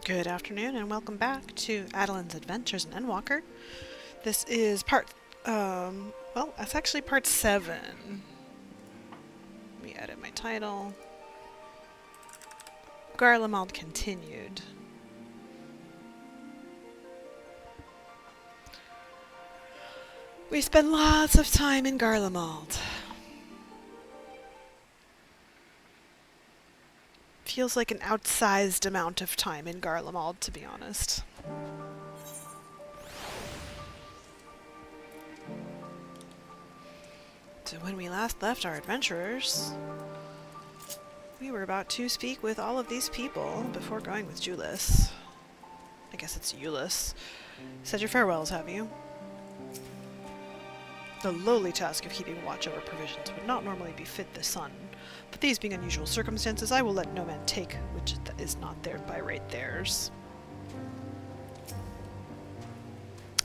Good afternoon and welcome back to Adelynde's Adventures in Endwalker. This is it's actually part 7. Let me edit my title. Garlemald continued. We spent lots of time in Garlemald. Feels like an outsized amount of time in Garlemald, to be honest. So when we last left our adventurers, we were about to speak with all of these people before going with Julius. I guess it's Euless. Said your farewells, have you? The lowly task of keeping watch over provisions would not normally befit the sun, but these being unusual circumstances, I will let no man take which is not there by right theirs.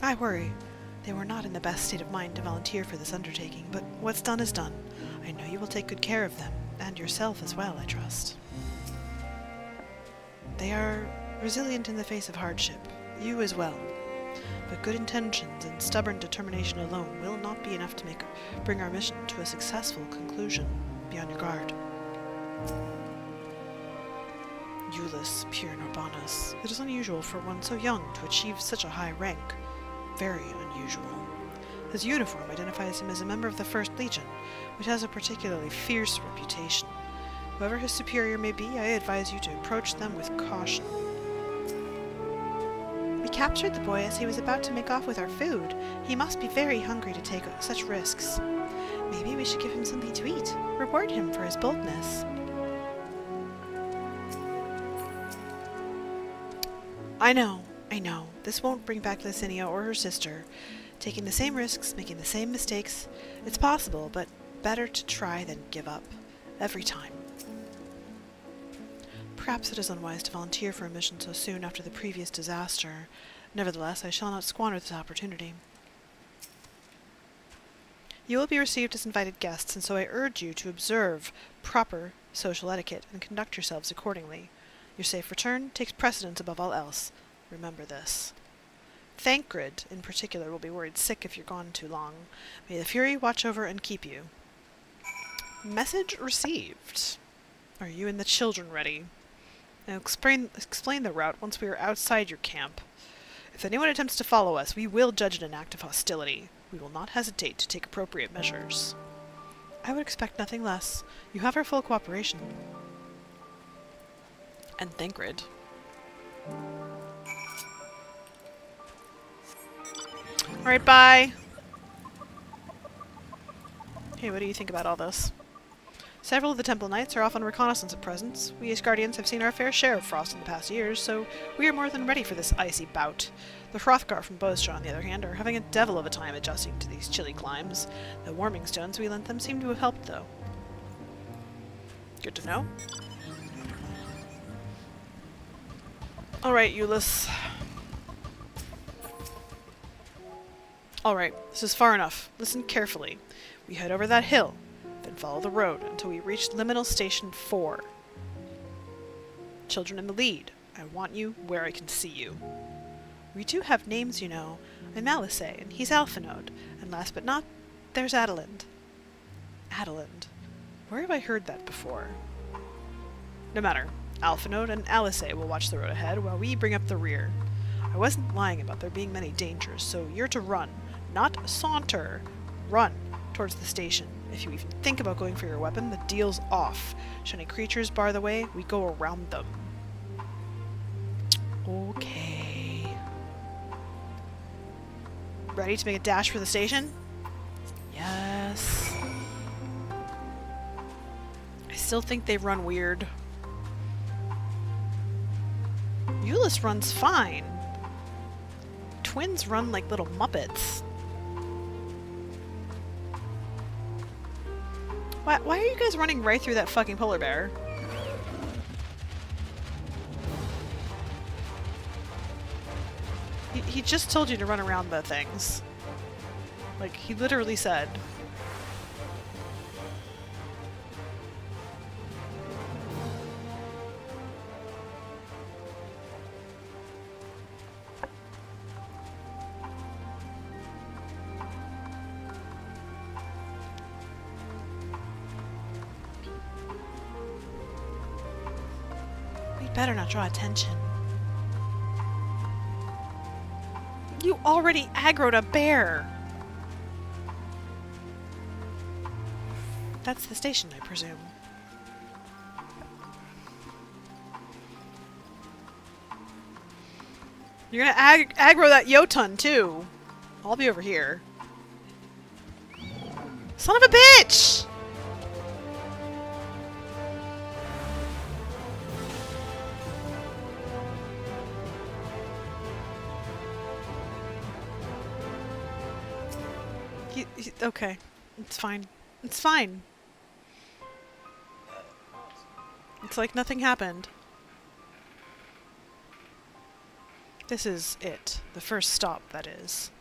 I worry they were not in the best state of mind to volunteer for this undertaking, but what's done is done. I know you will take good care of them, and yourself as well, I trust. They are resilient in the face of hardship, you as well. But good intentions and stubborn determination alone will not be enough to bring our mission to a successful conclusion. Be on your guard. Euless, pure Norbanus. It is unusual for one so young to achieve such a high rank. Very unusual. His uniform identifies him as a member of the First Legion, which has a particularly fierce reputation. Whoever his superior may be, I advise you to approach them with caution. We captured the boy as he was about to make off with our food. He must be very hungry to take such risks. Maybe we should give him something to eat. Reward him for his boldness. I know. This won't bring back Licinia or her sister. Taking the same risks, making the same mistakes. It's possible, but better to try than give up. Every time. Perhaps it is unwise to volunteer for a mission so soon after the previous disaster. Nevertheless, I shall not squander this opportunity. You will be received as invited guests, and so I urge you to observe proper social etiquette and conduct yourselves accordingly. Your safe return takes precedence above all else. Remember this. Thancred, in particular, will be worried sick if you're gone too long. May the Fury watch over and keep you. Message received. Are you and the children ready? I'll explain the route once we are outside your camp. If anyone attempts to follow us, we will judge it an act of hostility. We will not hesitate to take appropriate measures. I would expect nothing less. You have our full cooperation. And Thancred. Alright, bye! Hey, what do you think about all this? Several of the Temple Knights are off on reconnaissance at present. We as Guardians have seen our fair share of frost in the past years, so we are more than ready for this icy bout. The Hrothgar from Bowstraw, on the other hand, are having a devil of a time adjusting to these chilly climes. The warming stones we lent them seem to have helped, though. Good to know. Alright, Euless. Alright, this is far enough. Listen carefully. We head over that hill, then follow the road until we reach Liminal Station 4. Children in the lead. I want you where I can see you. We do have names, you know. I'm Alysae, and he's Alphanode. And last but not, there's Adelynde. Adelynde. Where have I heard that before? No matter. Alphanode and Alysae will watch the road ahead while we bring up the rear. I wasn't lying about there being many dangers, so you're to run. Not saunter. Run towards the station. If you even think about going for your weapon, the deal's off. Should any creatures bar the way, we go around them. Okay. Ready to make a dash for the station? Yes. I still think they run weird. Euless runs fine. Twins run like little Muppets. Why are you guys running right through that fucking polar bear? He just told you to run around the things. Like, he literally said. better not draw attention. You already aggroed a bear! That's the station, I presume. You're gonna aggro that Jotun, too. I'll be over here. Son of a bitch! Okay. It's fine. It's fine. It's like nothing happened. This is it. The first stop, that is.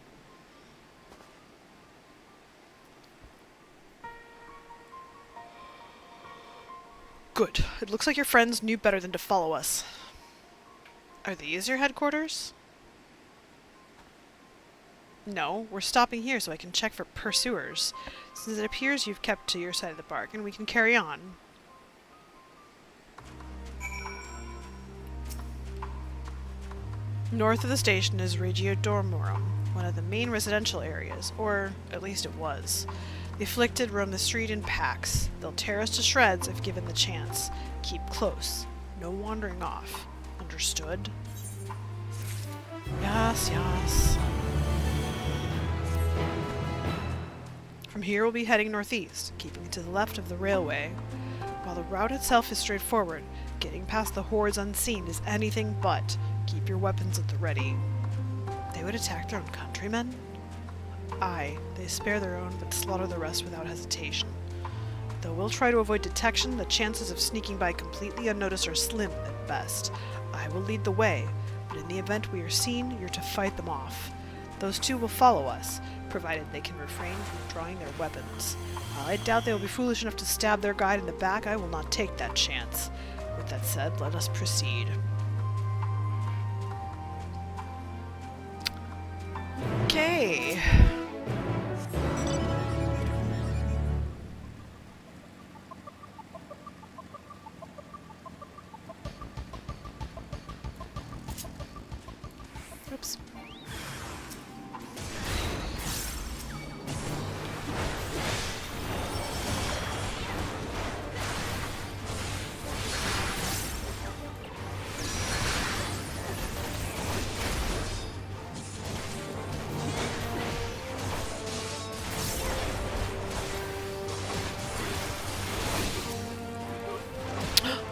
Good. It looks like your friends knew better than to follow us. Are these your headquarters? No, we're stopping here so I can check for pursuers, since it appears you've kept to your side of the bargain, we can carry on. North of the station is Regio Dormorum, one of the main residential areas, or at least it was. The afflicted roam the street in packs. They'll tear us to shreds if given the chance. Keep close. No wandering off. Understood? Yes, yes. From here we'll be heading northeast, keeping to the left of the railway. While the route itself is straightforward, getting past the hordes unseen is anything but. Keep your weapons at the ready. They would attack their own countrymen? Aye, they spare their own but slaughter the rest without hesitation. Though we'll try to avoid detection, the chances of sneaking by completely unnoticed are slim at best. I will lead the way, but in the event we are seen, you're to fight them off. Those two will follow us, provided they can refrain from drawing their weapons. While I doubt they will be foolish enough to stab their guide in the back, I will not take that chance. With that said, let us proceed. Okay. Oops.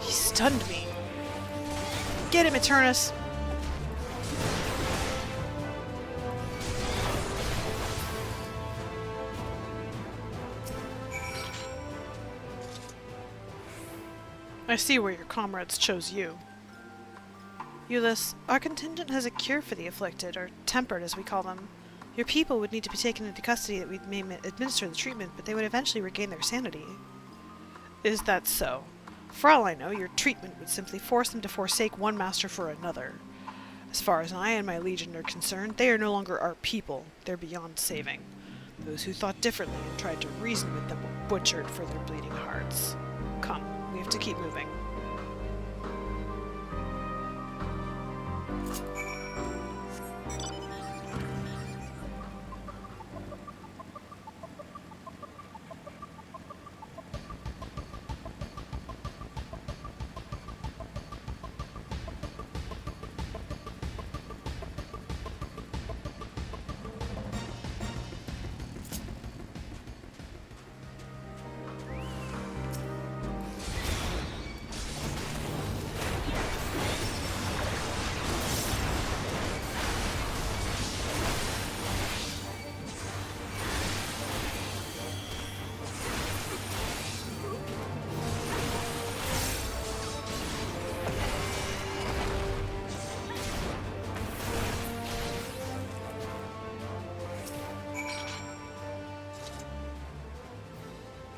He stunned me. Get him, Eternus! I see where your comrades chose you. Eulis, our contingent has a cure for the afflicted, or tempered as we call them. Your people would need to be taken into custody that we may administer the treatment, but they would eventually regain their sanity. Is that so? For all I know, your treatment would simply force them to forsake one master for another. As far as I and my legion are concerned, they are no longer our people. They're beyond saving. Those who thought differently and tried to reason with them were butchered for their bleeding hearts. Come, we have to keep moving.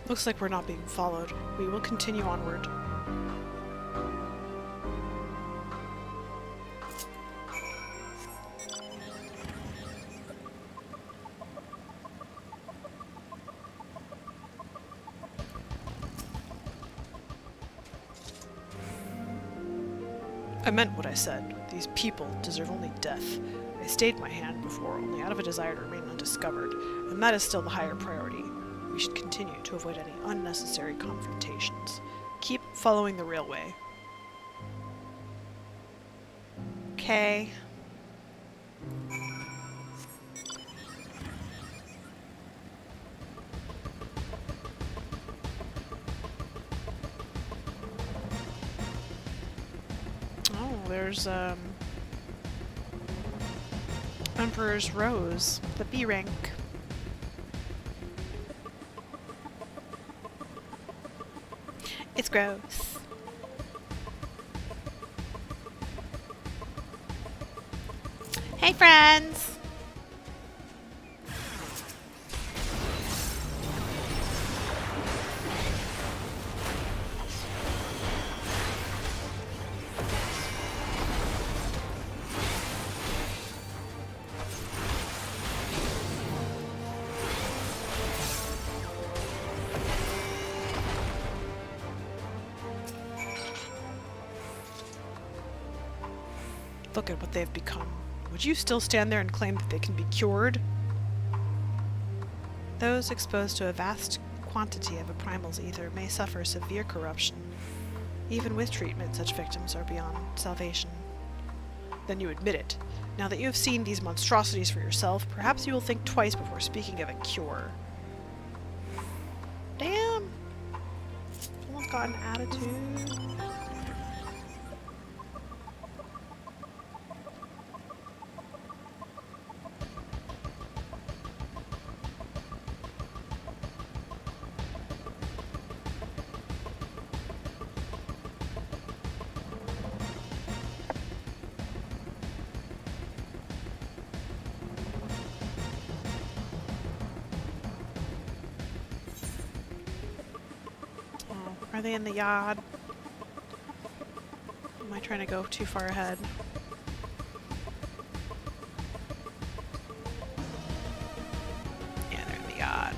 Looks like we're not being followed. We will continue onward. I meant what I said. These people deserve only death. I stayed my hand before, only out of a desire to remain undiscovered, and that is still the higher priority. We should continue to avoid any unnecessary confrontations. Keep following the railway. Okay. Oh, there's, Emperor's Rose, the B rank. It's gross. Hey, friends! Look at what they've become. Would you still stand there and claim that they can be cured? Those exposed to a vast quantity of a primal's ether may suffer severe corruption. Even with treatment, such victims are beyond salvation. Then you admit it. Now that you have seen these monstrosities for yourself, perhaps you will think twice before speaking of a cure. Damn! Someone's got an attitude. Are they in the yard? Am I trying to go too far ahead? Yeah, they're in the yard.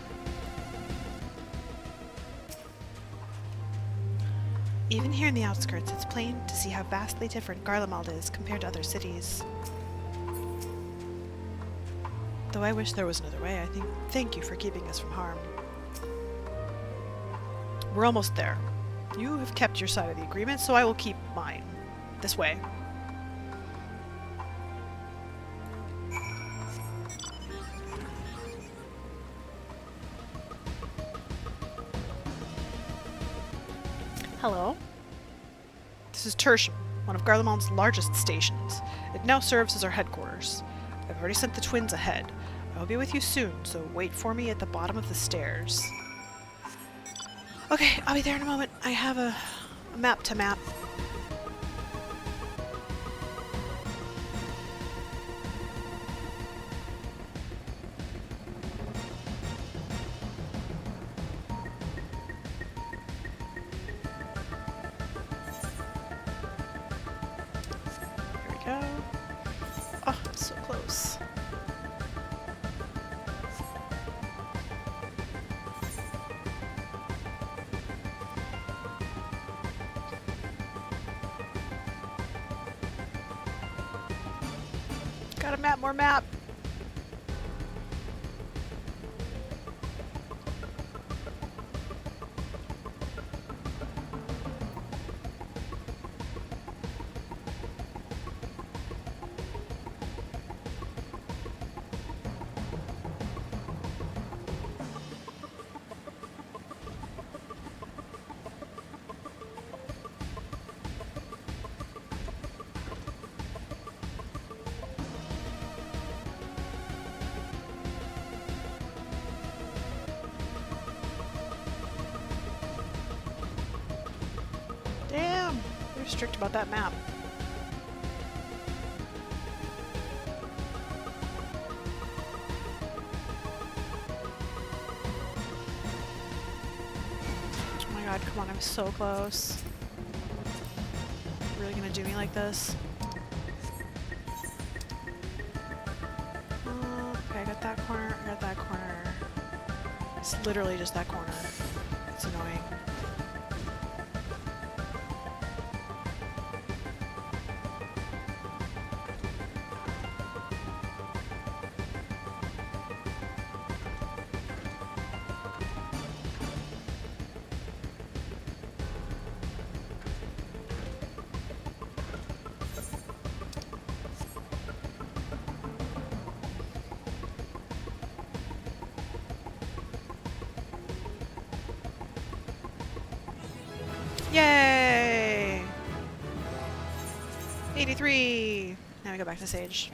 Even here in the outskirts, it's plain to see how vastly different Garlemald is compared to other cities. Though I wish there was another way, thank you for keeping us from harm. We're almost there. You have kept your side of the agreement, so I will keep mine. This way. Hello. This is Tertium, one of Garlemald's largest stations. It now serves as our headquarters. I've already sent the twins ahead. I will be with you soon, so wait for me at the bottom of the stairs. Okay, I'll be there in a moment. I have a map to map. Here we go. Oh, it's so close. Got a map, more map. Damn, they're strict about that map. Oh my god, come on, I'm so close. Really gonna do me like this? Okay, I got that corner, I got that corner. It's literally just that corner. It's annoying. 83! Now we go back to Sage.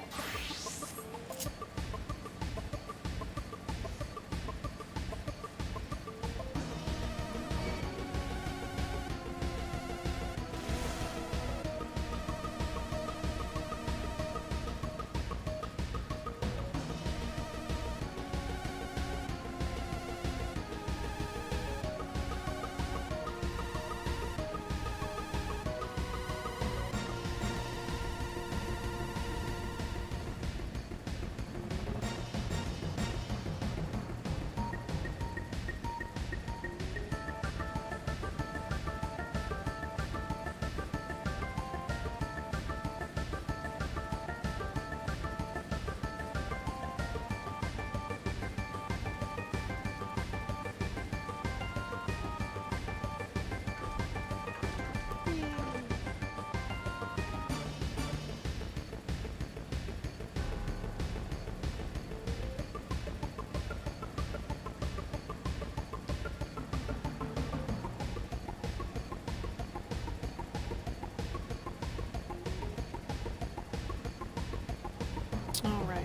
Alright.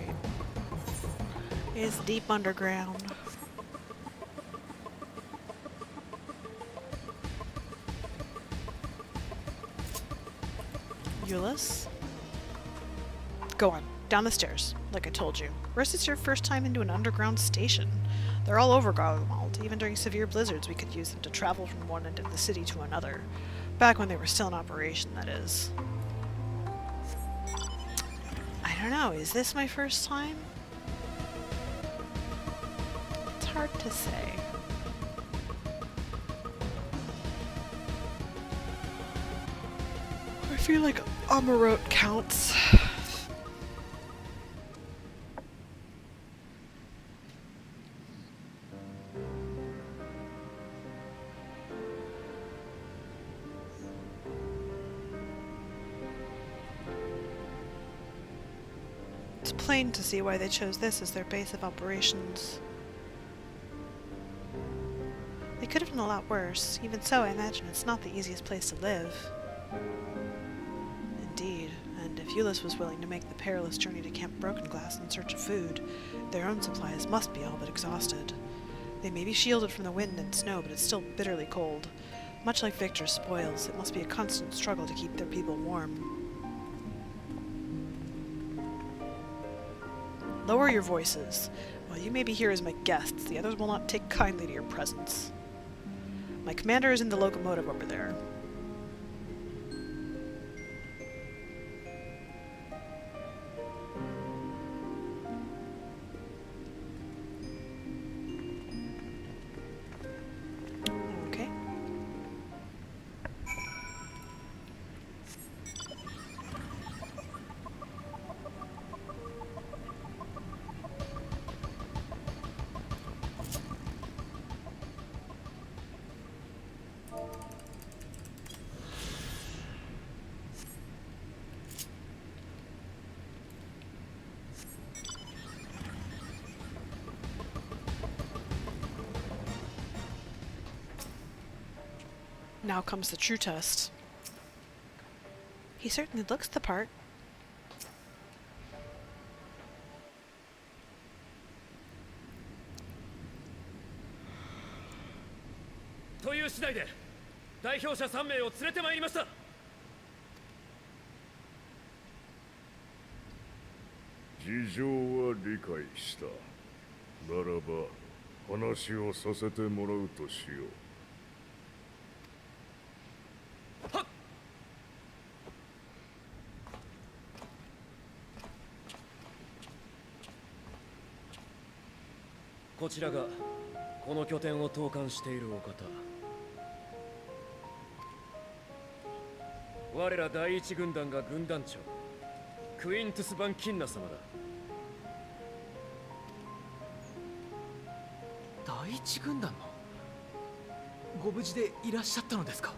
It's deep underground. Euless? Go on, down the stairs, like I told you. Or is this your first time into an underground station? They're all over Garlemald. Even during severe blizzards, we could use them to travel from one end of the city to another. Back when they were still in operation, that is. I don't know, is this my first time? It's hard to say. I feel like Amarot counts. It's plain to see why they chose this as their base of operations. They could have done a lot worse. Even so, I imagine it's not the easiest place to live. Indeed, and if Euless was willing to make the perilous journey to Camp Broken Glass in search of food, their own supplies must be all but exhausted. They may be shielded from the wind and snow, but it's still bitterly cold. Much like Victor's spoils, it must be a constant struggle to keep their people warm. Lower your voices. While you may be here as my guests, the others will not take kindly to your presence. My commander is in the locomotive over there. Okay. Now comes the true test. He certainly looks the part. Toいう次第で代表者3名を連れてまいりました。事情は理解した。ならば話をさせてもらうとしよう。こちらがこの拠点を統管しているお方。我ら第一軍団が軍団長クイントゥス・バン・キンナ様だ。第一軍団のご無事でいらっしゃったのですか。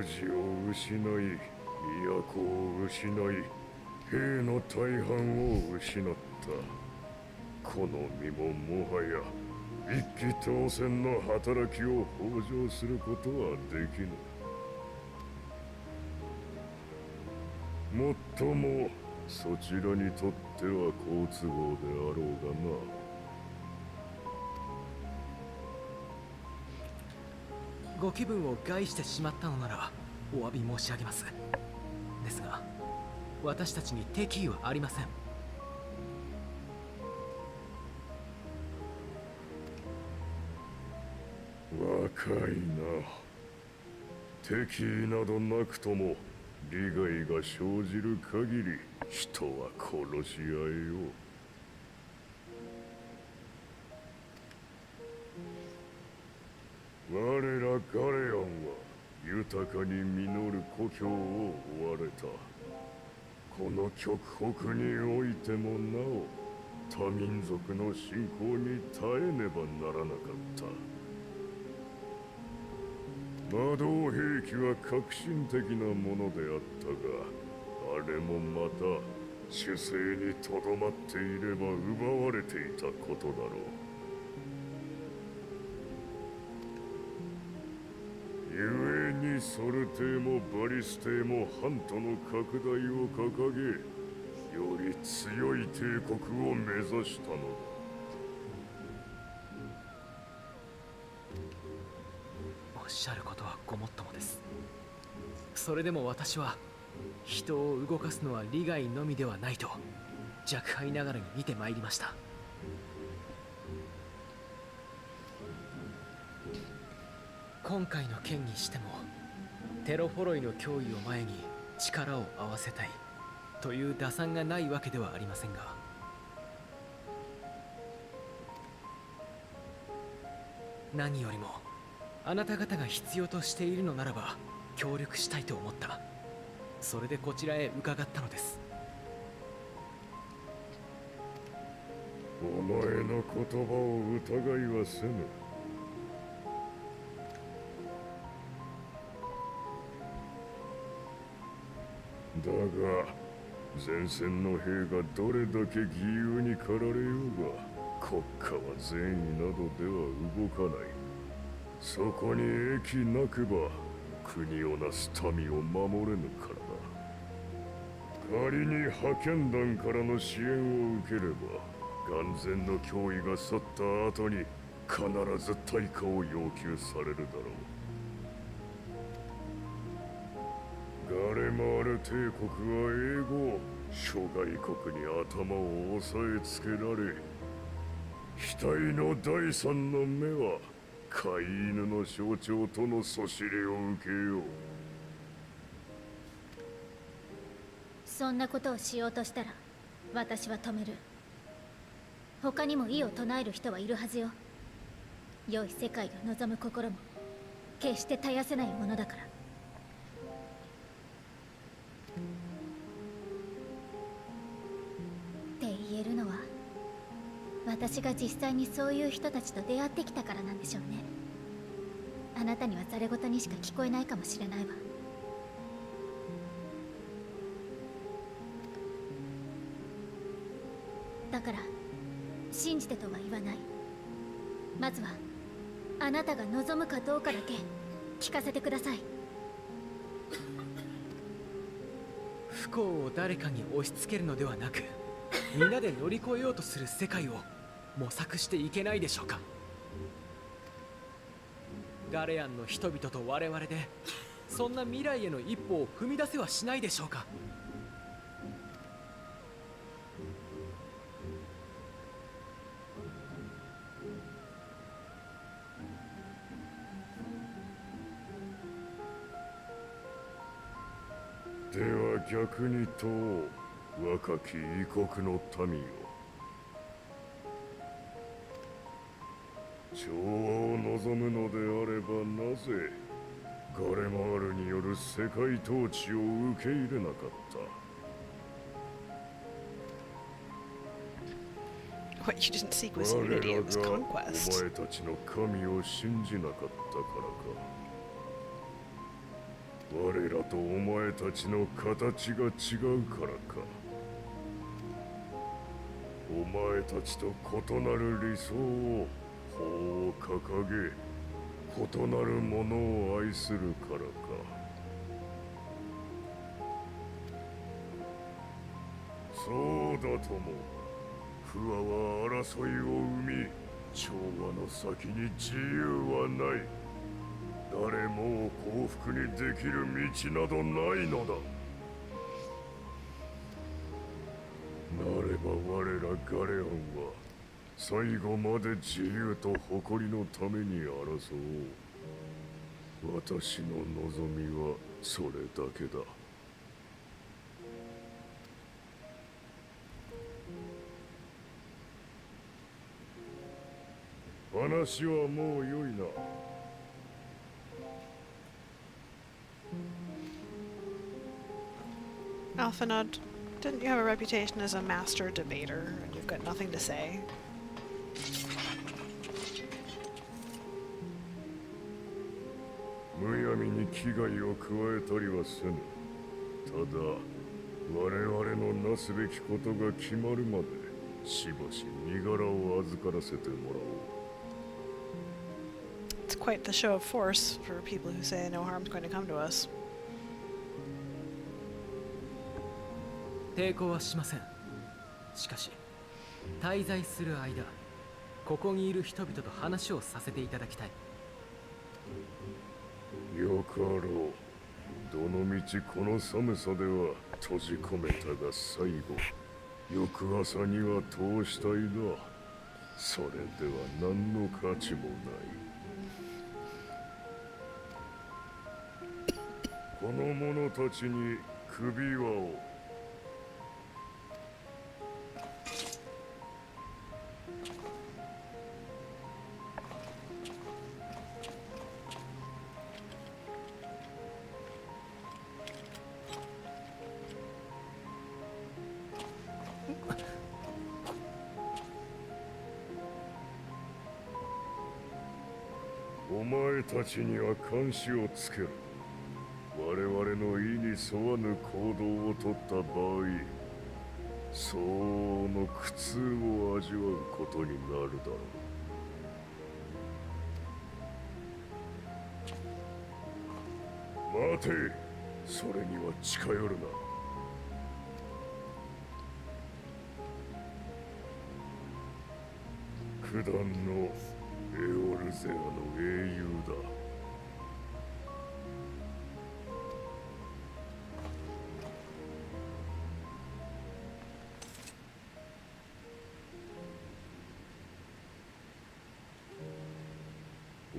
主を失い都を失い兵の大半を失った。この身ももはや一気当選の働きを向上することはできぬ。もっともそちらにとっては好都合であろうがな。ご気分を害してしまったのならお詫び申し上げます。ですが私たちに敵意はありません。若いな。敵意などなくとも利害が生じる限り人は殺し合えよう。我らガレアンは豊かに実る故郷を追われた。この極北においてもなお多民族の侵攻に耐えねばならなかった。魔導兵器は革新的なものであったが、あれもまた主勢にとどまっていれば奪われていたことだろう。故にソル帝もバリス帝も半島の拡大を掲げ、より強い帝国を目指したのだ。おっしゃることはごもっともです。それでも私は人を動かすのは利害のみではないと若輩ながらに見てまいりました。今回の件にしてもテロフォロイの脅威を前に力を合わせたいという打算がないわけではありませんが、何よりもあなた方が必要としているのならば協力したいと思った。それでこちらへ伺ったのです。お前の言葉を疑いはせぬ。だが前線の兵がどれだけ義勇に駆られようが国家は善意などでは動かない。そこに益なくば国をなす民を守れぬからだ。仮に派遣団からの支援を受ければ眼前の脅威が去った後に必ず対価を要求されるだろう。ガレマール帝国は英語諸外国に頭を押さえつけられ、額の第三の目は飼い犬の象徴とのそしりを受けよう。そんなことをしようとしたら私は止める。他にも異を唱える人はいるはずよ。良い世界を望む心も決して絶やせないものだから。って言えるのは私が実際にそういう人たちと出会ってきたからなんでしょうね。あなたにはざれ言にしか聞こえないかもしれないわ。だから信じてとは言わない。まずはあなたが望むかどうかだけ聞かせてください。不幸を誰かに押し付けるのではなく、皆で乗り越えようとする世界を模索していけないでしょうか。ガレアンの人々と我々でそんな未来への一歩を踏み出せはしないでしょうか。では逆に問おう、若き異国の民よ。調和を望むのであればなぜガレマールによる世界統治を受け入れなかった。 What you didn't seek was 我 unity, ら it was がお conquest. 前たちの神を信じなかったからか。我らとお前たちの形が違うからか。お前たちと異なる理想を法を掲げ異なるものを愛するからか。そうだとも。不和は争いを生み、調和の先に自由はない。誰もを幸福にできる道などないのだ。なれば我らガレオンは最後まで自由と誇りのために争おう。私の望みはそれだけだ。話はもう良いな。Alphanod, didn't you have a reputation as a master debater, and you've got nothing to say? むやみに危害を加えたりはせぬ。ただ我々のなすべきことが決まるまでしばし身柄を預からせてもらおう。It's quite the show of force for people who say no harm's going to come to us. 抵抗はしません。しかし滞在する間、ここにいる人々と話をさせていただきたい。よかろう。どのみちこの寒さでは閉じ込めたが最後、翌朝には通したいな。それでは何の価値もない。この者たちに首輪を。お前たちには監視をつける。我々の意に沿わぬ行動をとった場合、相応の苦痛を味わうことになるだろう。待て、それには近寄るな。九段のエオルゼアの英雄だ。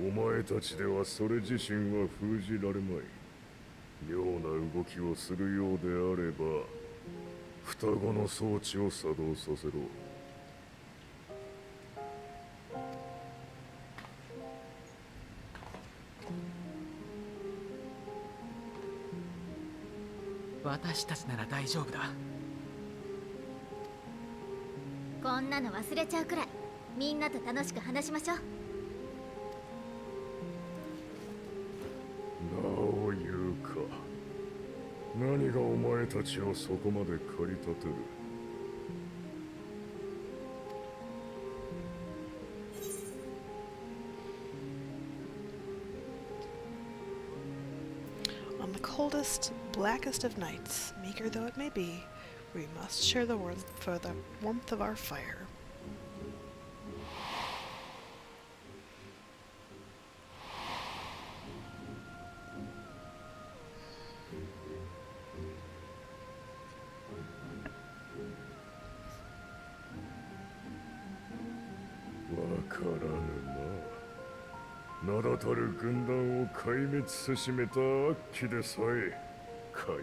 お前たちではそれ自身は封じられまい。妙な動きをするようであれば、双子の装置を作動させろ。私たちなら大丈夫だ。こんなの忘れちゃうくらいみんなと楽しく話しましょう。なお言うか。何がお前たちをそこまで駆り立てる。On the coldest, blackest of nights, meager though it may be, we must share the warmth for the warmth of our fire. Wakaranuな。名だたる軍団を壊滅せしめた悪鬼でさえ、かような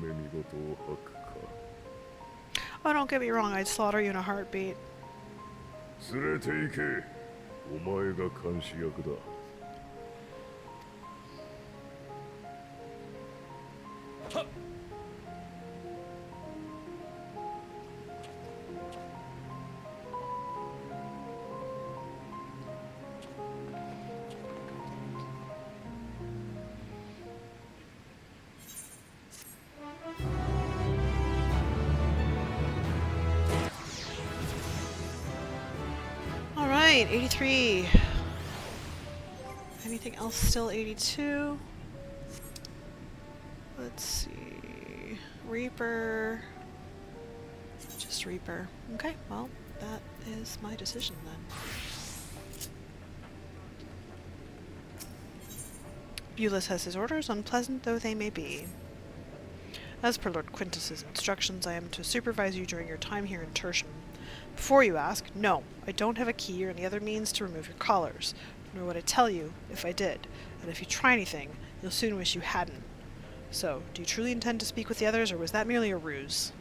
夢見事を吐くか。Oh, don't get me wrong, I'd slaughter you in a heartbeat. 連れて行け。お前が監視役だ。はっ。Alright, 83. Anything else still 82? Let's see. Reaper. Just Reaper. Okay, well, that is my decision then. Bulis has his orders, unpleasant though they may be. As per Lord Quintus's instructions, I am to supervise you during your time here in Tertium. Before you ask, no, I don't have a key or any other means to remove your collars, nor would I tell you if I did, and if you try anything, you'll soon wish you hadn't. So, do you truly intend to speak with the others, or was that merely a ruse?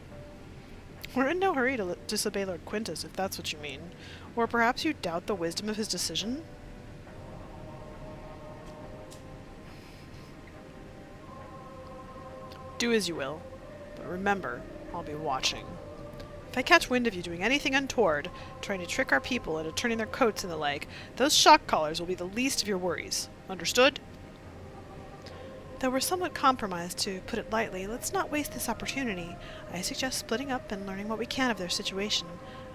We're in no hurry to disobey Lord Quintus, if that's what you mean. Or perhaps you doubt the wisdom of his decision? Do as you will, but remember, I'll be watching. If I catch wind of you doing anything untoward, trying to trick our people into turning their coats and the like, those shock collars will be the least of your worries. Understood? Though we're somewhat compromised, to put it lightly, let's not waste this opportunity. I suggest splitting up and learning what we can of their situation,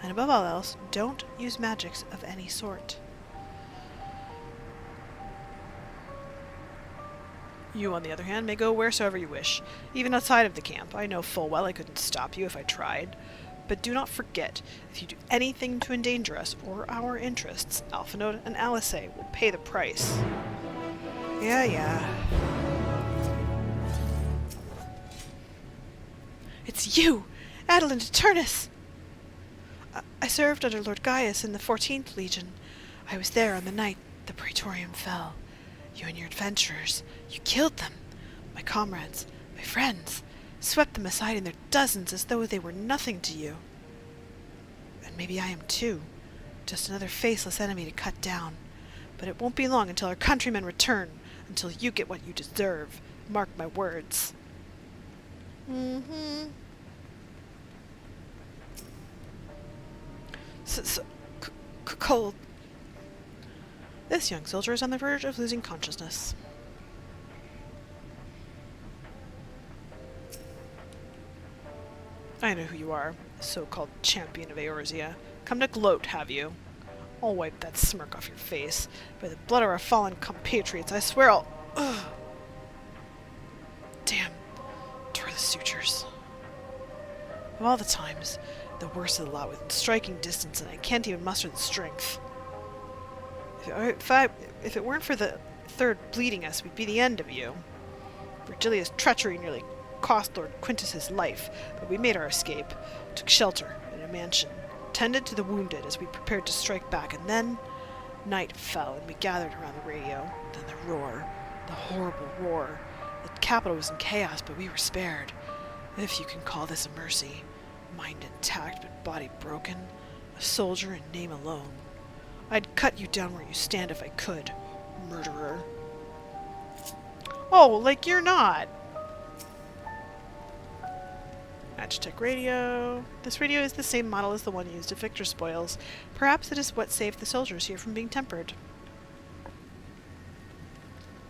and above all else, don't use magics of any sort. You, on the other hand, may go wheresoever you wish, even outside of the camp. I know full well I couldn't stop you if I tried. But do not forget, if you do anything to endanger us or our interests, Alphinaud and Alice will pay the price. Yeah. It's you! Adelynde Turnus! I served under Lord Gaius in the 14th Legion. I was there on the night the Praetorium fell. You and your adventurers, you killed them. My comrades, my friends, swept them aside in their dozens as though they were nothing to you. And maybe I am too. Just another faceless enemy to cut down. But it won't be long until our countrymen return, until you get what you deserve. Mark my words. Cold. This young soldier is on the verge of losing consciousness. I know who you are, so-called champion of Eorzea. Come to gloat, have you? I'll wipe that smirk off your face. By the blood of our fallen compatriots, I swear I'll... Ugh. Damn. Tore the sutures. Of all the times, the worst of the lot within striking distance, and I can't even muster the strength. If it weren't for the third bleeding us, we'd be the end of you. Virgilia's treachery nearly cost Lord Quintus his life, but we made our escape, took shelter in a mansion, tended to the wounded as we prepared to strike back, and then night fell and we gathered around the radio. Then the roar, the horrible roar. The capital was in chaos, but we were spared. If you can call this a mercy. Mind intact, but body broken. A soldier in name alone. I'd cut you down where you stand if I could, murderer. Oh, like you're not. Agitech radio. This radio is the same model as the one used at Victor Spoils. Perhaps it is what saved the soldiers here from being tempered.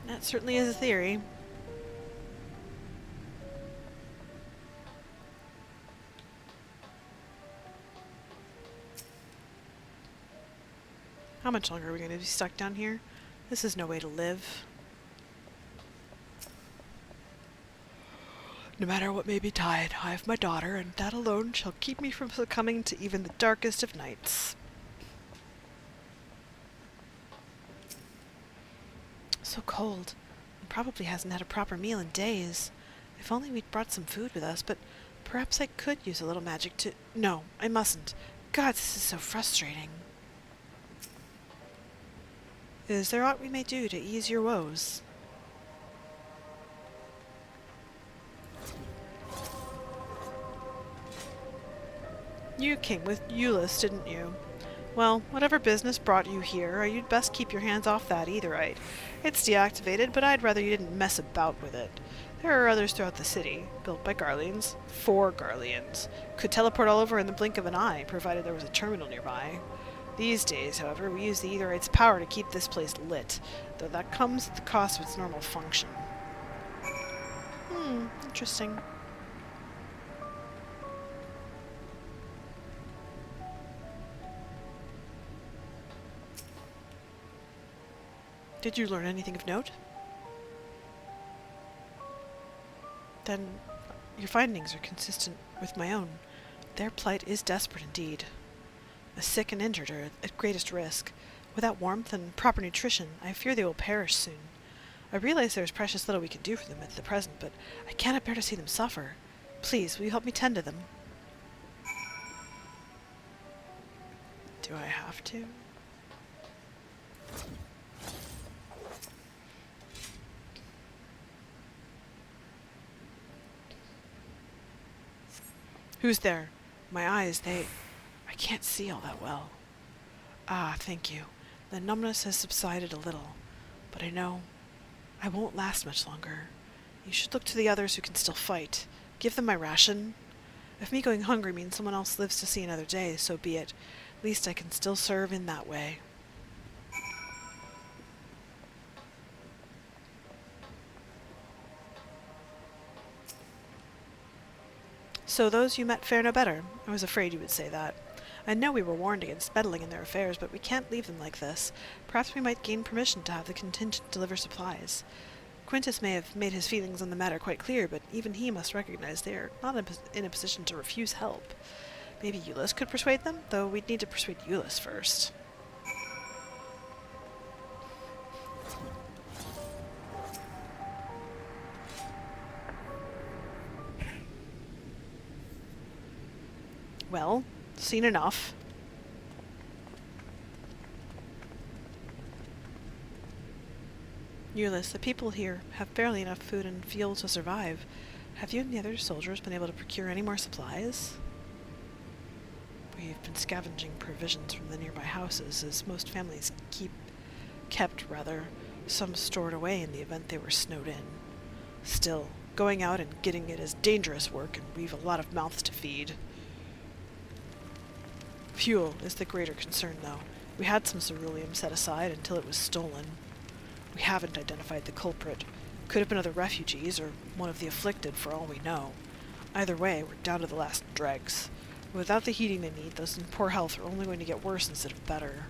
That certainly is a theory. How much longer are we going to be stuck down here? This is no way to live. No matter what may betide, I have my daughter, and that alone shall keep me from succumbing to even the darkest of nights. So cold, and probably hasn't had a proper meal in days. If only we'd brought some food with us, but perhaps I could use a little magic to... No, I mustn't. God, this is so frustrating. Is there aught we may do to ease your woes? You came with Euless, didn't you? Well, whatever business brought you here, you'd best keep your hands off that Aetherite. It's deactivated, but I'd rather you didn't mess about with it. There are others throughout the city, built by Garleans, for Garleans. Could teleport all over in the blink of an eye, provided there was a terminal nearby. These days, however, we use the Aetherite's power to keep this place lit, though that comes at the cost of its normal function. Interesting. Did you learn anything of note? Then your findings are consistent with my own. Their plight is desperate indeed. The sick and injured are at greatest risk. Without warmth and proper nutrition, I fear they will perish soon. I realize there is precious little we can do for them at the present, but I cannot bear to see them suffer. Please, will you help me tend to them? Do I have to? Who's there? My eyes, I can't see all that well. Ah, thank you. The numbness has subsided a little, but I know I won't last much longer. You should look to the others who can still fight. Give them my ration. If me going hungry means someone else lives to see another day, so be it. At least I can still serve in that way. So those you met fare no better. I was afraid you would say that. I know we were warned against meddling in their affairs, but we can't leave them like this. Perhaps we might gain permission to have the contingent deliver supplies. Quintus may have made his feelings on the matter quite clear, but even he must recognize they are not in a position to refuse help. Maybe Euless could persuade them, though we'd need to persuade Euless first. Well, seen enough. Euless, the people here have barely enough food and fuel to survive. Have you and the other soldiers been able to procure any more supplies? We've been scavenging provisions from the nearby houses, as most families kept some stored away in the event they were snowed in. Still, going out and getting it is dangerous work, and we've a lot of mouths to feed. Fuel is the greater concern, though. We had some ceruleum set aside until it was stolen. We haven't identified the culprit. Could have been other refugees, or one of the afflicted, for all we know. Either way, we're down to the last dregs. Without the heating they need, those in poor health are only going to get worse instead of better.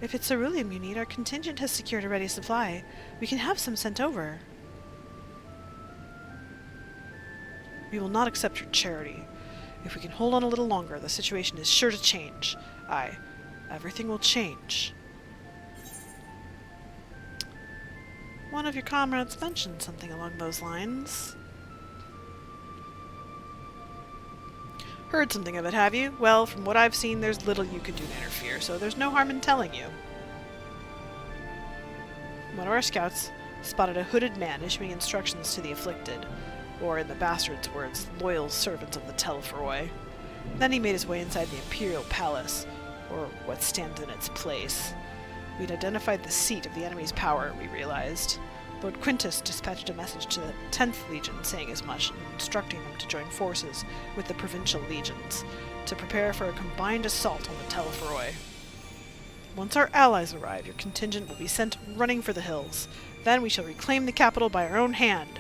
If it's ceruleum you need, our contingent has secured a ready supply. We can have some sent over. We will not accept your charity. If we can hold on a little longer, the situation is sure to change. Aye, everything will change. One of your comrades mentioned something along those lines. Heard something of it, have you? Well, from what I've seen, there's little you can do to interfere, so there's no harm in telling you. One of our scouts spotted a hooded man issuing instructions to the afflicted, or in the bastard's words, loyal servants of the Telefroi. Then he made his way inside the Imperial Palace, or what stands in its place. We'd identified the seat of the enemy's power, we realized. Lord Quintus dispatched a message to the 10th Legion saying as much, and instructing them to join forces with the provincial legions, to prepare for a combined assault on the Telefroi. Once our allies arrive, your contingent will be sent running for the hills. Then we shall reclaim the capital by our own hand.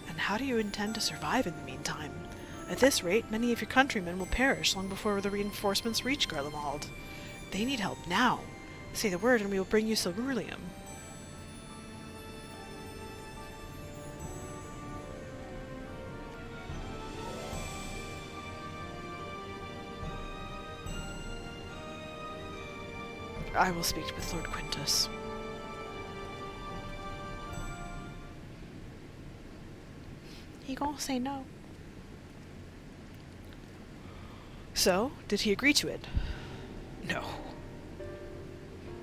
And how do you intend to survive in the meantime? At this rate, many of your countrymen will perish long before the reinforcements reach Garlemald. They need help now. Say the word and we will bring you ceruleum. I will speak with Lord Quintus. He gonna say no. So, did he agree to it? No.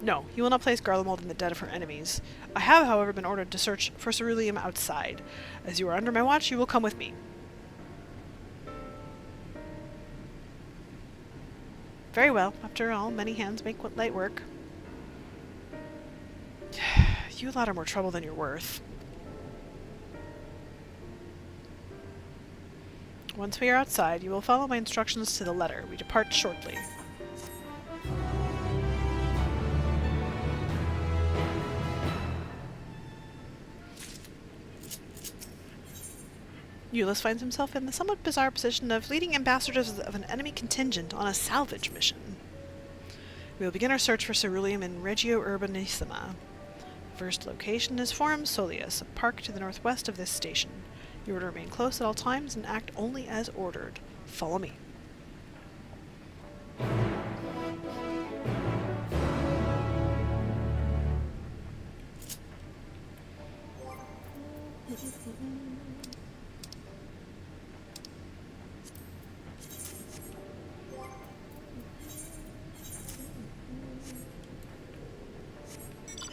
No, he will not place Garlemald in the debt of her enemies. I have, however, been ordered to search for ceruleum outside. As you are under my watch, you will come with me. Very well. After all, many hands make what light work. You lot are more trouble than you're worth. Once we are outside, you will follow my instructions to the letter. We depart shortly. Euless finds himself in the somewhat bizarre position of leading ambassadors of an enemy contingent on a salvage mission. We will begin our search for ceruleum in Regio Urbanissima. First location is Forum Soleus, a park to the northwest of this station. You are to remain close at all times and act only as ordered. Follow me.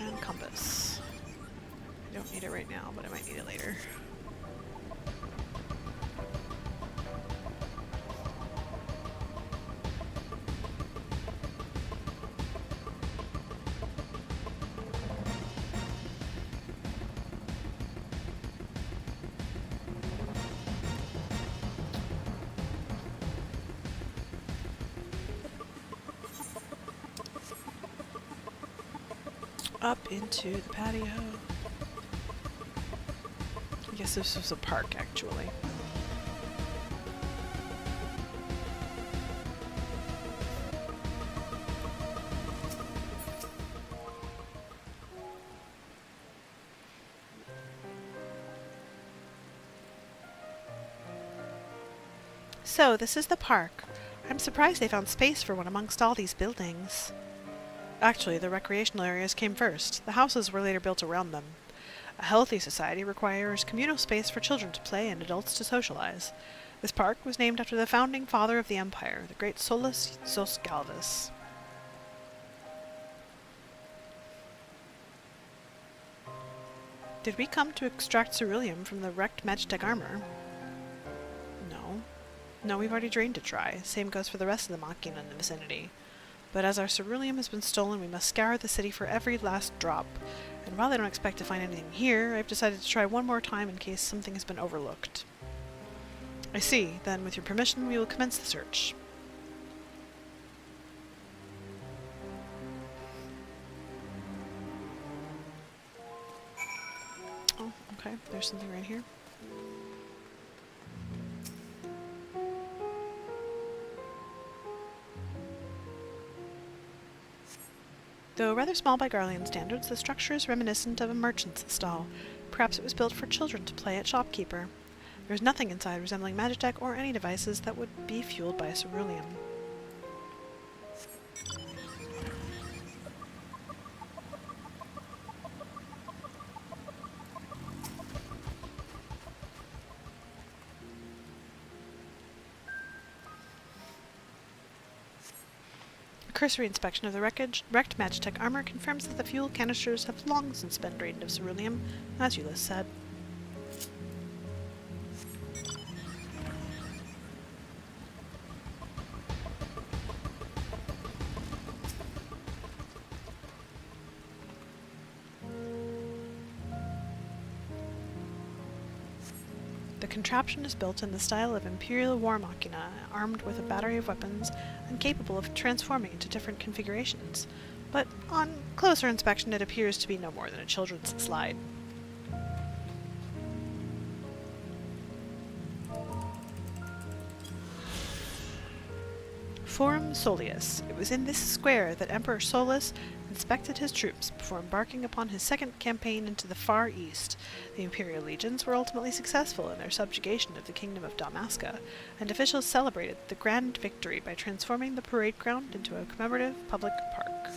And compass. I don't need it right now, but I might need it later. Up into the patio. I guess this was a park, actually. So, this is the park. I'm surprised they found space for one amongst all these buildings. Actually, the recreational areas came first. The houses were later built around them. A healthy society requires communal space for children to play and adults to socialize. This park was named after the founding father of the empire, the great Solus Sos Galvus. Did we come to extract ceruleum from the wrecked Magitech armor? No. No, we've already drained it dry. Same goes for the rest of the Machina in the vicinity. But as our ceruleum has been stolen, we must scour the city for every last drop. And while I don't expect to find anything here, I've decided to try one more time in case something has been overlooked. I see. Then, with your permission, we will commence the search. Oh, okay. There's something right here. Though rather small by Garlean standards, the structure is reminiscent of a merchant's stall. Perhaps it was built for children to play at shopkeeper. There is nothing inside resembling Magitech or any devices that would be fueled by a ceruleum. A cursory inspection of the wrecked Magitech armor confirms that the fuel canisters have long since been drained of ceruleum, as Ulyss said. The contraption is built in the style of Imperial War Machina, armed with a battery of weapons and capable of transforming into different configurations. But on closer inspection, it appears to be no more than a children's slide. Forum Soleus. It was in this square that Emperor Solus inspected his troops before embarking upon his second campaign into the Far East. The Imperial legions were ultimately successful in their subjugation of the Kingdom of Dalmasca, and officials celebrated the grand victory by transforming the parade ground into a commemorative public park.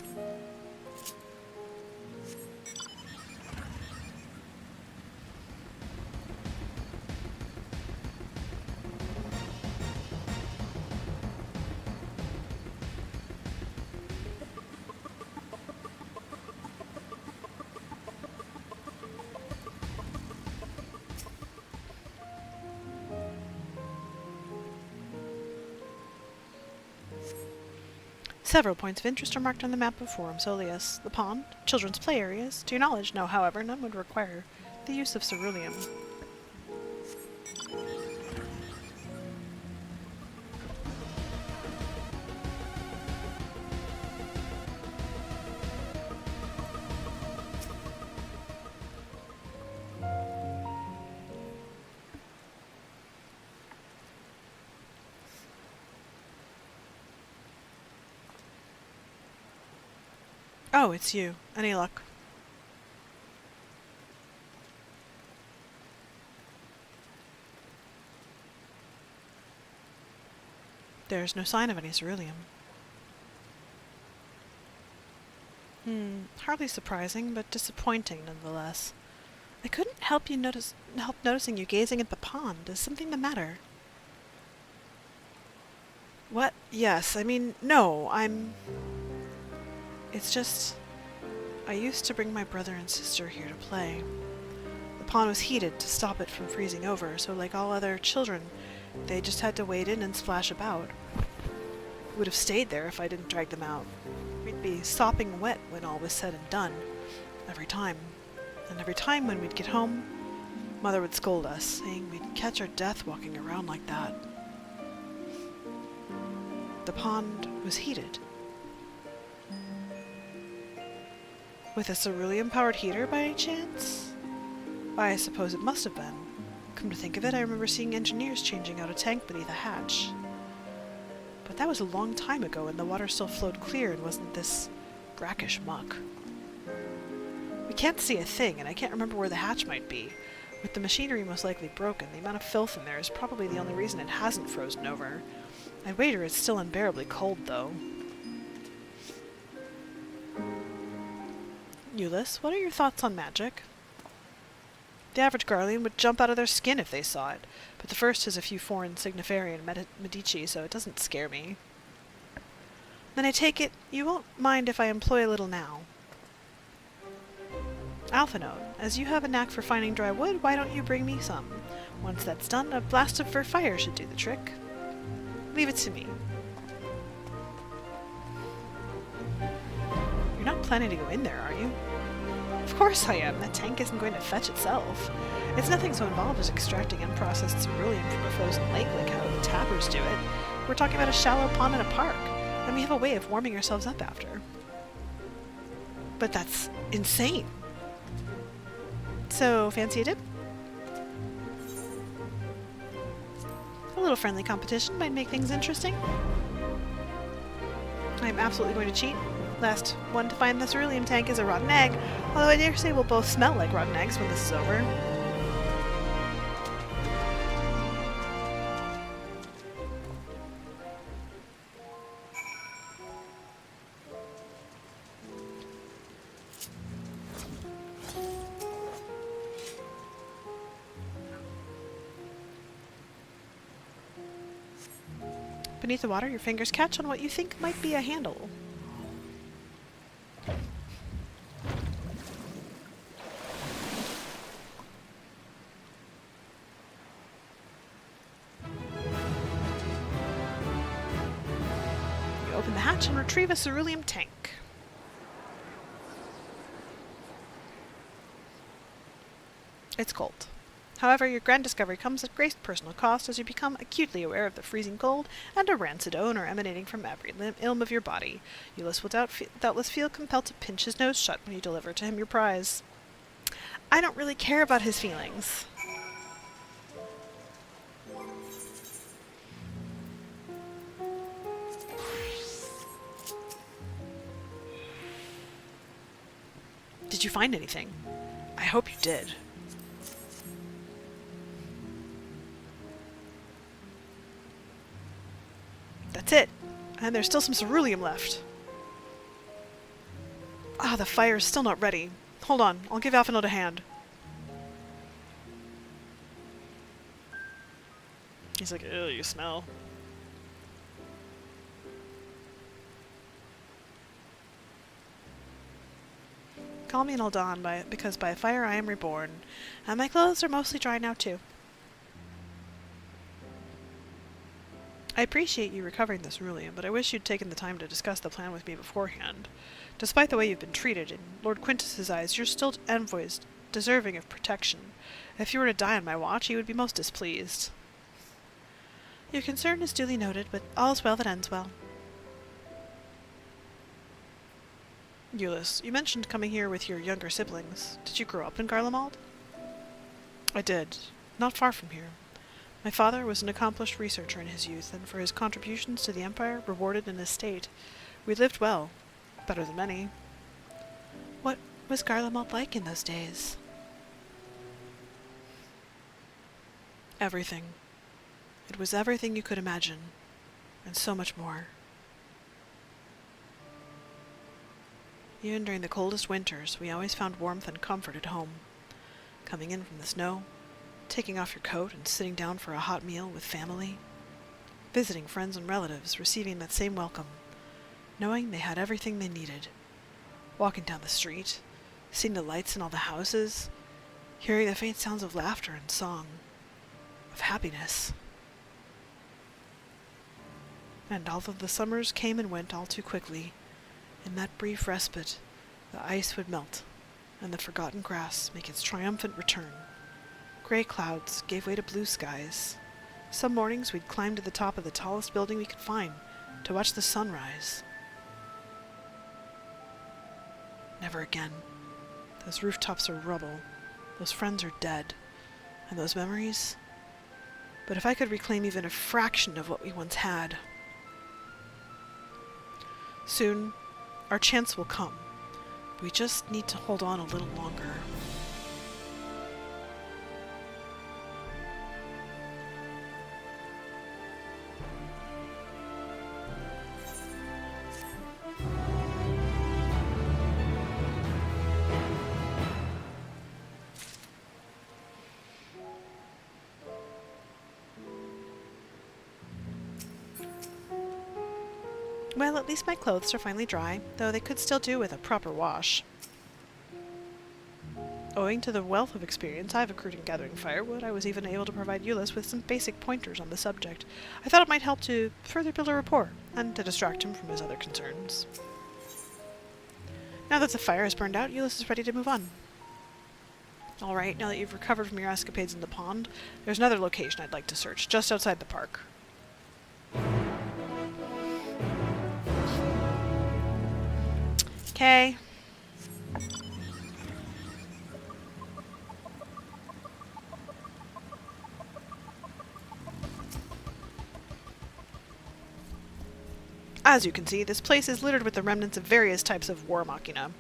Several points of interest are marked on the map of Forum Soleus. The pond, children's play areas. To your knowledge, no, however, none would require the use of ceruleum. Oh, it's you. Any luck? There's no sign of any ceruleum. Hardly surprising, but disappointing nonetheless. I couldn't help noticing you gazing at the pond. Is something the matter? What? Yes, I mean, no, It's just... I used to bring my brother and sister here to play. The pond was heated to stop it from freezing over, so like all other children, they just had to wade in and splash about. Would have stayed there if I didn't drag them out. We'd be sopping wet when all was said and done. Every time. And every time when we'd get home, Mother would scold us, saying we'd catch our death walking around like that. The pond was heated. With a ceruleum-powered heater by any chance? I suppose it must have been. Come to think of it, I remember seeing engineers changing out a tank beneath a hatch. But that was a long time ago, and the water still flowed clear and wasn't this brackish muck. We can't see a thing, and I can't remember where the hatch might be. With the machinery most likely broken, the amount of filth in there is probably the only reason it hasn't frozen over. I wager it's still unbearably cold, though. Euless, what are your thoughts on magic? The average Garlean would jump out of their skin if they saw it, but the first has a few foreign Signiferi and Medici, so it doesn't scare me. Then I take it you won't mind if I employ a little now. Alphinote, as you have a knack for finding dry wood, why don't you bring me some? Once that's done, a blast of fur fire should do the trick. Leave it to me. You're not planning to go in there, are you? Of course I am. That tank isn't going to fetch itself. It's nothing so involved as extracting unprocessed ceruleum from a frozen lake like how the tappers do it. We're talking about a shallow pond in a park, and we have a way of warming ourselves up after. But that's insane. So, fancy a dip? A little friendly competition might make things interesting. I'm absolutely going to cheat. Last one to find the ceruleum tank is a rotten egg, although I dare say we'll both smell like rotten eggs when this is over. Beneath the water, your fingers catch on what you think might be a handle. You open the hatch and retrieve a ceruleum tank. It's cold. However, your grand discovery comes at great personal cost as you become acutely aware of the freezing cold and a rancid odor emanating from every limb of your body. Euless will doubtless feel compelled to pinch his nose shut when you deliver to him your prize. I don't really care about his feelings. Did you find anything? I hope you did. That's it. And there's still some ceruleum left. Ah, the fire's still not ready. Hold on, I'll give Alphinote a hand. He's like, ew, you smell. Call me an Adelynde because by fire I am reborn. And my clothes are mostly dry now too. I appreciate you recovering this ceruleum, but I wish you'd taken the time to discuss the plan with me beforehand. Despite the way you've been treated, in Lord Quintus's eyes, you're still envoys deserving of protection. If you were to die on my watch, he would be most displeased. Your concern is duly noted, but all's well that ends well. Euless, you mentioned coming here with your younger siblings. Did you grow up in Garlemald? I did. Not far from here. My father was an accomplished researcher in his youth, and for his contributions to the Empire, rewarded an estate. We lived well. Better than many. What was Garlemald like in those days? Everything. It was everything you could imagine, and so much more. Even during the coldest winters, we always found warmth and comfort at home. Coming in from the snow, taking off your coat and sitting down for a hot meal with family, visiting friends and relatives, receiving that same welcome, knowing they had everything they needed, walking down the street, seeing the lights in all the houses, hearing the faint sounds of laughter and song, of happiness. And although the summers came and went all too quickly, in that brief respite, the ice would melt, and the forgotten grass make its triumphant return. Gray clouds gave way to blue skies. Some mornings we'd climb to the top of the tallest building we could find to watch the sun rise. Never again. Those rooftops are rubble, those friends are dead, and those memories? But if I could reclaim even a fraction of what we once had. Soon, our chance will come. We just need to hold on a little longer. Well, at least my clothes are finally dry, though they could still do with a proper wash. Owing to the wealth of experience I've accrued in gathering firewood, I was even able to provide Euless with some basic pointers on the subject. I thought it might help to further build a rapport, and to distract him from his other concerns. Now that the fire has burned out, Euless is ready to move on. Alright, now that you've recovered from your escapades in the pond, there's another location I'd like to search, just outside the park. Okay. As you can see, this place is littered with the remnants of various types of war machina.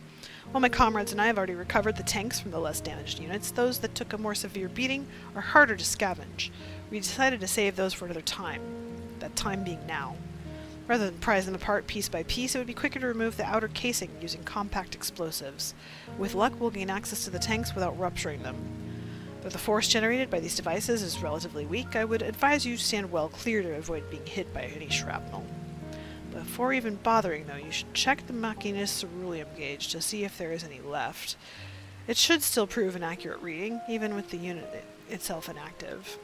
While my comrades and I have already recovered the tanks from the less damaged units, those that took a more severe beating are harder to scavenge. We decided to save those for another time, that time being now. Rather than prise them apart piece by piece, it would be quicker to remove the outer casing using compact explosives. With luck, we'll gain access to the tanks without rupturing them. Though the force generated by these devices is relatively weak, I would advise you to stand well clear to avoid being hit by any shrapnel. Before even bothering, though, you should check the machina's ceruleum gauge to see if there is any left. It should still prove an accurate reading, even with the unit itself inactive.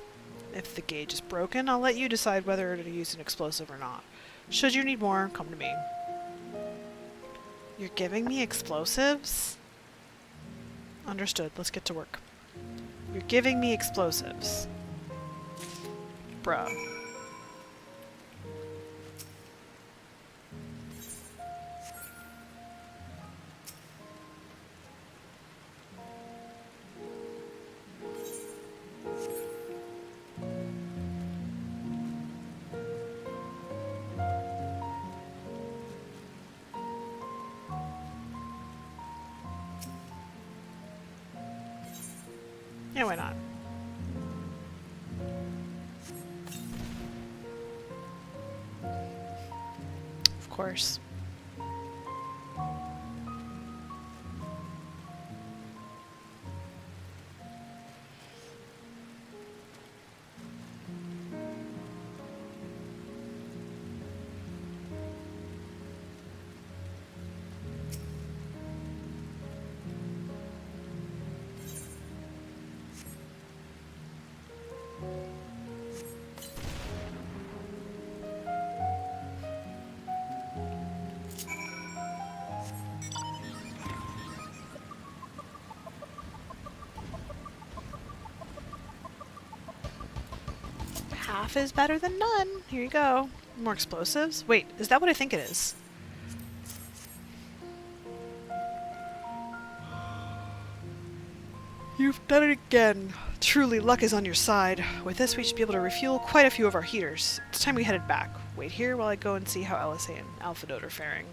If the gauge is broken, I'll let you decide whether to use an explosive or not. Should you need more, come to me. You're giving me explosives? Understood. Let's get to work. You're giving me explosives. Bruh. Yeah, why not? Of course. Half is better than none. Here you go. More explosives? Wait, is that what I think it is? You've done it again. Truly, luck is on your side. With this, we should be able to refuel quite a few of our heaters. It's time we headed back. Wait here while I go and see how LSA and Alpha Note are faring.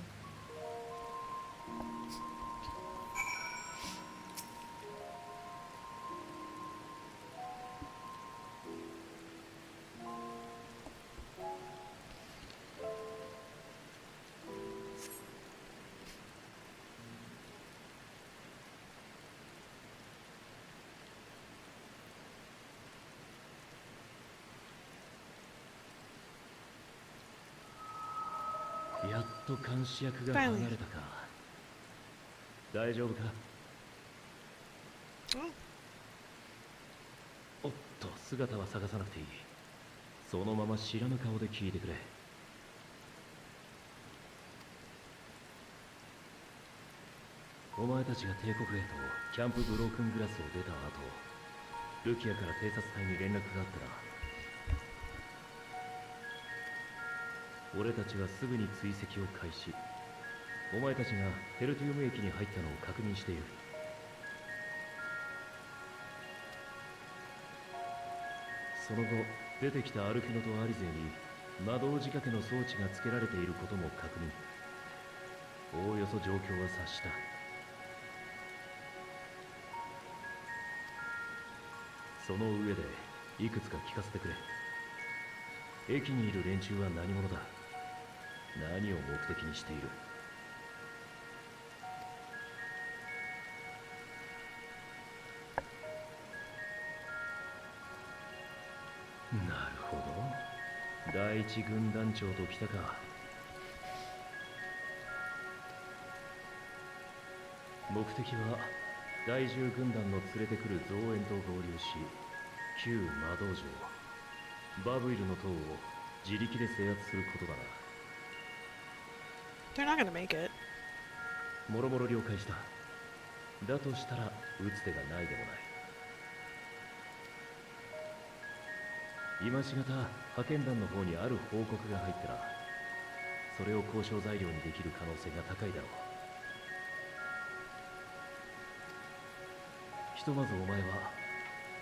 と監視役が離れたか。大丈夫か。おっと、姿は探さなくていい。そのまま知らぬ顔で聞いてくれ。お前たちが帝国へとキャンプブロークングラスを出た後、ルキアから偵察隊に連絡があってな。俺たちはすぐに追跡を開始。お前たちがテルティウム駅に入ったのを確認している。その後、出てきたアルフィノとアリゼに魔導仕掛けの装置が付けられていることも確認。おおよそ状況は察した。その上でいくつか聞かせてくれ。駅にいる連中は何者だ。何を目的にしている。なるほど。第一軍団長と来たか。目的は第10軍団の連れてくる増援と合流し、旧魔道場バブイルの塔を自力で制圧することだな。They're not gonna make it. もろもろ了解した。だとしたら打つ手がないでもない。今しがた派遣団の方にある報告が入ってな。それを交渉材料にできる可能性が高いだろう。ひとまずお前は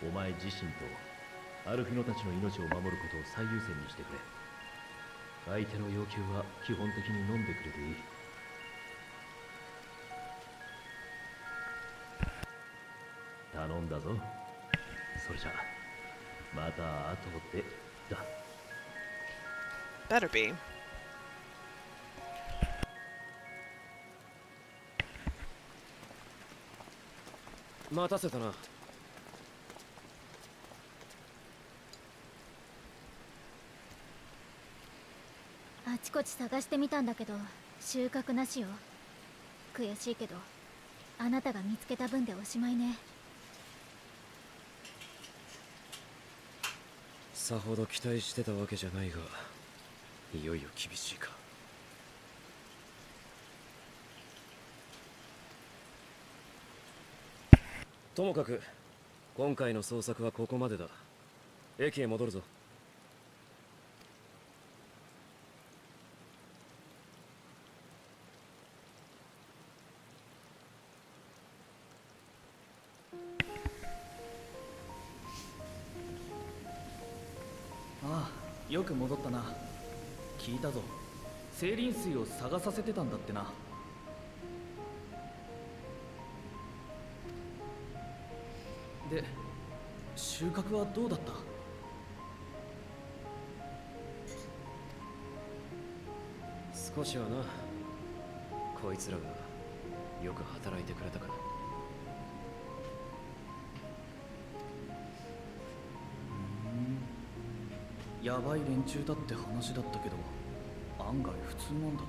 お前自身とアルフィノたちの命を守ることを最優先にしてくれ。相手の要求は基本的に飲んでくれていい。頼んだぞ。それじゃまた後でだ。Better be. 待たせたな。あちこち探してみたんだけど収穫なしよ。悔しいけどあなたが見つけた分でおしまいね。さほど期待してたわけじゃないが、いよいよ厳しいか。ともかく今回の捜索はここまでだ。駅へ戻るぞ。ああ、よく戻ったな。聞いたぞ。精輪水を探させてたんだってな。で、収穫はどうだった？少しはな。こいつらがよく働いてくれたから。やばい連中だって話だったけど、案外普通なんだな。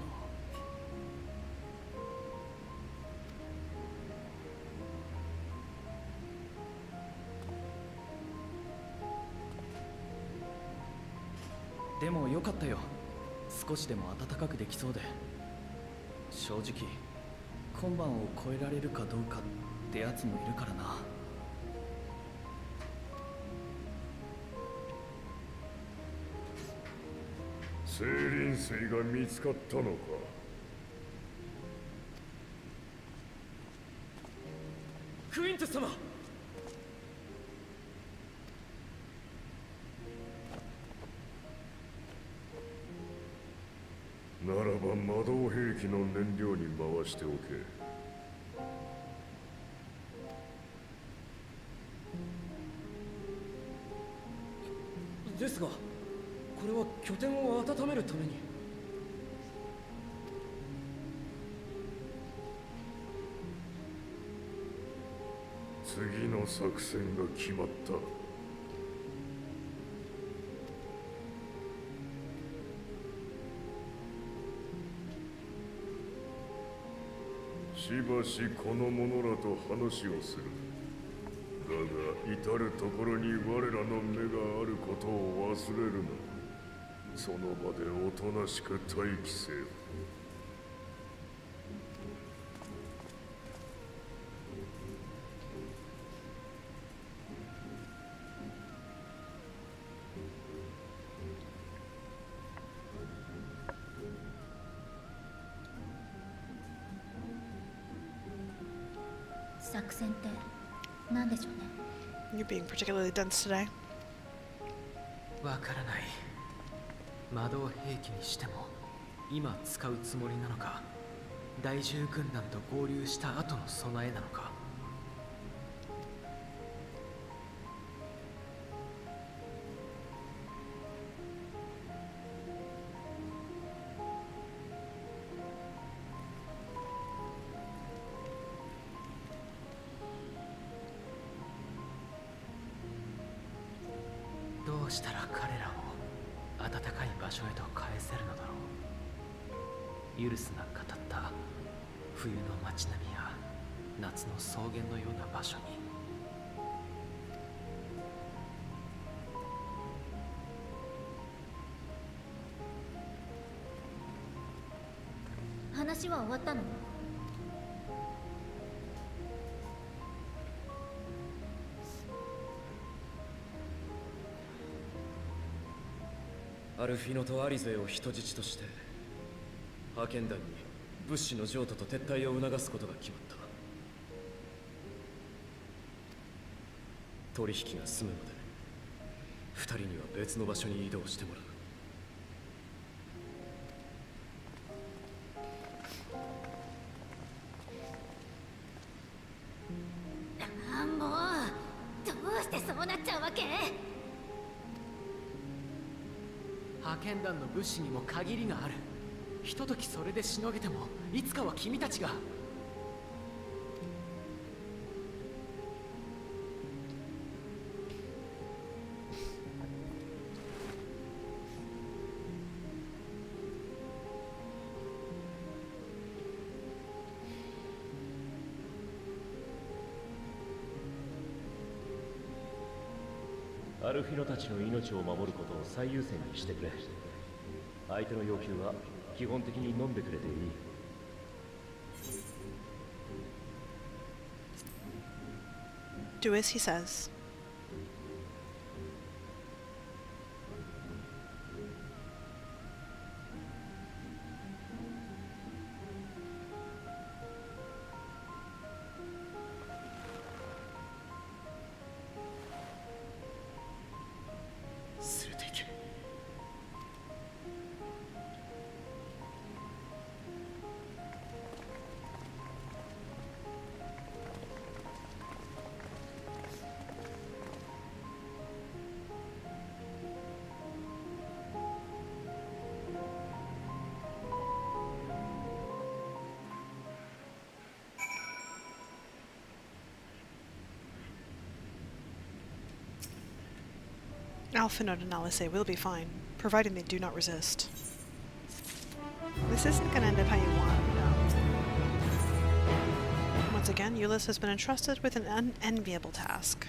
でもよかったよ。少しでも暖かくできそうで。正直今晩を超えられるかどうかってやつもいるからな。精輪水が見つかったのか。クイントス様。ならば魔導兵器の燃料に回しておけ。ですが、これは拠点を温めるために。次の作戦が決まった。しばしこの者らと話をする。だが至る所に我らの目があることを忘れるな。その場でおとなしく待機せよ。作戦って何でしょうね。 You're being particularly dense today. わからない。魔導兵器にしても今使うつもりなのか、第10軍団と合流した後の備えなのか。どうしたら彼らを暖かい場所へと返せるのだろう。ユルスが語った冬の街並みや夏の草原のような場所に。話は終わったの？アルフィノとアリゼを人質として派遣団に物資の譲渡と撤退を促すことが決まった。取引が済むまで二人には別の場所に移動してもらう。もうどうしてそうなっちゃうわけ？派遣団の物資にも限りがある。ひとときそれでしのげてもいつかは君たちが。アルフィノたちの命を守ることを最優先にしてくれ。相手の要求は基本的に飲んでくれていい。Do as he says. Alphinaud and Alice will be fine, providing they do not resist. This isn't going to end up how you want, no. Once again, Euless has been entrusted with an unenviable task.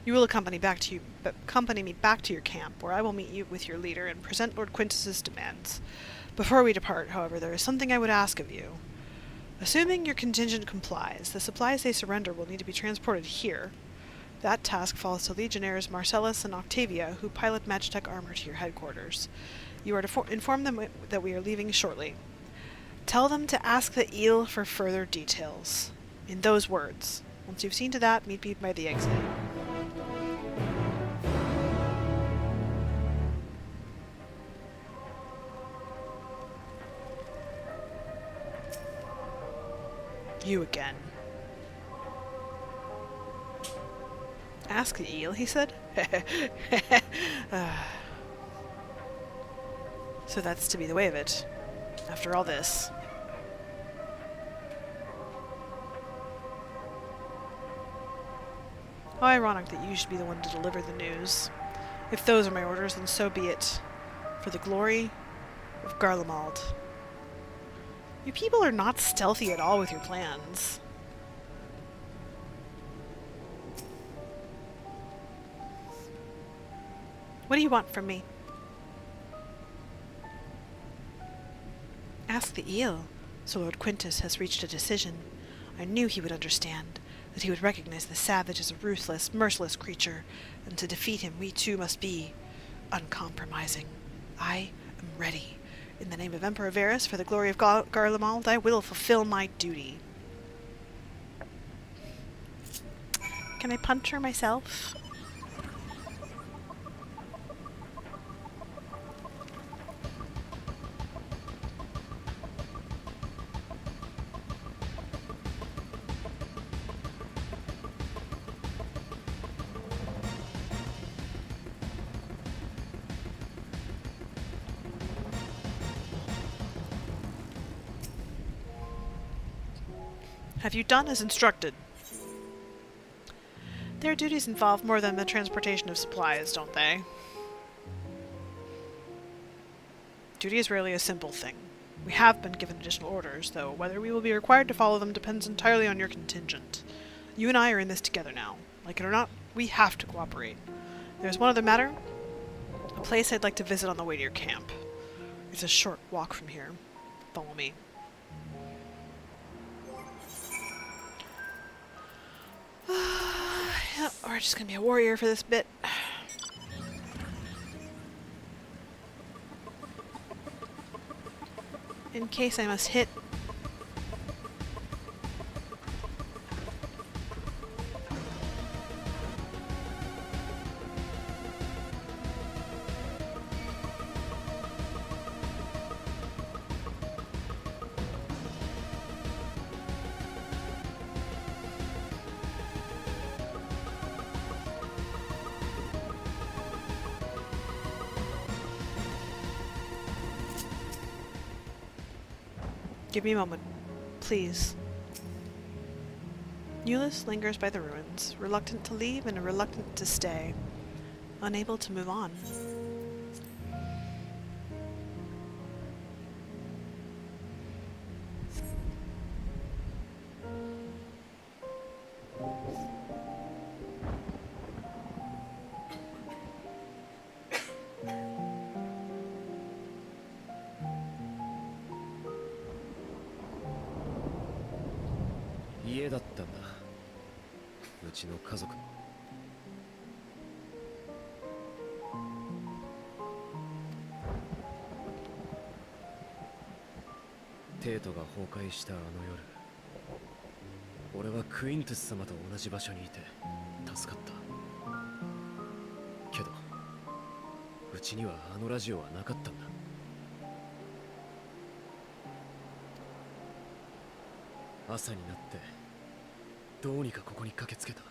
You will accompany me back to your camp, where I will meet you with your leader and present Lord Quintus's demands. Before we depart, however, there is something I would ask of you. Assuming your contingent complies, the supplies they surrender will need to be transported here. That task falls to Legionnaires Marcellus and Octavia, who pilot Magitech armor to your headquarters. You are to inform them that we are leaving shortly. Tell them to ask the eel for further details. In those words. Once you've seen to that, meet me by the exit. You again. Ask the eel, he said. So that's to be the way of it. After all this. How ironic that you should be the one to deliver the news. If those are my orders, then so be it. For the glory of Garlemald. You people are not stealthy at all with your plans. What do you want from me? Ask the eel. So Lord Quintus has reached a decision. I knew he would understand, that he would recognize the savage as a ruthless, merciless creature, and to defeat him we too must be uncompromising. I am ready. In the name of Emperor Varus, for the glory of Garlemald, I will fulfill my duty. Can I punch her myself? Have you done as instructed? Their duties involve more than the transportation of supplies, don't they? Duty is rarely a simple thing. We have been given additional orders, though whether we will be required to follow them depends entirely on your contingent. You and I are in this together now. Like it or not, we have to cooperate. There's one other matter. A place I'd like to visit on the way to your camp. It's a short walk from here. Follow me. Yeah, we're just gonna be a warrior for this bit. In case I must hit. Give me a moment, please. Euless lingers by the ruins, reluctant to leave and reluctant to stay, unable to move on.家だったんだ。うちの家族の。テートが崩壊したあの夜、俺はクイントゥス様と同じ場所にいて助かった。けど、うちにはあのラジオはなかったんだ。朝になってどうにかここに駆けつけた。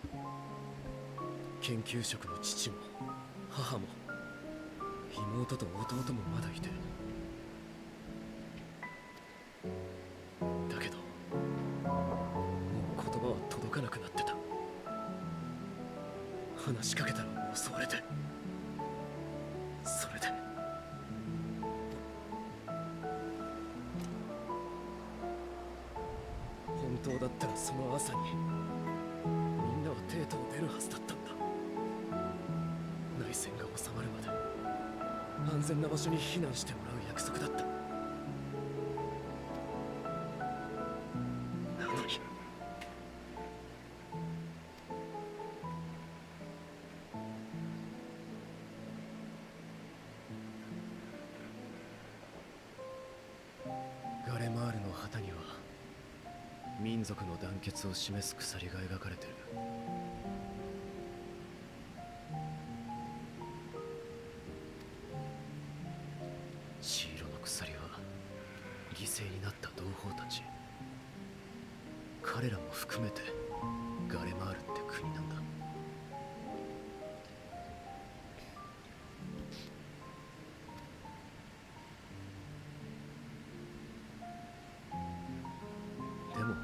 研究職の父も母も妹と弟もまだいて、だけどもう言葉は届かなくなってた。話しかけたら襲われて、それで本当だったらその朝にみんなはテートを出るはずだったんだ。内戦が収まるまで安全な場所に避難してもらう約束だった。なのにガレマールの旗には民族の団結を示す鎖が描かれてる。血色の鎖は犠牲になった同胞たち、彼らも含めてガレマールって国なんだ。でも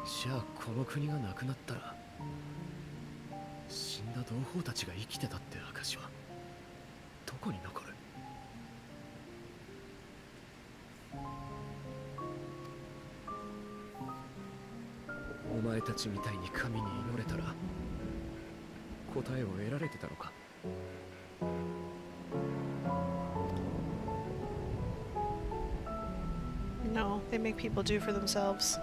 じゃあこの国がなくなったら死んだ同胞たちが生きてたって証はどこに残る？前たちみたいに神に祈れたら答えを得られてたのか。No, they make people do for themselves.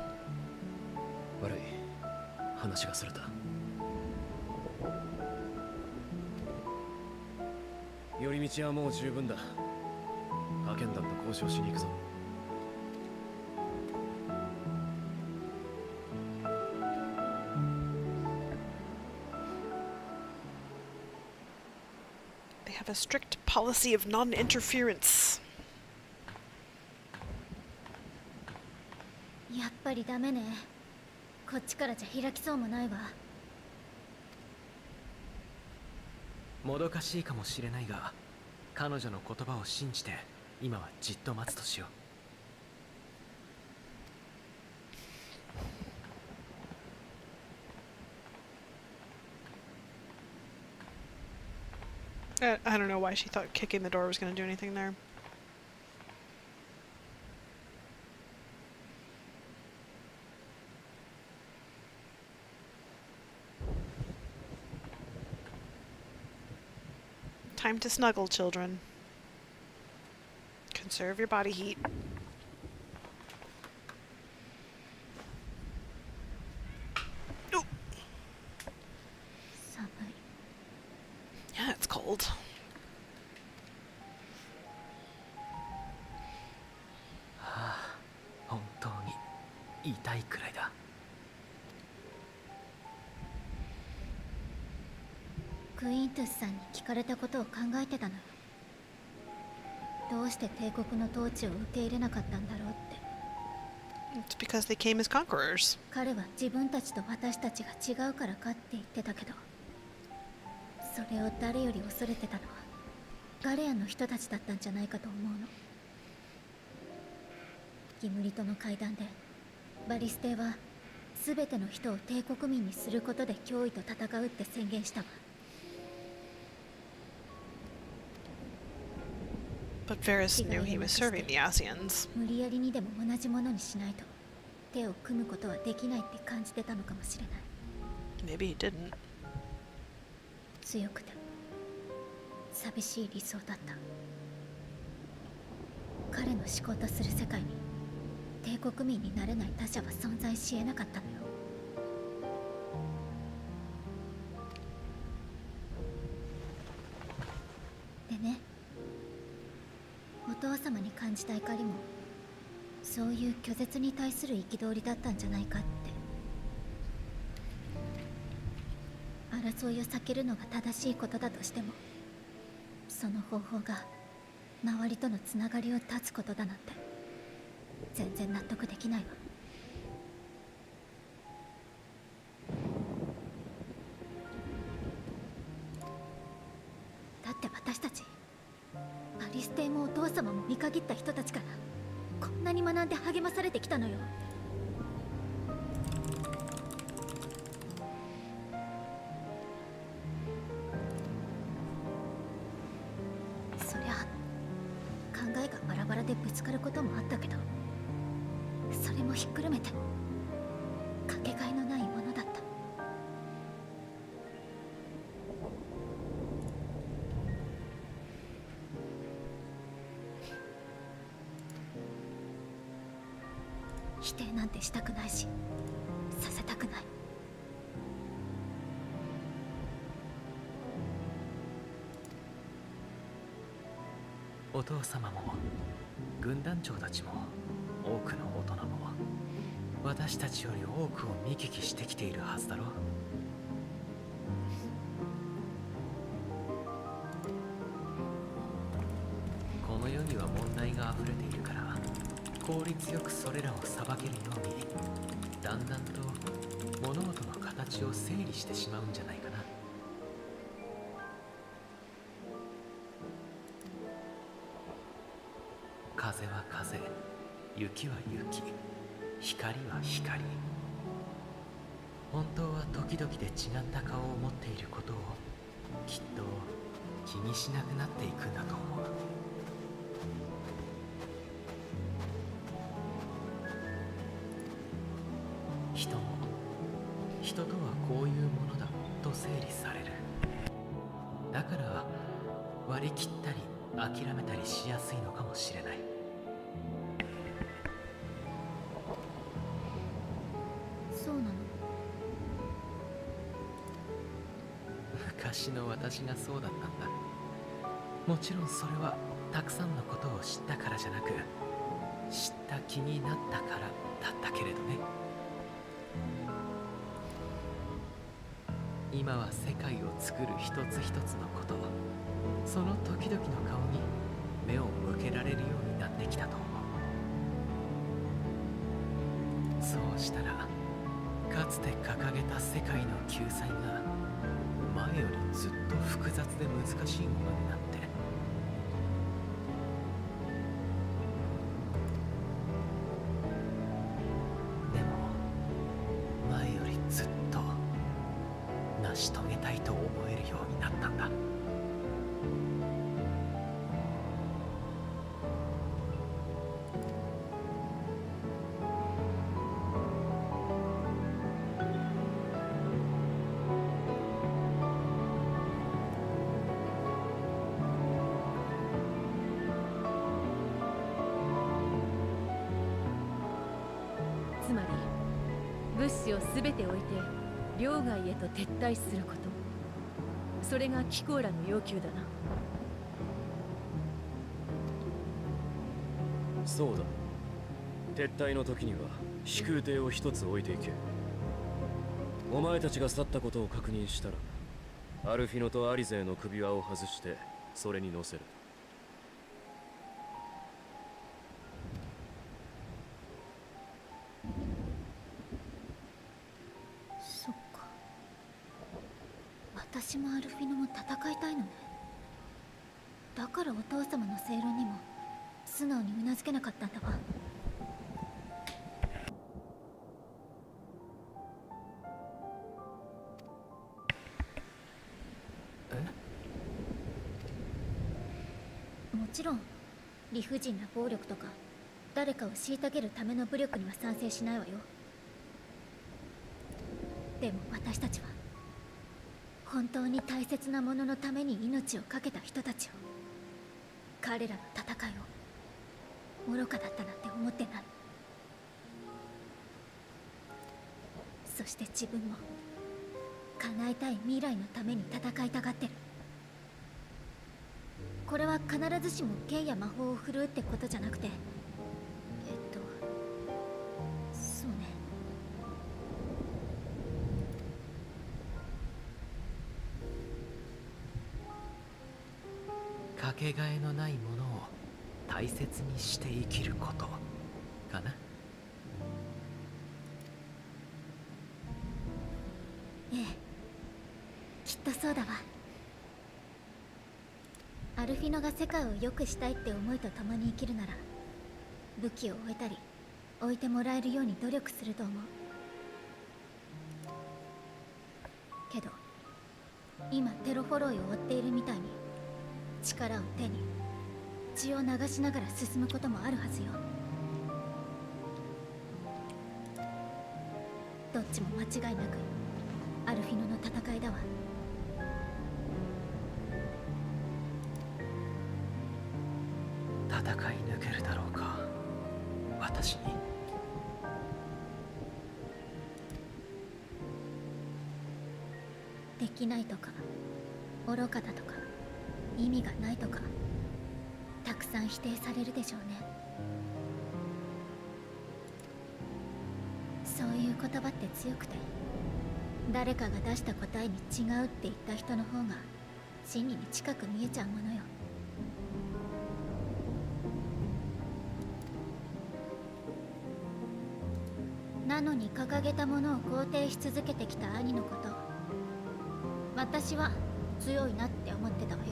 悪い、話がそれた。寄り道はもう十分だ。派遣団と交渉しに行くぞ。They have a strict policy of non-interference. やっぱりダメね。こっちからじゃ開きそうもないわ。もどかしいかもしれないが、彼女の言葉を信じて今はじっと待つとしよう。I don't know why she thought kicking the door was going to do anything there. Time to snuggle, children. Conserve your body heat. Ooh. 寒い。 Yeah, it's cold. 本当に痛いくらいだ。クイーントゥスさんに聞かれたことを考えてたのよ。どうして帝国の統治を受け入れなかったんだろうって。It's because they came as conquerors. 彼は自分たちと私たちが違うからかって言ってたけど、それを誰より恐れてたのはガレアンの人たちだったんじゃないかと思うの。ギムリトの会談でバリステは全ての人を帝国民にすることで脅威と戦うって宣言したわ。But Varys knew he was serving the Asians. 無理やりにでも同じものにしないと手を組むことはできないって感じてたのかもしれない。 Maybe he didn't. 強くて寂しい理想だった。彼の思考とする世界に帝国民になれない他者は存在し得なかったのよ。でね、お父様に感じた怒りもそういう拒絶に対する憤りだったんじゃないかって。争いを避けるのが正しいことだとしても、その方法が周りとのつながりを断つことだなんて全然納得できないわ。だって私たちバリステもお父様も見限った人たちからこんなに学んで励まされてきたのよ。そりゃ考えがバラバラでぶつかることもあったけど、それもひっくるめてかけがえのないものだった。否定なんてしたくないし、させたくない。お父様も軍団長たちも多くの大人も私たちより多くを見聞きしてきているはずだろう。この世には問題が溢れているから効率よくそれらを裁けるようにだんだんと物事の形を整理してしまうんじゃないかな。風は風、雪は雪、光は光。本当は時々で違った顔を持っていることをきっと気にしなくなっていくんだと思う。人も人とはこういうものだと整理される。だから割り切ったり諦めたりしやすいのかもしれない。そうなの？昔の私がそうだったんだ。もちろんそれはたくさんのことを知ったからじゃなく、知った気になったからだったけれどね。今は世界を作る一つ一つのこと、その時々の顔に目を向けられるようになってきたと思う。そうしたらかつて掲げた世界の救済が前よりずっと複雑で難しいものになって、でも前よりずっと成し遂げたいと思えるようになったんだ。つまり物資を全て置いて領外へと撤退すること、それが貴公らの要求だな。そうだ。撤退の時には飛空艇を一つ置いていけ。お前たちが去ったことを確認したら、アルフィノとアリゼの首輪を外してそれに乗せる。そっか。私もアルフィノも戦いたいのね。だからお父様の正論にも素直に頷けなかったんだわ。もちろん理不尽な暴力とか誰かを虐げるための武力には賛成しないわよ。でも私たちは本当に大切なもののために命を懸けた人たちを、彼らの戦いを愚かだったなんて思ってない。そして自分も叶えたい未来のために戦いたがってる。これは必ずしも剣や魔法を振るうってことじゃなくて、そうね。かけがえのないものを大切にして生きることかな。ええ、きっとそうだわ。アルフィノが世界を良くしたいって思いと共に生きるなら、武器を置いたり置いてもらえるように努力すると思う。けど今テロフォロイを追っているみたいに力を手に血を流しながら進むこともあるはずよ。どっちも間違いなくアルフィノの戦いだわ。戦い抜けるだろうか、私に。できないとか愚かだとか意味がないとかたくさん否定されるでしょうね。そういう言葉って強くて、誰かが出した答えに違うって言った人の方が真理に近く見えちゃうものよ。なのに掲げたものを肯定し続けてきた兄のこと、私は強いなって思ってたわよ。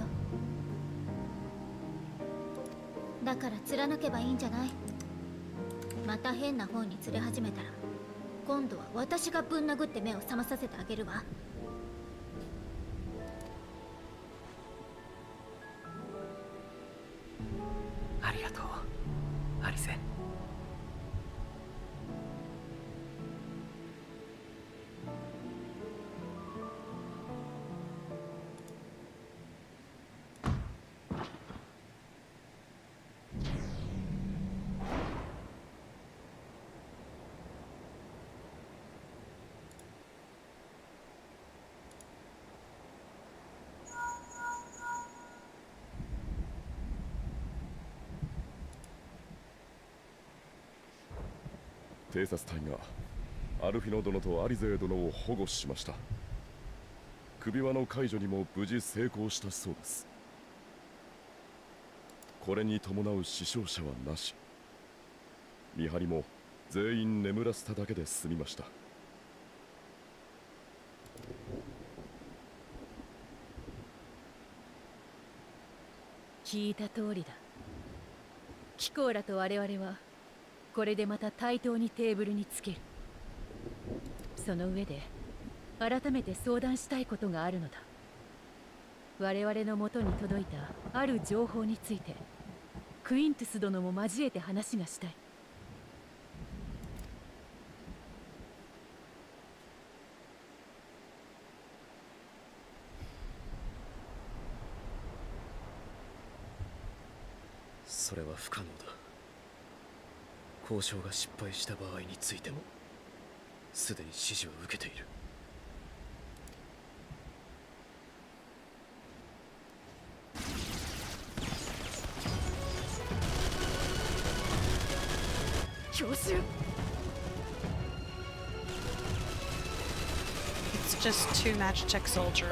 だから貫けばいいんじゃない？また変な方に連れ始めたら今度は私がぶん殴って目を覚まさせてあげるわ。ありがとう、アリセ。警察隊がアルフィノ殿とアリゼー殿を保護しました。首輪の解除にも無事成功したそうです。これに伴う死傷者はなし。見張りも全員眠らせただけで済みました。聞いた通りだ。キコーラと我々はこれでまた対等にテーブルにつける。その上で改めて相談したいことがあるのだ。我々のもとに届いたある情報についてクイントゥス殿も交えて話がしたい。それは不可能だ。交渉が失敗した場合についてもすでに指示は受けている。強襲。 It's just two Magitech soldiers.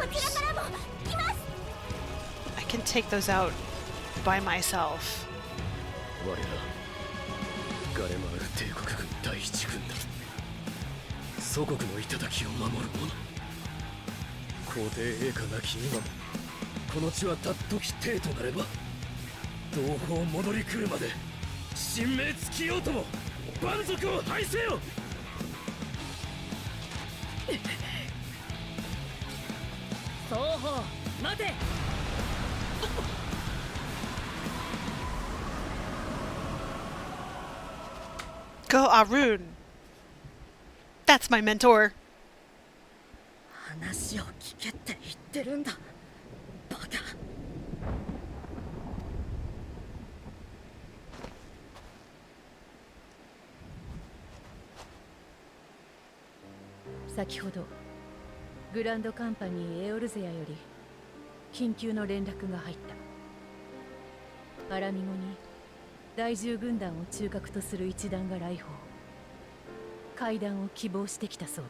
I can take those out by myself. 我らガレマール帝国軍第一軍団、祖国の頂を守る者。皇帝陛下なき今もこの地はたっとき帝となれば、同胞戻り来るまで神明尽きようとも蛮族を排せよ。双方待て。Go Arun! That's my mentor! 話を聞けって言ってるんだ、バカ。先ほどグランドカンパニーエオルゼアより緊急の連絡が入った。アラミゴに第10軍団を中核とする一団が来訪。会談を希望してきたそう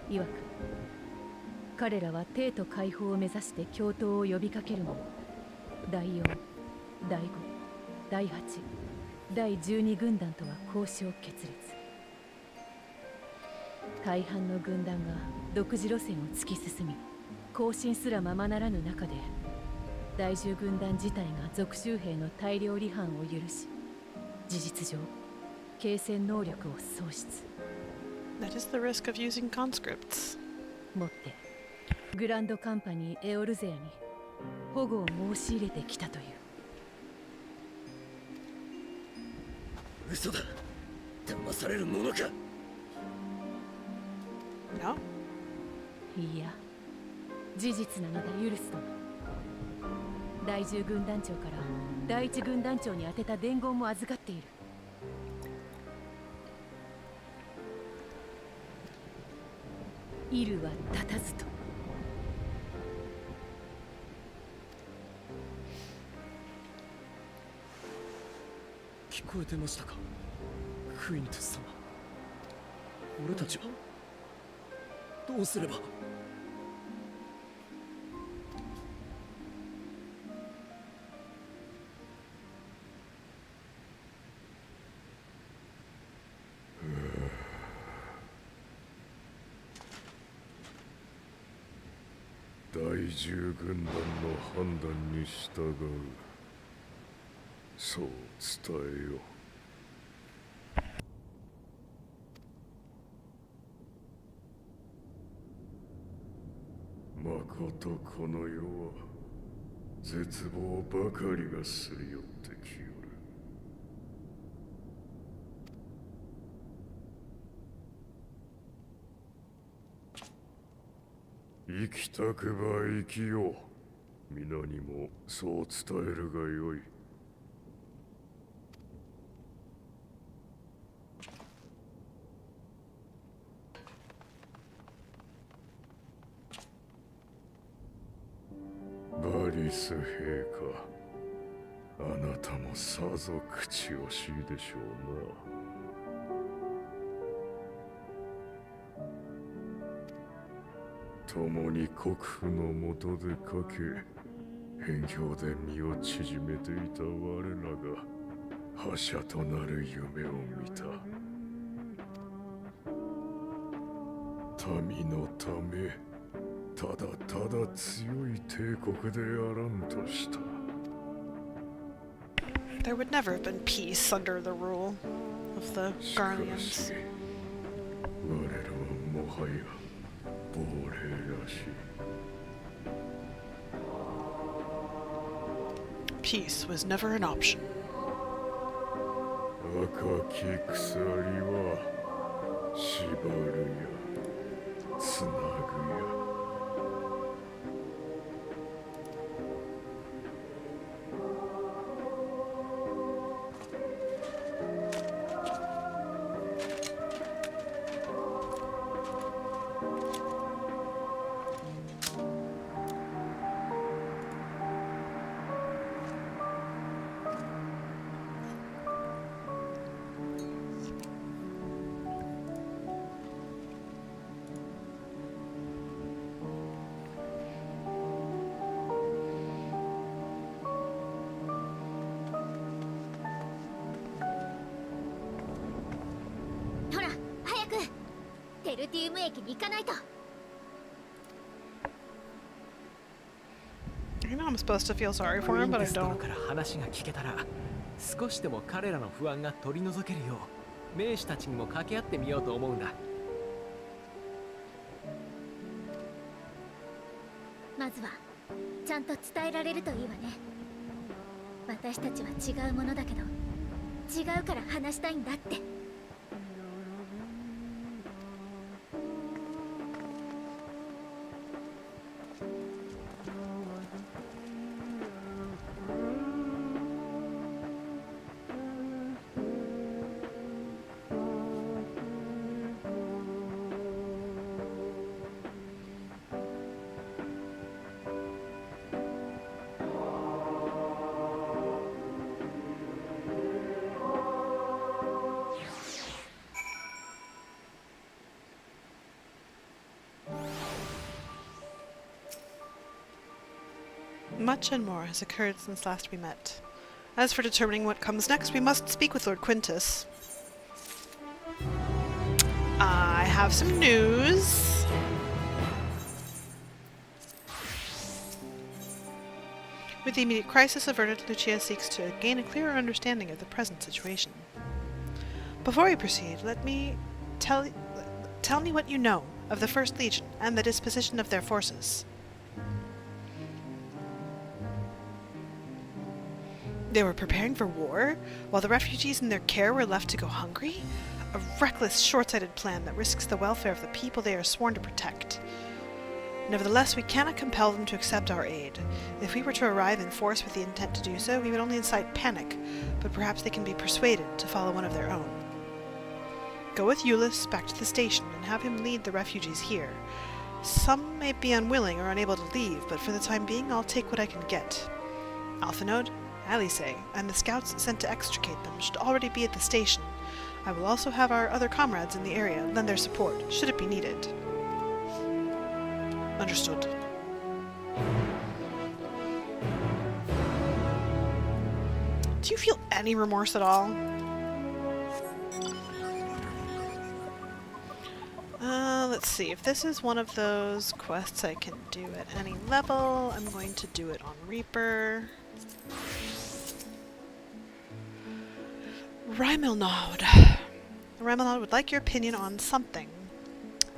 だ。いわく彼らは帝都解放を目指して共闘を呼びかけるも、第4、第5、第8、第12軍団とは交渉決裂。大半の軍団が独自路線を突き進み、行進すらままならぬ中で、第10軍団自体が属州兵の大量離反を許し、事実上継戦能力を喪失。That is the risk of using conscripts. もってグランドカンパニーエオルゼアに保護を申し入れてきたという。嘘だ。騙されるものか。 No? いや、事実なのだユルス殿。第10軍団長から第1軍団長に宛てた伝言も預かっている。イルは立たずと。聞こえてましたか、クイントゥス様。俺たちはどうすれば。第10軍団の判断に従う。そう伝えよ。まことこの世は絶望ばかりがすり寄ってきよる。生きたくば生きよう。皆にもそう伝えるがよい。バリス陛下、あなもさぞ口惜しいでしょうな。共に国父の下でかけ、辺境で身を縮めていた我らが覇者となる夢を見た。民のため、ただただ強い帝国であらんとした。There would never have been peace under the rule of the しか Garleans. し、我らはもはや亡霊らしい。Peace was never an option. 赤き鎖は縛るやつなぐや。ほら早くテルティウム駅に行かないと。 I know I'm supposed to feel sorry ク for イ him, ン but テ I ストロ don't. から話が聞けたら少しでも彼らの不安が取り除けるよう名士たちにも掛け合ってみようと思うんだ。まずはちゃんと伝えられるといいわね。私たちは違うものだけど違うから話したいんだって。Much and more has occurred since last we met. As for determining what comes next, we must speak with Lord Quintus. I have some news. With the immediate crisis averted, Lucia seeks to gain a clearer understanding of the present situation. Before we proceed, let me tell me what you know of the First Legion and the disposition of their forces. They were preparing for war, while the refugees in their care were left to go hungry? A reckless, short-sighted plan that risks the welfare of the people they are sworn to protect. Nevertheless, we cannot compel them to accept our aid. If we were to arrive in force with the intent to do so, we would only incite panic, but perhaps they can be persuaded to follow one of their own. Go with Euless back to the station and have him lead the refugees here. Some may be unwilling or unable to leave, but for the time being, I'll take what I can get. Alphanode, Adelynde, and the scouts sent to extricate them should already be at the station. I will also have our other comrades in the area lend their support, should it be needed. Understood. Do you feel any remorse at all? Let's see. If this is one of those quests I can do at any level, I'm going to do it on Reaper. Garlemald. Garlemald would like your opinion on something.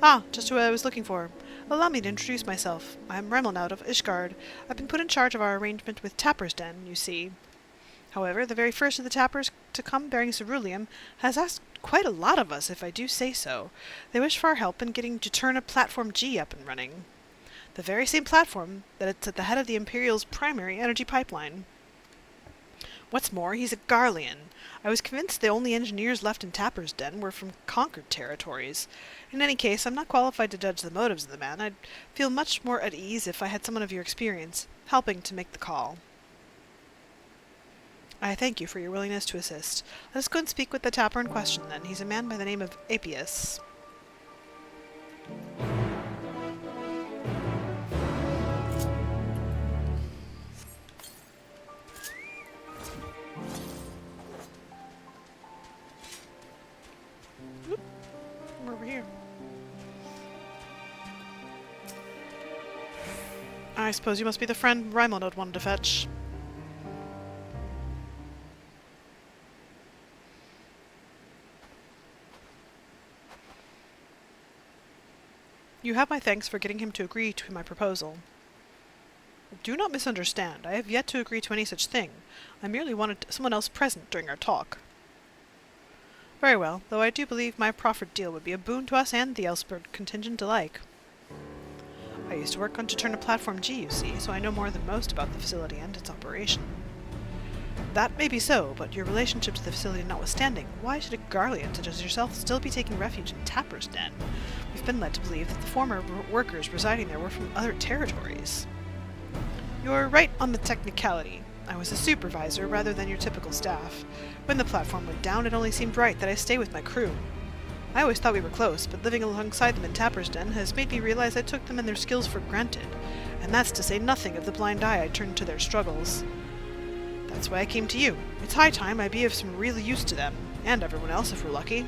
Ah, just who I was looking for. Allow me to introduce myself. I'm Garlemald of Ishgard. I've been put in charge of our arrangement with Tapper's Den, you see. However, the very first of the Tappers to come bearing ceruleum has asked quite a lot of us, if I do say so. They wish for our help in getting Juturna Platform G up and running. The very same platform that it's at the head of the Imperial's primary energy pipeline. What's more, he's a Garlean. I was convinced the only engineers left in Tapper's Den were from conquered territories. In any case, I'm not qualified to judge the motives of the man. I'd feel much more at ease if I had someone of your experience helping to make the call. I thank you for your willingness to assist. Let us go and speak with the tapper in question, then. He's a man by the name of Apius. Oop. We're over here. I suppose you must be the friend Garlemald wanted to fetch. You have my thanks for getting him to agree to my proposal. Do not misunderstand. I have yet to agree to any such thing. I merely wanted someone else present during our talk. Very well, though I do believe my proffered deal would be a boon to us and the Elsberg contingent alike. I used to work on Deterna Platform G, you see, so I know more than most about the facility and its operation. That may be so, but your relationship to the facility notwithstanding, why should a Garlean such as yourself still be taking refuge in Tapper's Den? We've been led to believe that the former workers residing there were from other territories. You're right on the technicality. I was a supervisor rather than your typical staff. When the platform went down, it only seemed right that I stay with my crew. I always thought we were close, but living alongside them in Tapper's Den has made me realize I took them and their skills for granted, and that's to say nothing of the blind eye I turned to their struggles. That's why I came to you. It's high time I be of some real use to them, and everyone else if we're lucky.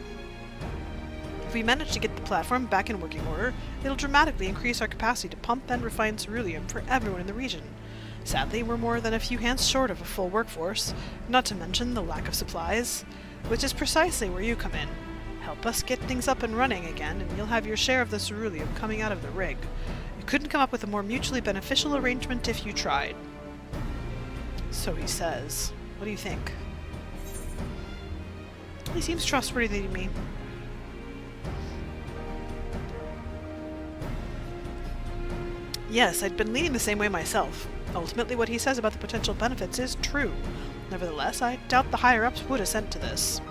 If we manage to get the platform back in working order, it'll dramatically increase our capacity to pump and refine ceruleum for everyone in the region. Sadly, we're more than a few hands short of a full workforce, not to mention the lack of supplies, which is precisely where you come in. Help us get things up and running again, and you'll have your share of the ceruleum coming out of the rig. You couldn't come up with a more mutually beneficial arrangement if you tried. So he says. What do you think? He seems trustworthy to me. Yes, I'd been leaning the same way myself. Ultimately, what he says about the potential benefits is true. Nevertheless, I doubt the higher-ups would assent to this.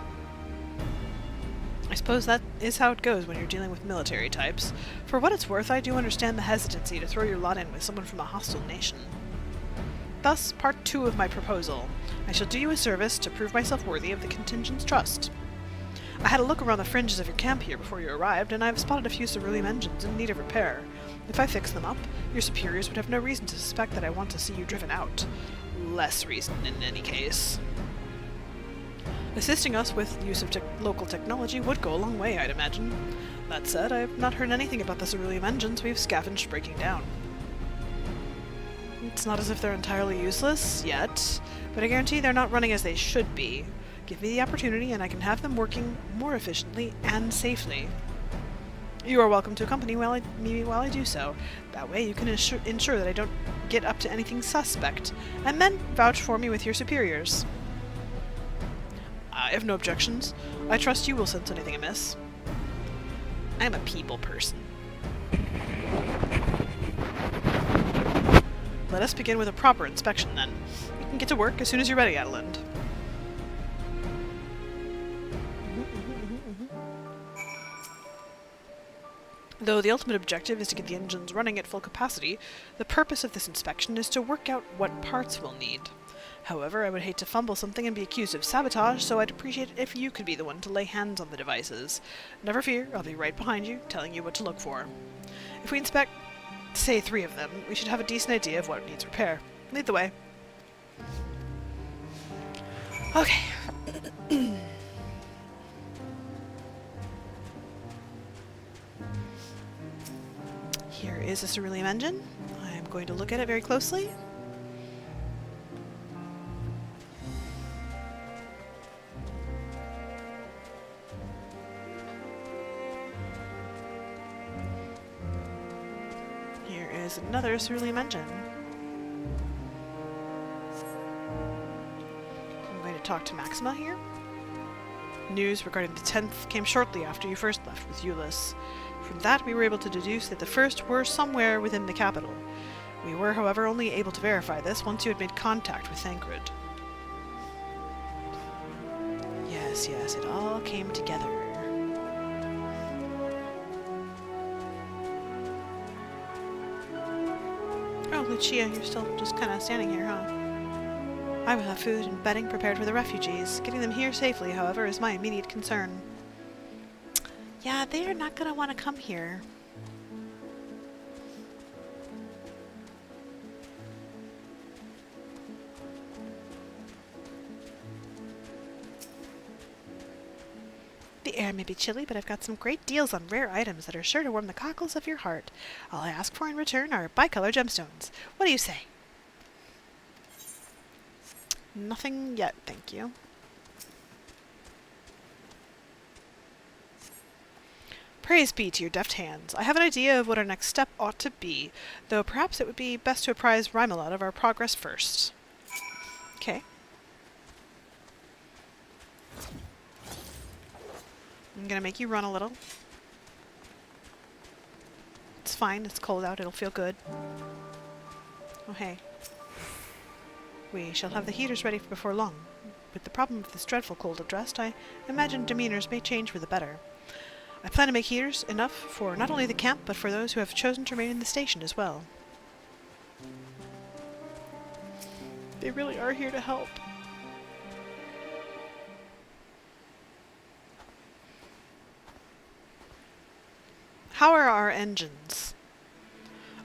I suppose that is how it goes when you're dealing with military types. For what it's worth, I do understand the hesitancy to throw your lot in with someone from a hostile nation. Thus, part 2 of my proposal. I shall do you a service to prove myself worthy of the contingent's trust. I had a look around the fringes of your camp here before you arrived, and I've spotted a few ceruleum engines in need of repair. If I fix them up, your superiors would have no reason to suspect that I want to see you driven out. Less reason, in any case. Assisting us with use of local technology would go a long way, I'd imagine. That said, I've not heard anything about the ceruleum engines we've scavenged breaking down. It's not as if they're entirely useless, yet, but I guarantee they're not running as they should be. Give me the opportunity and I can have them working more efficiently and safely. You are welcome to accompany me while I do so. That way you can ensure that I don't get up to anything suspect, and then vouch for me with your superiors. I have no objections. I trust you will sense anything amiss. I am a people person. Let us begin with a proper inspection, then. You can get to work as soon as you're ready, Adelynde. Though the ultimate objective is to get the engines running at full capacity, the purpose of this inspection is to work out what parts we'll need. However, I would hate to fumble something and be accused of sabotage, so I'd appreciate it if you could be the one to lay hands on the devices. Never fear, I'll be right behind you, telling you what to look for. If we inspect, say, 3 of them, we should have a decent idea of what needs repair. Lead the way. Okay. Here is a ceruleum engine. I am going to look at it very closely. Here is another ceruleum engine. I'm going to talk to Maxima here. News regarding the 10th came shortly after you first left with Euless. From that, we were able to deduce that the first were somewhere within the capital. We were, however, only able to verify this once you had made contact with Thancred. Yes, it all came together. Oh, Lucia, you're still just kind of standing here, huh? I will have food and bedding prepared for the refugees. Getting them here safely, however, is my immediate concern. Yeah, they are not going to want to come here. The air may be chilly, but I've got some great deals on rare items that are sure to warm the cockles of your heart. All I ask for in return are bicolor gemstones. What do you say? Nothing yet, thank you. Praise be to your deft hands. I have an idea of what our next step ought to be, though perhaps it would be best to apprise Garlemald of our progress first. Okay. I'm gonna make you run a little. It's fine, it's cold out, it'll feel good. Oh hey. We shall have the heaters ready before long. With the problem of this dreadful cold addressed, I imagine demeanors may change for the better. I plan to make heaters enough for not only the camp, but for those who have chosen to remain in the station as well. They really are here to help. How are our engines?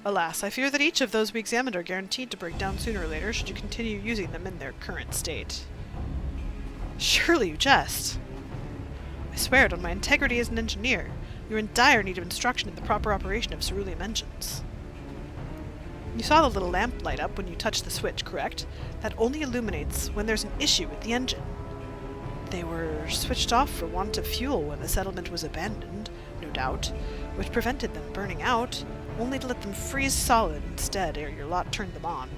Alas, I fear that each of those we examined are guaranteed to break down sooner or later should you continue using them in their current state. Surely you jest. I swear it on my integrity as an engineer. You're in dire need of instruction in the proper operation of cerulean engines. You saw the little lamp light up when you touched the switch, correct? That only illuminates when there's an issue with the engine. They were switched off for want of fuel when the settlement was abandoned, no doubt, which prevented them burning out, only to let them freeze solid instead ere your lot turned them on.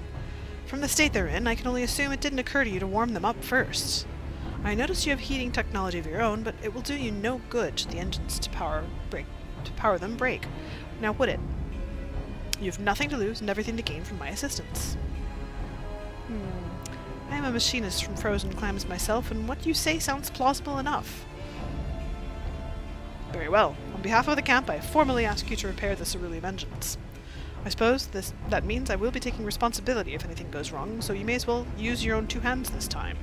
From the state they're in, I can only assume it didn't occur to you to warm them up first. I notice you have heating technology of your own, but it will do you no good should the engines to power them break. Now would it? You have nothing to lose and everything to gain from my assistance. I am a machinist from frozen clams myself, and what you say sounds plausible enough. Very well. On behalf of the camp, I formally ask you to repair the cerulean engines. I suppose that means I will be taking responsibility if anything goes wrong, so you may as well use your own two hands this time.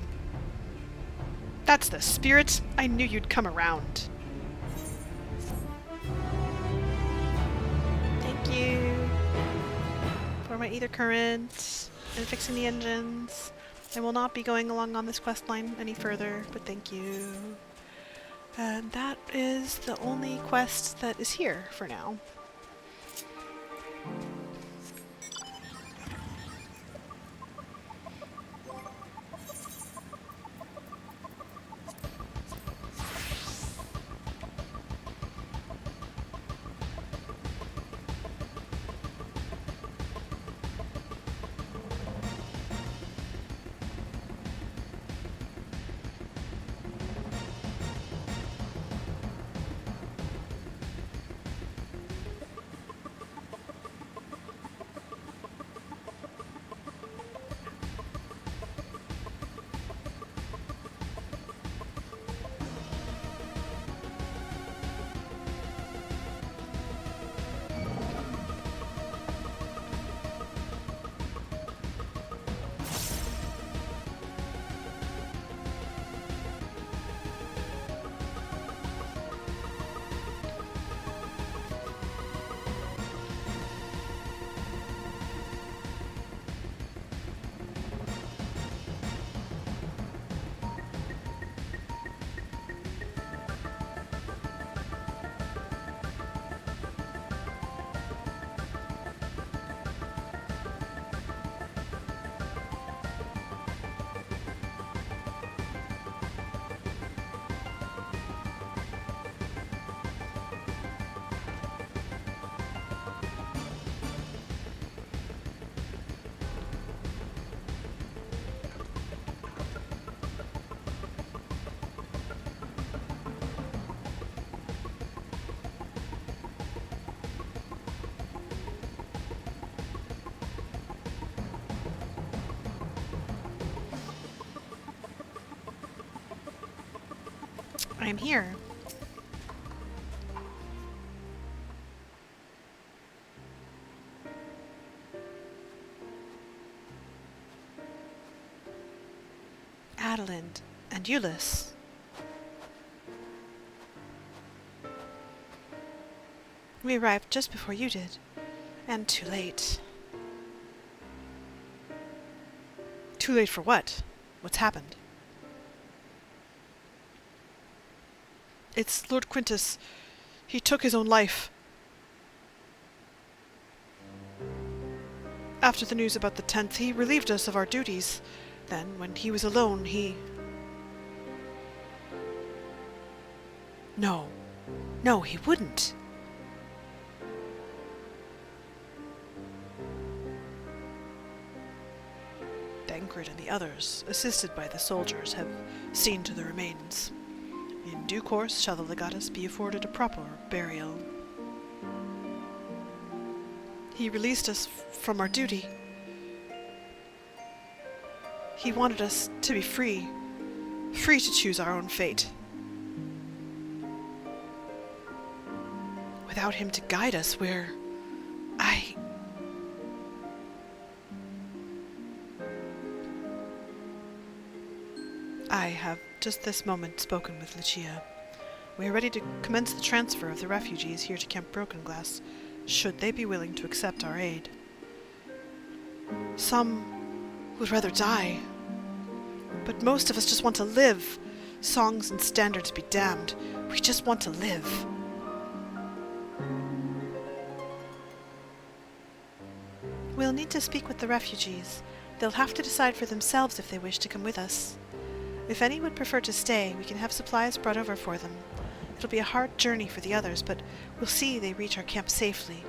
That's the spirit! I knew you'd come around. Thank you for my ether current and fixing the engines. I will not be going along on this quest line any further, but thank you. And that is the only quest that is here for now. I am here. Adelynde and Euless. We arrived just before you did, and too late. Too late for what? What's happened? It's Lord Quintus. He took his own life. After the news about the 10th, he relieved us of our duties. Then, when he was alone, he... No. No, he wouldn't. Dankred and the others, assisted by the soldiers, have seen to the remains. In due course shall the legatus be afforded a proper burial. He released us from our duty. He wanted us to be free. Free to choose our own fate. Without him to guide us, I have just this moment spoken with Lucia. We are ready to commence the transfer of the refugees here to Camp Broken Glass, should they be willing to accept our aid. Some would rather die, but most of us just want to live. Songs and standards be damned. We just want to live. We'll need to speak with the refugees. They'll have to decide for themselves if they wish to come with us. If any would prefer to stay, we can have supplies brought over for them. It'll be a hard journey for the others, but we'll see they reach our camp safely.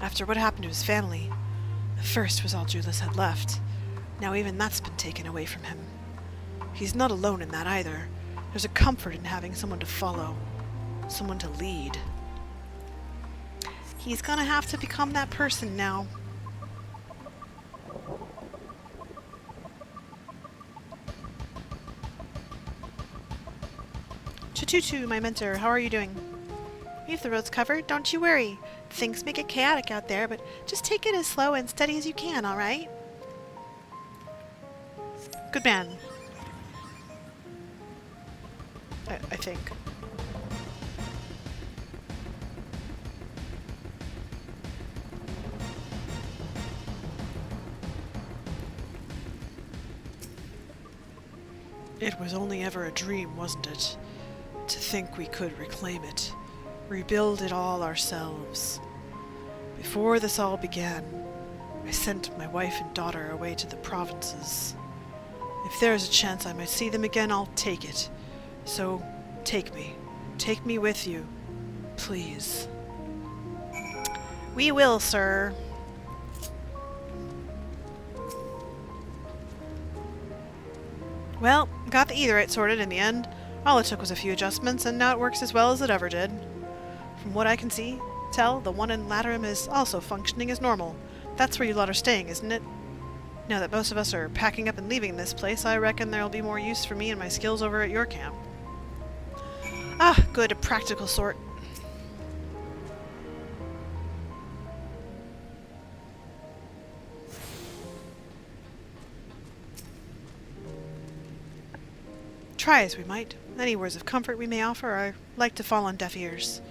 After what happened to his family, the first was all Julius had left. Now even that's been taken away from him. He's not alone in that either. There's a comfort in having someone to follow, someone to lead. He's gonna have to become that person now. Chuchuchu, my mentor, how are you doing? We have the roads covered, don't you worry. Things may get chaotic out there, but just take it as slow and steady as you can, alright? Good man. I think. It was only ever a dream, wasn't it? To think we could reclaim it. Rebuild it all ourselves. Before this all began, I sent my wife and daughter away to the provinces. If there is a chance I might see them again, I'll take it. So, take me. Take me with you. Please. We will, sir. Well, got the aetheryte sorted in the end. All it took was a few adjustments, and now it works as well as it ever did. From what I can tell, the one in Laterum is also functioning as normal. That's where you lot are staying, isn't it? Now that most of us are packing up and leaving this place, I reckon there'll be more use for me and my skills over at your camp. Ah, good, a practical sort. Try as we might, any words of comfort we may offer are like to fall on deaf ears.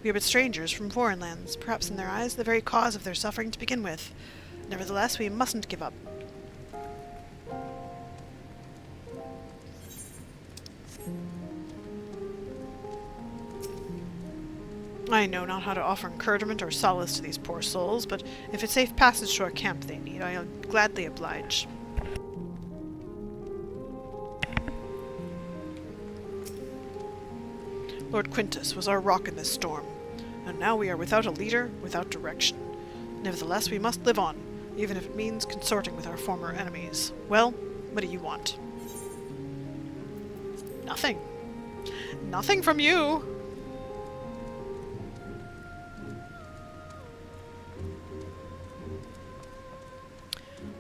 We are but strangers from foreign lands, perhaps in their eyes the very cause of their suffering to begin with. Nevertheless, we mustn't give up. I know not how to offer encouragement or solace to these poor souls, but if it's safe passage to our camp they need, I'll gladly oblige. Lord Quintus was our rock in this storm, and now we are without a leader, without direction. Nevertheless, we must live on, even if it means consorting with our former enemies. Well, what do you want? Nothing. Nothing from you!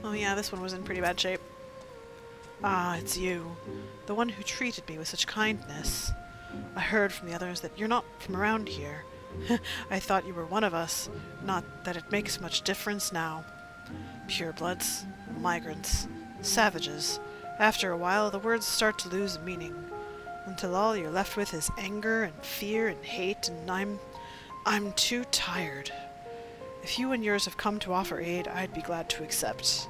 Oh yeah, this one was in pretty bad shape. Ah, it's you. The one who treated me with such kindness. I heard from the others that you're not from around here. I thought you were one of us. Not that it makes much difference now. Purebloods, migrants, savages. After a while, the words start to lose meaning, until all you're left with is anger and fear and hate, and I'm too tired. If you and yours have come to offer aid, I'd be glad to accept.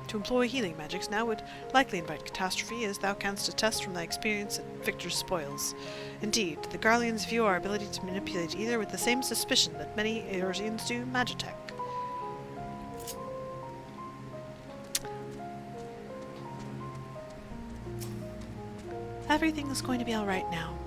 To employ healing magics now would likely invite catastrophe, as thou canst attest from thy experience at Victor's spoils. Indeed, the Garleans view our ability to manipulate either with the same suspicion that many Eorzeans do Magitech. Everything is going to be alright now.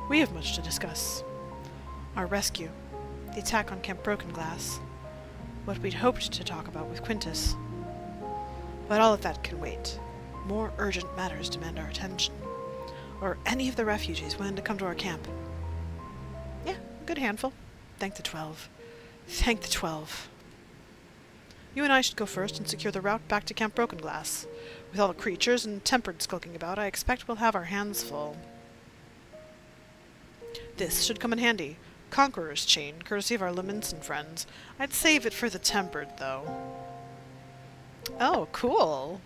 We have much to discuss. Our rescue, the attack on Camp Broken Glass, what we'd hoped to talk about with Quintus. But all of that can wait. More urgent matters demand our attention. Or any of the refugees willing to come to our camp. Yeah, a good handful. Thank the 12. Thank the 12. You and I should go first and secure the route back to Camp Broken Glass. With all the creatures and tempered skulking about, I expect we'll have our hands full. This should come in handy. Conqueror's Chain, courtesy of our Leminson friends. I'd save it for the tempered, though. Oh, cool.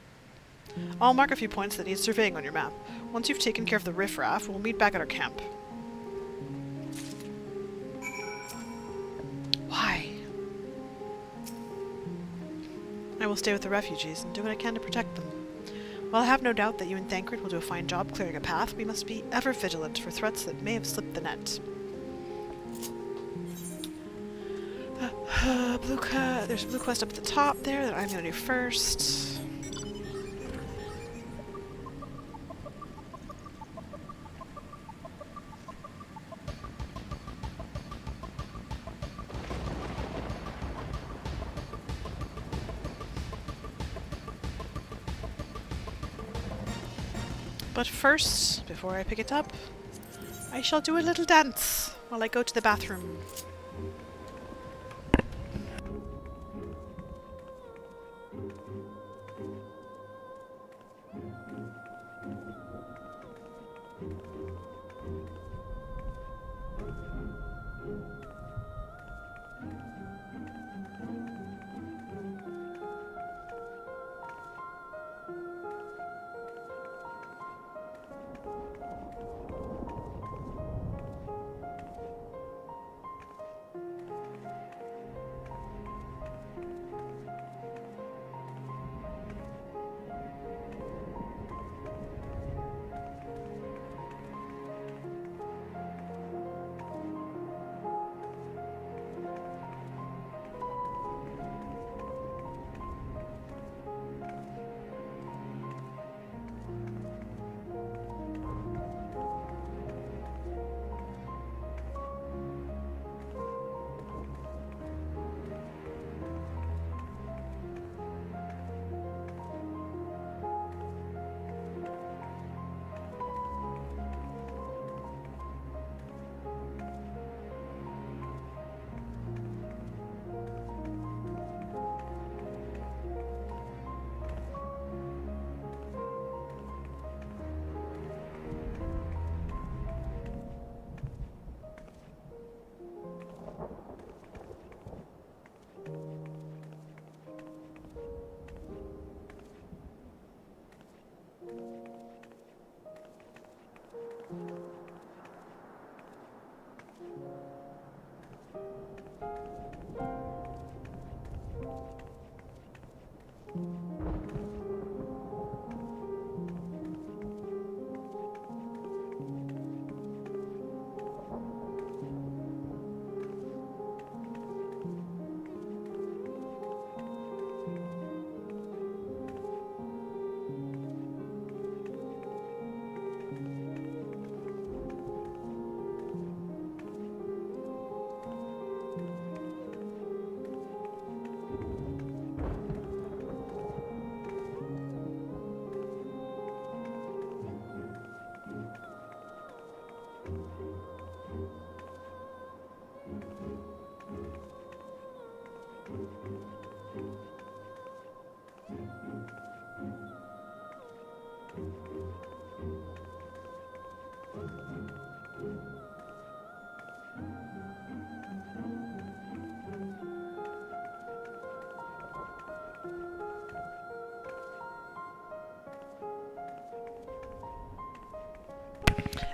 I'll mark a few points that need surveying on your map. Once you've taken care of the riffraff, we'll meet back at our camp. Why? I will stay with the refugees and do what I can to protect them. While I have no doubt that you and Thancred will do a fine job clearing a path, we must be ever vigilant for threats that may have slipped the net. There's a blue quest up at the top there that I'm going to do first. But first, before I pick it up, I shall do a little dance while I go to the bathroom.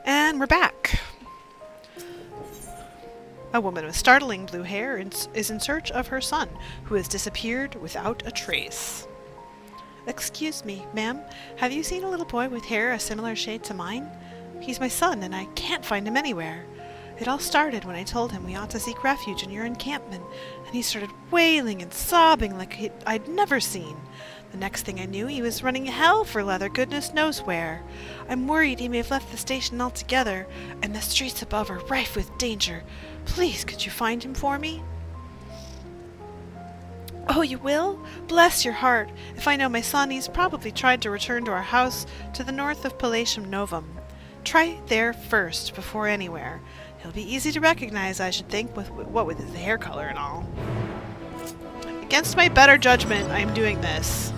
And we're back. A woman with startling blue hair is in search of her son, who has disappeared without a trace. Excuse me, ma'am, have you seen a little boy with hair a similar shade to mine? He's my son, and I can't find him anywhere. It all started when I told him we ought to seek refuge in your encampment, and he started wailing and sobbing like I'd never seen. The next thing I knew, he was running hell for leather goodness knows where. I'm worried he may have left the station altogether, and the streets above are rife with danger. Please, could you find him for me? Oh, you will? Bless your heart. If I know my son, he's probably tried to return to our house to the north of Palatium Novum. Try there first, before anywhere. He'll be easy to recognize, I should think, with his hair color and all. Against my better judgment, I'm doing this.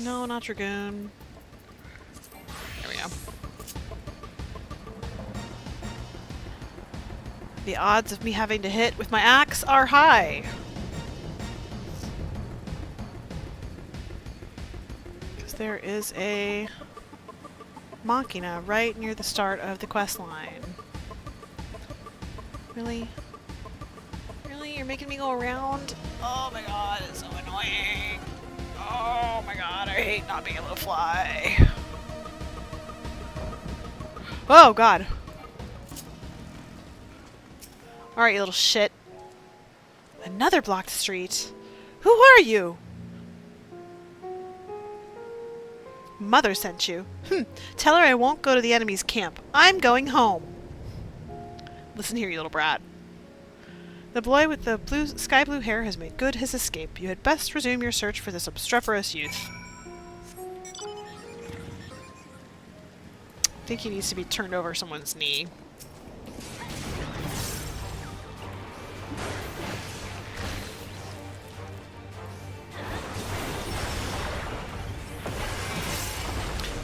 No, not Dragoon. There we go. The odds of me having to hit with my axe are high. Because there is a Machina right near the start of the quest line. Really? Really? You're making me go around? Oh my god, it's so annoying. Oh my god, I hate not being able to fly. Oh god. Alright, you little shit. Another blocked street. Who are you? Mother sent you. Tell her I won't go to the enemy's camp. I'm going home. Listen here, you little brat. The boy with the sky blue hair has made good his escape. You had best resume your search for this obstreperous youth. I think he needs to be turned over someone's knee.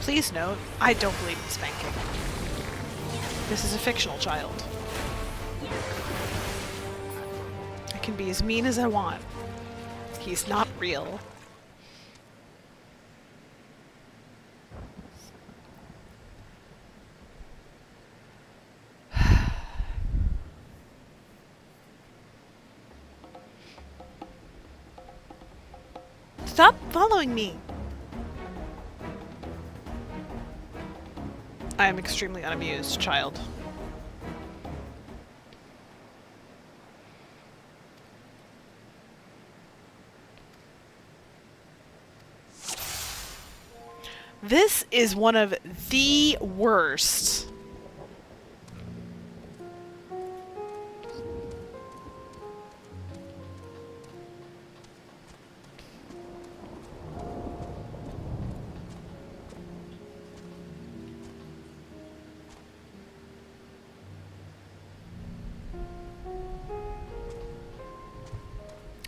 Please note, I don't believe in spanking. This is a fictional child. I can be as mean as I want. He's not real. Stop following me! I am extremely unamused, child. This is one of the worst.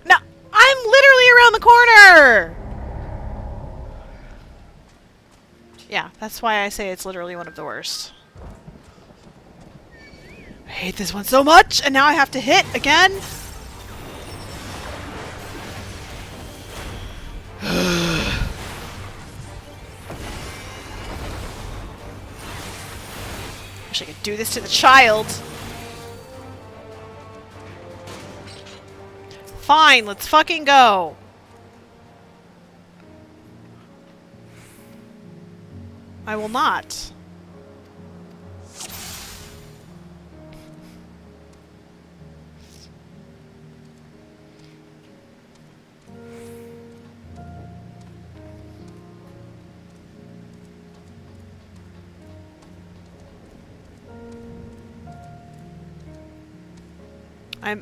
No, I'm literally around the corner! Yeah, that's why I say it's literally one of the worst. I hate this one so much, and now I have to hit again? Wish I could do this to the child. Fine, let's fucking go. I will not.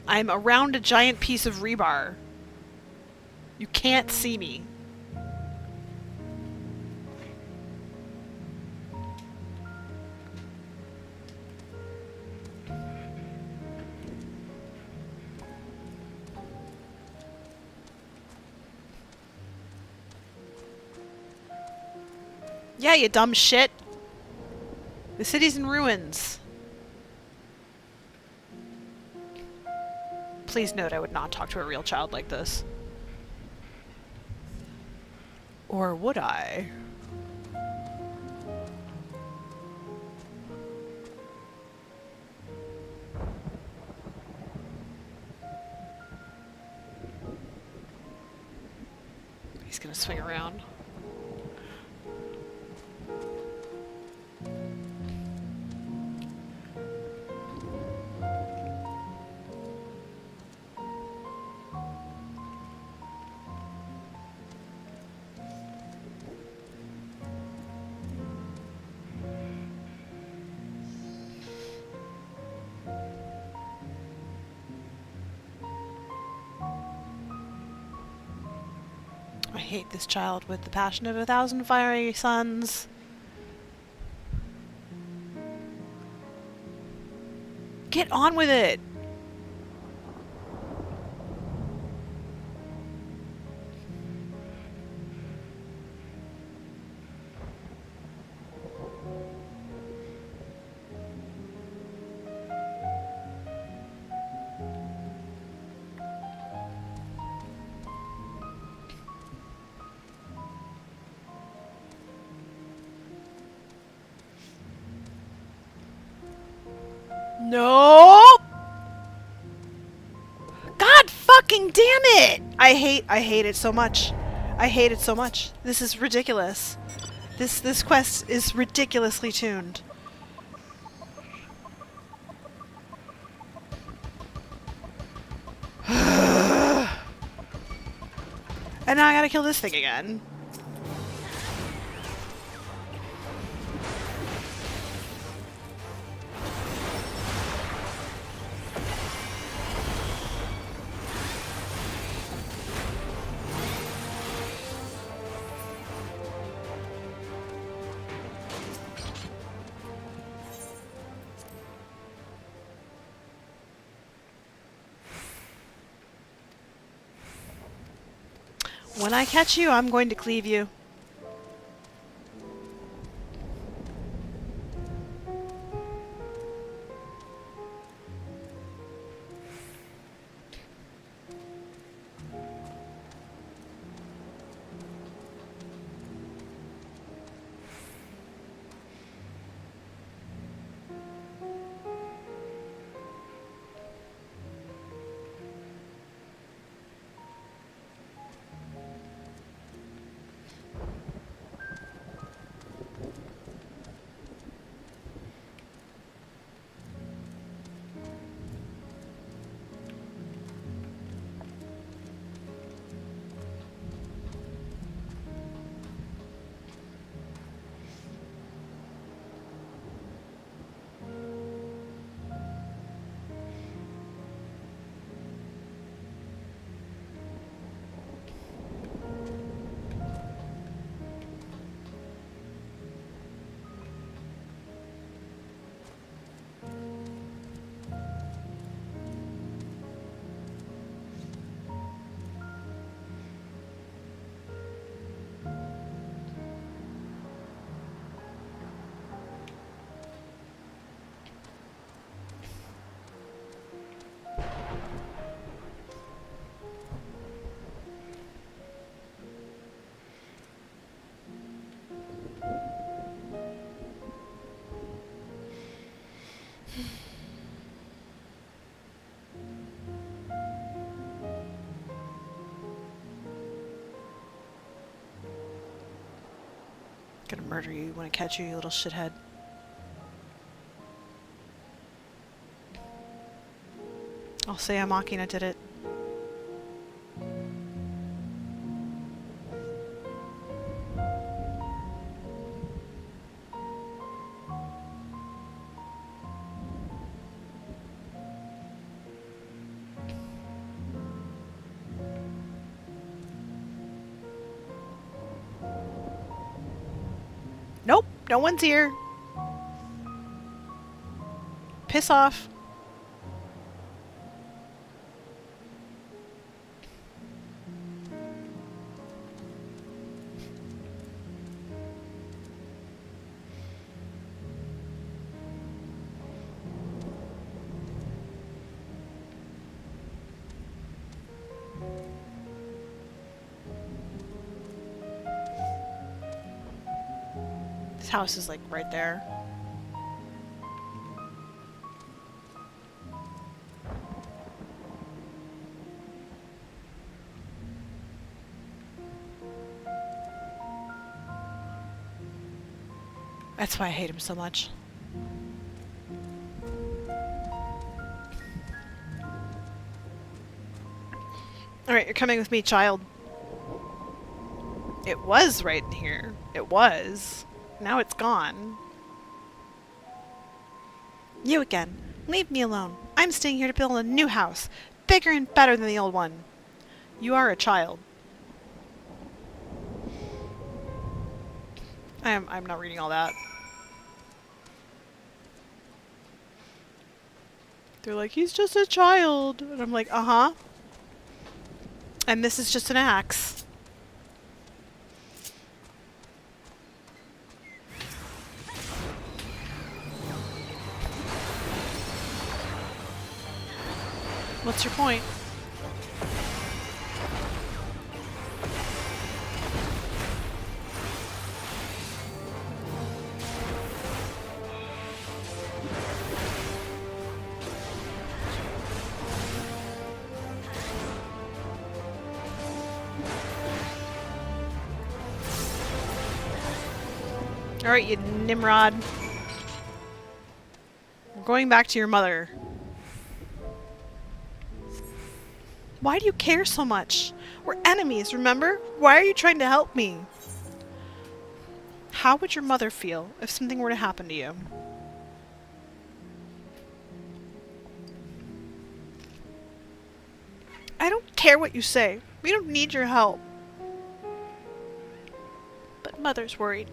I'm around a giant piece of rebar. You can't see me. Yeah, you dumb shit. The city's in ruins. Please note I would not talk to a real child like this. Or would I? He's gonna swing around. I hate this child with the passion of 1,000 fiery suns. Get on with it! No! God fucking damn it! I hate it so much. I hate it so much. This is ridiculous. This quest is ridiculously tuned. And now I gotta kill this thing again. When I catch you, I'm going to cleave you. Gonna murder you when I catch you, you little shithead. I'll say Amakina did it. Nope, no one's here. Piss off. house is like right there. That's why I hate him so much. Alright, you're coming with me, child. It was right in here. It was. Now it's gone. You again. Leave me alone. I'm staying here to build a new house. Bigger and better than the old one. You are a child. I'm not reading all that. They're like, he's just a child. And I'm like, uh-huh. And this is just an axe. What's your point? Alright, you Nimrod. We're going back to your mother. Why do you care so much? We're enemies, remember? Why are you trying to help me? How would your mother feel if something were to happen to you? I don't care what you say. We don't need your help. But Mother's worried.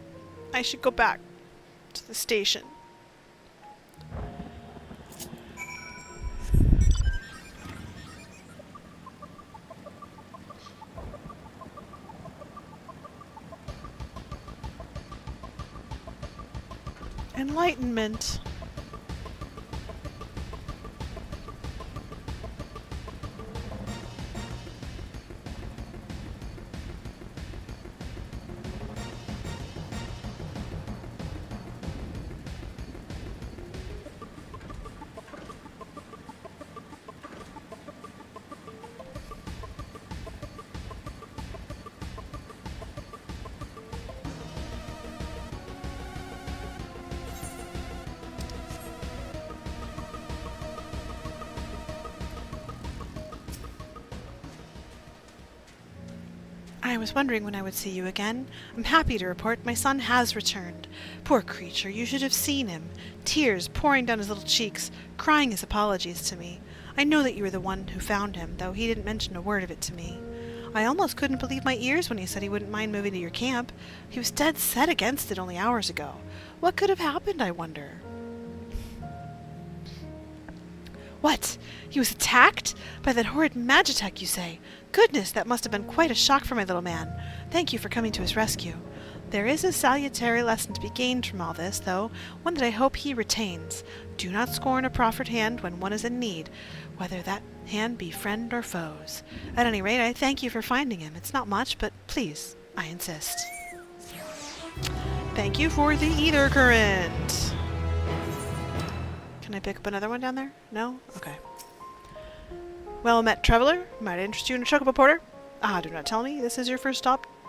I should go back to the station. Enlightenment. I was wondering when I would see you again. I'm happy to report my son has returned. Poor creature, you should have seen him. Tears pouring down his little cheeks, crying his apologies to me. I know that you were the one who found him, though he didn't mention a word of it to me. I almost couldn't believe my ears when he said he wouldn't mind moving to your camp. He was dead set against it only hours ago. What could have happened, I wonder? What? He was attacked? By that horrid Magitek, you say? Goodness, that must have been quite a shock for my little man. Thank you for coming to his rescue. There is a salutary lesson to be gained from all this, though, one that I hope he retains. Do not scorn a proffered hand when one is in need, whether that hand be friend or foes. At any rate, I thank you for finding him. It's not much, but please, I insist. Thank you for the ether current. Can I pick up another one down there? No? Okay. Well met, traveler. Might I interest you in a chocobo porter? Ah, do not tell me. This is your first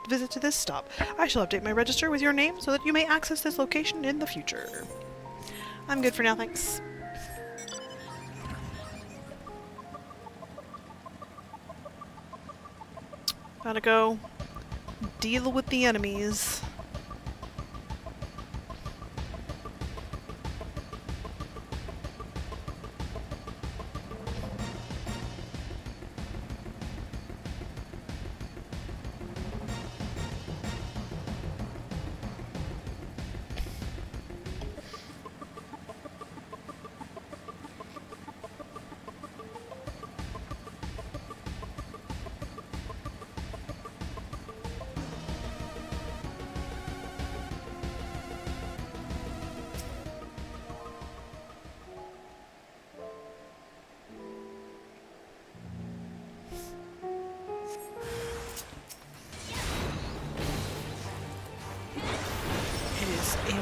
visit to this stop. I shall update my register with your name so that you may access this location in the future. I'm good for now, thanks. Gotta go deal with the enemies.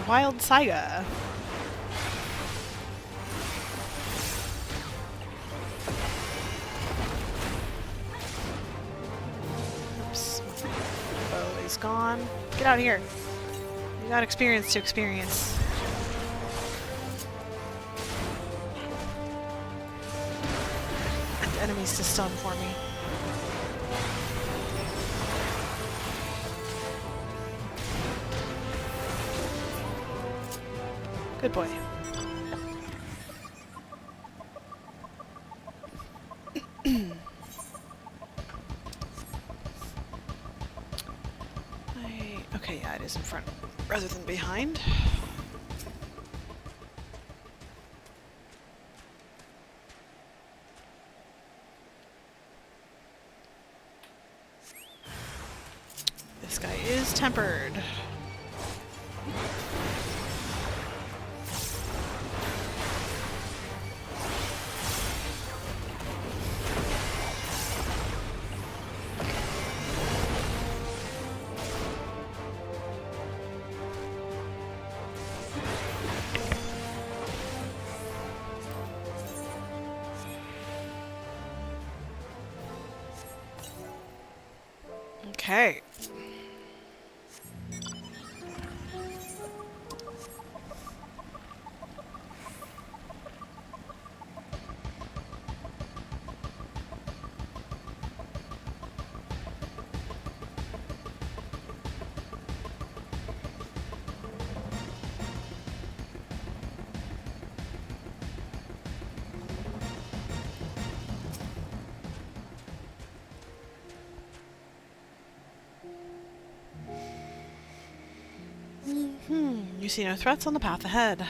wild Saiga. Oops. Bow is gone. Get out of here. You got experience to experience. And enemies to stun for me. Good boy. Okay, yeah, it is in front rather than behind. This guy is tempered. Okay. You see no threats on the path ahead.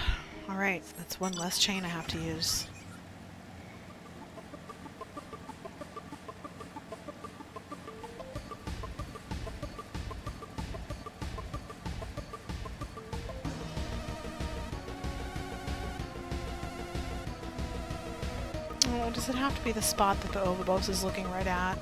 Alright, that's one less chain I have to use. Oh, does it have to be the spot that the Ovabos is looking right at?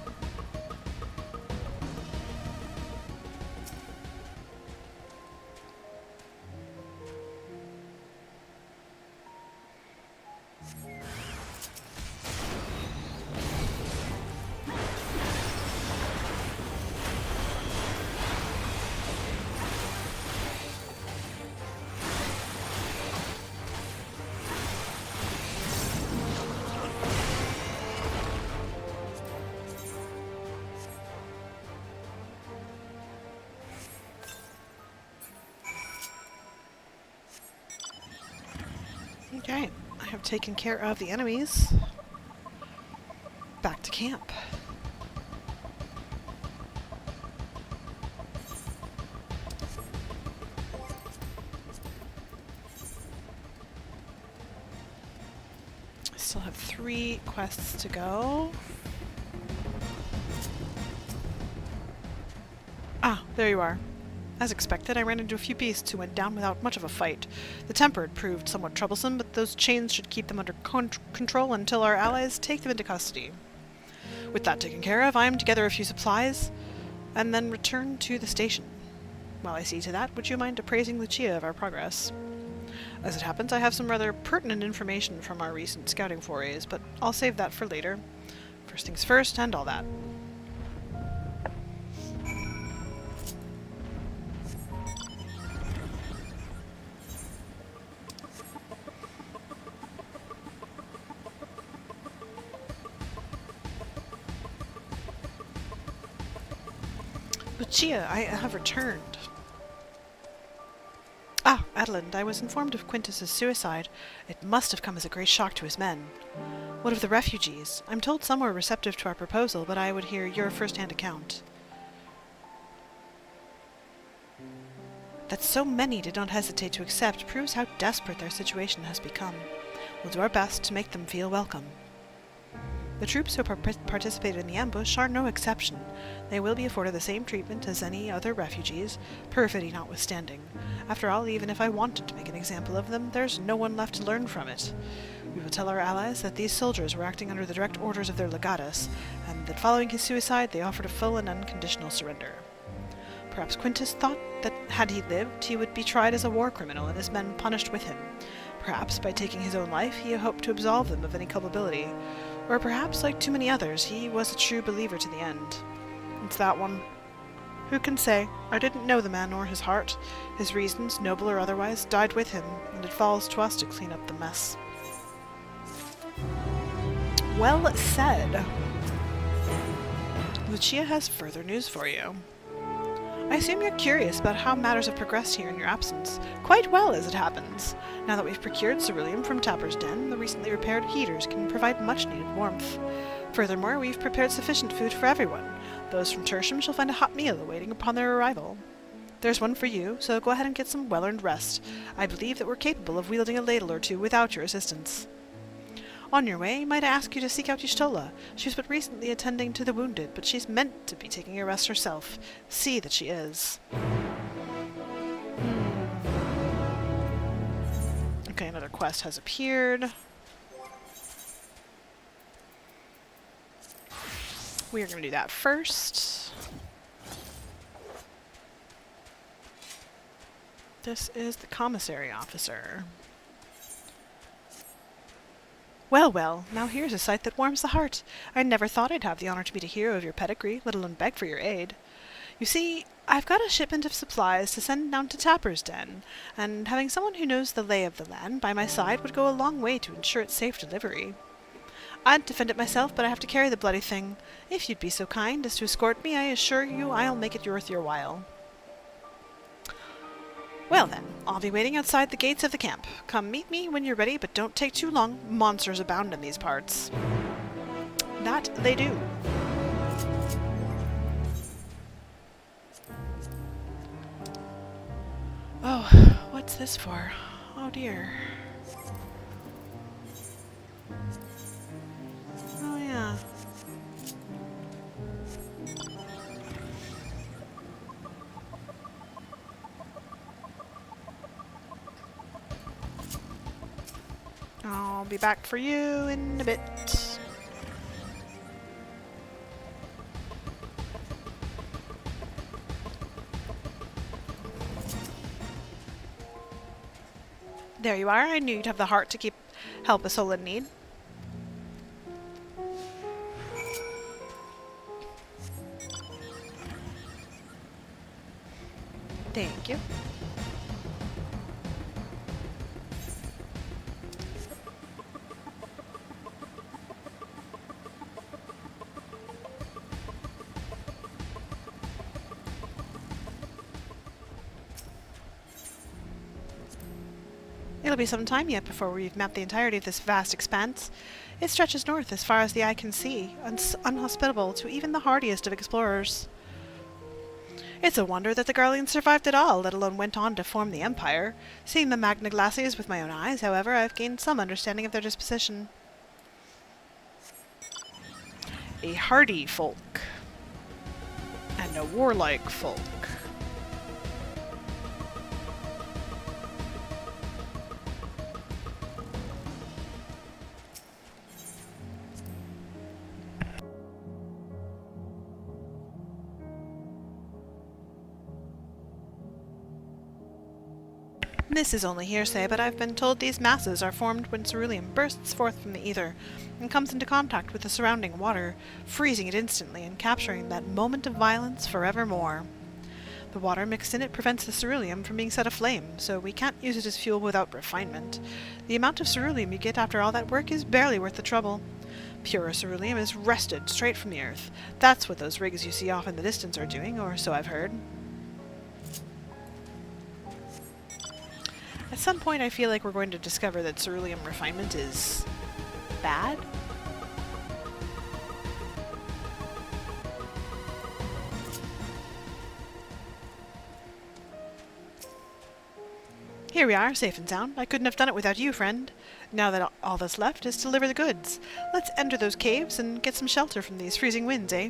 Okay, I have taken care of the enemies. Back to camp. I still have 3 quests to go. Ah, there you are. As expected, I ran into a few beasts who went down without much of a fight. The tempered proved somewhat troublesome, but those chains should keep them under control until our allies take them into custody. With that taken care of, I am to gather a few supplies, and then return to the station. While I see to that, would you mind appraising Lucia of our progress? As it happens, I have some rather pertinent information from our recent scouting forays, but I'll save that for later. First things first, and all that. Lucia, I have returned. Ah, Adelynde, I was informed of Quintus's suicide. It must have come as a great shock to his men. What of the refugees? I'm told some were receptive to our proposal, but I would hear your first-hand account. That so many did not hesitate to accept proves how desperate their situation has become. We'll do our best to make them feel welcome. The troops who participated in the ambush are no exception. They will be afforded the same treatment as any other refugees, perfidy notwithstanding. After all, even if I wanted to make an example of them, there's no one left to learn from it. We will tell our allies that these soldiers were acting under the direct orders of their legatus, and that following his suicide they offered a full and unconditional surrender. Perhaps Quintus thought that had he lived, he would be tried as a war criminal and his men punished with him. Perhaps, by taking his own life, he hoped to absolve them of any culpability. Or perhaps, like too many others, he was a true believer to the end. It's that one. Who can say? I didn't know the man or his heart. His reasons, noble or otherwise, died with him, and it falls to us to clean up the mess. Well said. Lucia has further news for you. I assume you're curious about how matters have progressed here in your absence. Quite well, as it happens. Now that we've procured ceruleum from Tapper's Den, the recently repaired heaters can provide much-needed warmth. Furthermore, we've prepared sufficient food for everyone. Those from Tertium shall find a hot meal awaiting upon their arrival. There's one for you, so go ahead and get some well-earned rest. I believe that we're capable of wielding a ladle or two without your assistance. On your way, might I ask you to seek out Y'shtola? She was but recently attending to the wounded, but she's meant to be taking a rest herself. See that she is. Okay, another quest has appeared. We are going to do that first. This is the commissary officer. Well, well, now here's a sight that warms the heart. I never thought I'd have the honor to meet a hero of your pedigree, let alone beg for your aid. You see, I've got a shipment of supplies to send down to Tapper's Den, and having someone who knows the lay of the land by my side would go a long way to ensure its safe delivery. I'd defend it myself, but I have to carry the bloody thing. If you'd be so kind as to escort me, I assure you I'll make it worth your while. Well then, I'll be waiting outside the gates of the camp. Come meet me when you're ready, but don't take too long. Monsters abound in these parts. That they do. Oh, what's this for? Oh dear. Oh yeah. I'll be back for you in a bit. There you are. I knew you'd have the heart to help a soul in need. Thank you. It'll be some time yet before we've mapped the entirety of this vast expanse. It stretches north as far as the eye can see, unhospitable to even the hardiest of explorers. It's a wonder that the Garleans survived at all, let alone went on to form the Empire. Seeing the Magna Glaciers with my own eyes, however, I've gained some understanding of their disposition. A hardy folk. And a warlike folk. This is only hearsay, but I've been told these masses are formed when ceruleum bursts forth from the ether and comes into contact with the surrounding water, freezing it instantly and capturing that moment of violence forevermore. The water mixed in it prevents the ceruleum from being set aflame, so we can't use it as fuel without refinement. The amount of ceruleum you get after all that work is barely worth the trouble. Pure ceruleum is wrested straight from the earth. That's what those rigs you see off in the distance are doing, or so I've heard. At some point I feel like we're going to discover that ceruleum refinement is bad. Here we are, safe and sound. I couldn't have done it without you, friend. Now that all that's left is to deliver the goods. Let's enter those caves and get some shelter from these freezing winds, eh?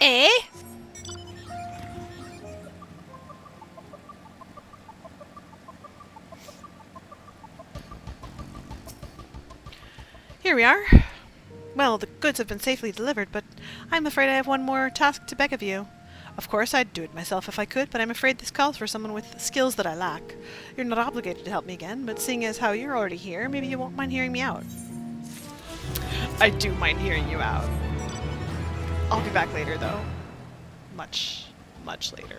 Eh? Here we are. Well, the goods have been safely delivered, but I'm afraid I have one more task to beg of you. Of course, I'd do it myself if I could, but I'm afraid this calls for someone with skills that I lack. You're not obligated to help me again, but seeing as how you're already here, maybe you won't mind hearing me out. I do mind hearing you out. I'll be back later, though. Much, much later.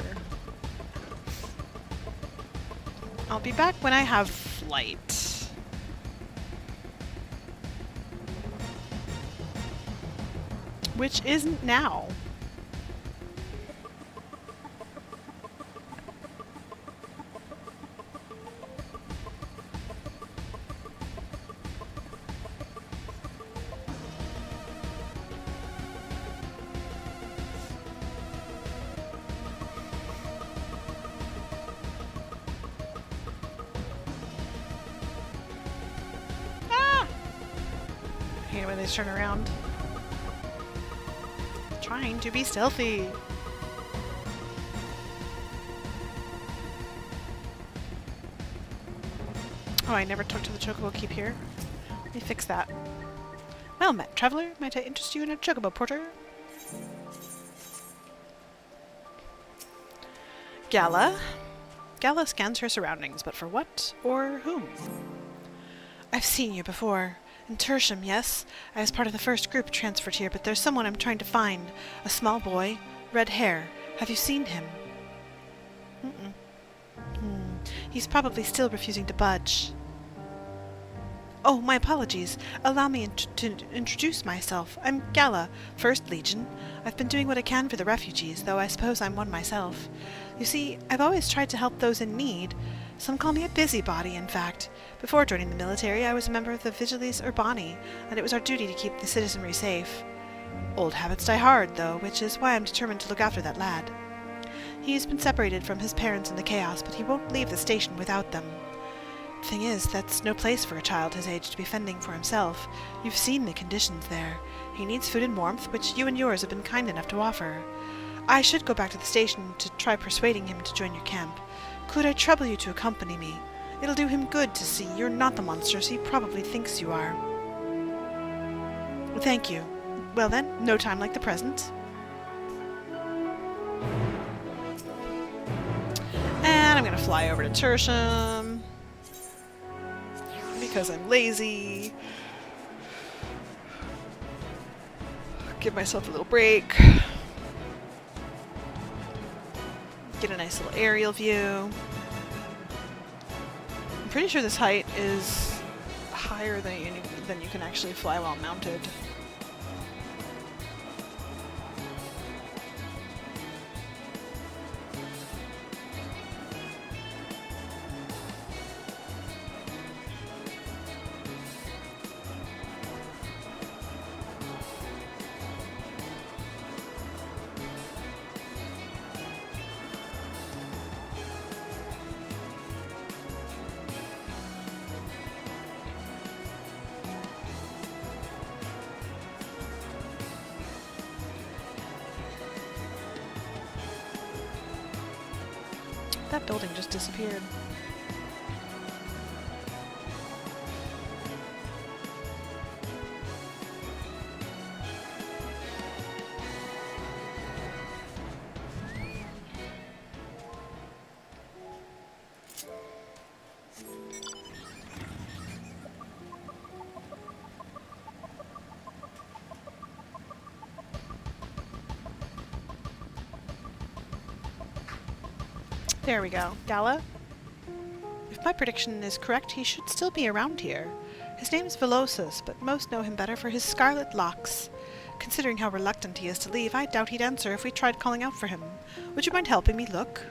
I'll be back when I have flight. Which isn't now. I hate it when they turn around. Trying to be stealthy. Oh, I never talked to the Chocobo Keep here. Let me fix that. Well met, traveler. Might I interest you in a Chocobo porter? Gala? Gala scans her surroundings, but for what or whom? I've seen you before. In Tertium, yes. I was part of the first group transferred here, but there's someone I'm trying to find. A small boy, red hair. Have you seen him? He's probably still refusing to budge. Oh, my apologies. Allow me to introduce myself. I'm Gala, 1st Legion. I've been doing what I can for the refugees, though I suppose I'm one myself. You see, I've always tried to help those in need. Some call me a busybody, in fact. Before joining the military, I was a member of the Vigiles Urbani, and it was our duty to keep the citizenry safe. Old habits die hard, though, which is why I'm determined to look after that lad. He's been separated from his parents in the chaos, but he won't leave the station without them. Thing is, that's no place for a child his age to be fending for himself. You've seen the conditions there. He needs food and warmth, which you and yours have been kind enough to offer. I should go back to the station to try persuading him to join your camp. Could I trouble you to accompany me? It'll do him good to see you're not the monsters he probably thinks you are. Thank you. Well then, no time like the present. And I'm gonna fly over to Tertium. Because I'm lazy. Give myself a little break. Get a nice little aerial view. I'm pretty sure this height is higher than you can actually fly while mounted. That building just disappeared. There we go. Gala? If my prediction is correct, he should still be around here. His name's Velosus, but most know him better for his scarlet locks. Considering how reluctant he is to leave, I doubt he'd answer if we tried calling out for him. Would you mind helping me look?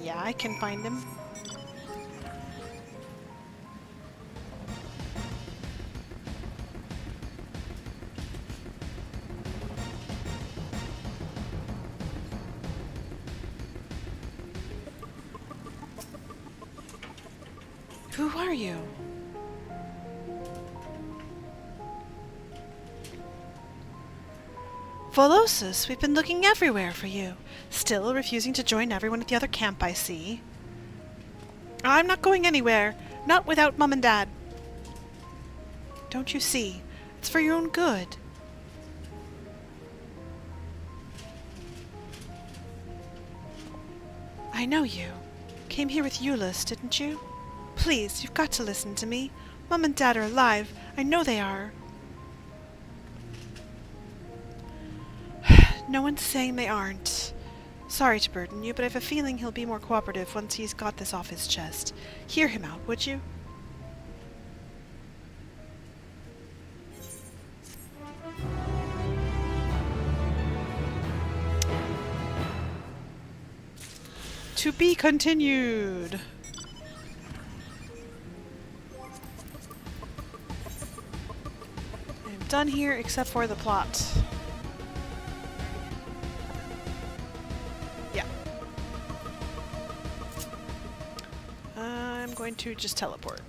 Yeah, I can find him. Who are you? Velosus, we've been looking everywhere for you. Still refusing to join everyone at the other camp, I see. I'm not going anywhere. Not without Mum and Dad. Don't you see? It's for your own good. I know you. Came here with Euless, didn't you? Please, you've got to listen to me. Mom and Dad are alive. I know they are. No one's saying they aren't. Sorry to burden you, but I have a feeling he'll be more cooperative once he's got this off his chest. Hear him out, would you? To be continued. I'm done here except for the plot. Yeah. I'm going to just teleport.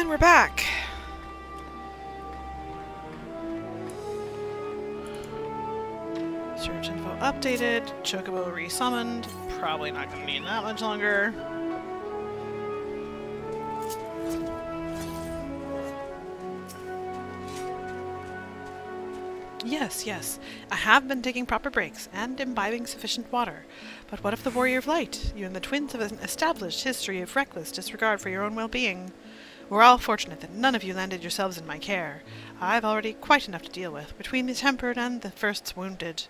And we're back. Search info updated. Chocobo resummoned. Probably not going to need that much longer. Yes. I have been taking proper breaks and imbibing sufficient water. But what of the Warrior of Light? You and the twins have an established history of reckless disregard for your own well-being. We're all fortunate that none of you landed yourselves in my care. I've already quite enough to deal with, between the tempered and the first wounded.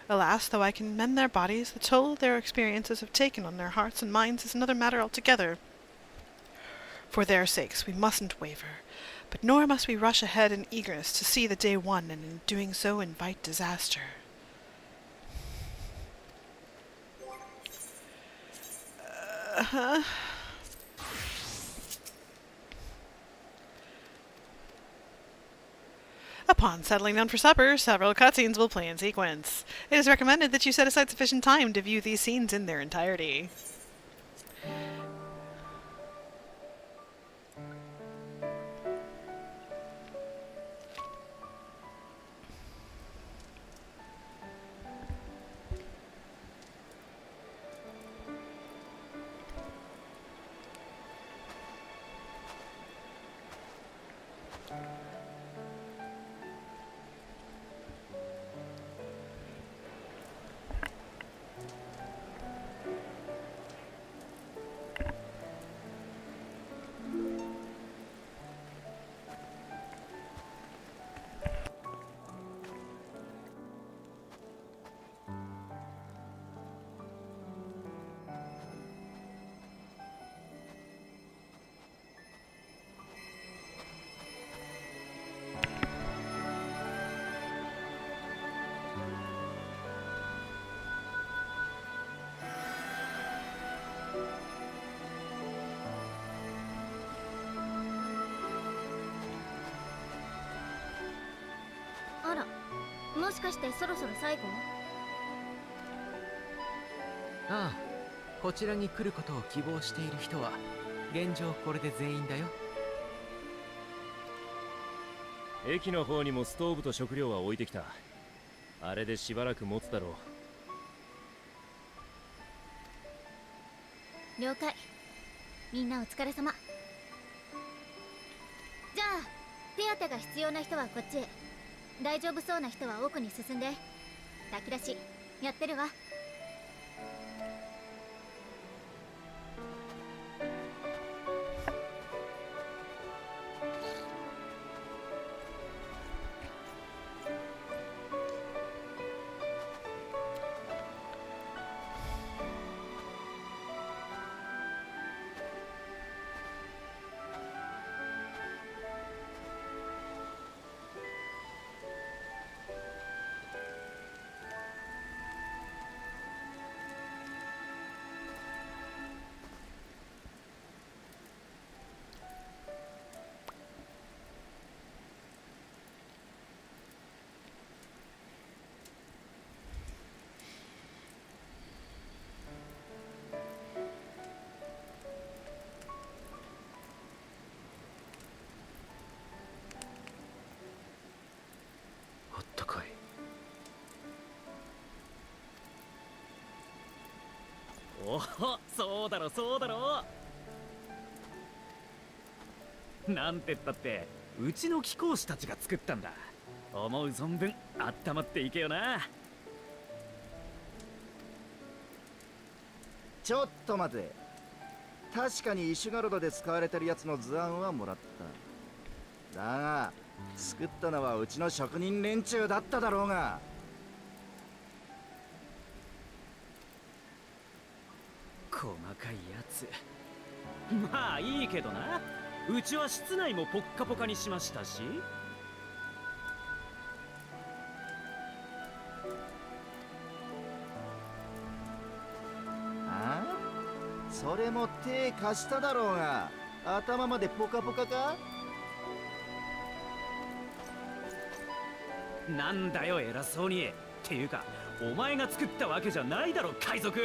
Alas, though I can mend their bodies, the toll their experiences have taken on their hearts and minds is another matter altogether. For their sakes, we mustn't waver. But nor must we rush ahead in eagerness to see the day won, and in doing so invite disaster. Upon settling down for supper, several cutscenes will play in sequence. It is recommended that you set aside sufficient time to view these scenes in their entirety.あら、もしかしてそろそろ最後？ああ、こちらに来ることを希望している人は現状これで全員だよ。駅の方にもストーブと食料は置いてきた。あれでしばらく持つだろう。了解。みんなお疲れ様。じゃあ手当が必要な人はこっちへ、大丈夫そうな人は奥に進んで。炊き出しやってるわ。あったかい。おお、そうだろそうだろ。なんてったってうちの貴公子たちが作ったんだ。思う存分あったまっていけよな。ちょっと待て。確かにイシュガルドで使われてるやつの図案はもらった。だが作ったのはうちの職人連中だっただろうが。細かいやつ。まあいいけどな。うちは室内もポッカポカにしましたし。ああ、それも手貸しただろうが。頭までポカポカか。なんだよ偉そうに。っていうかお前が作ったわけじゃないだろ海賊。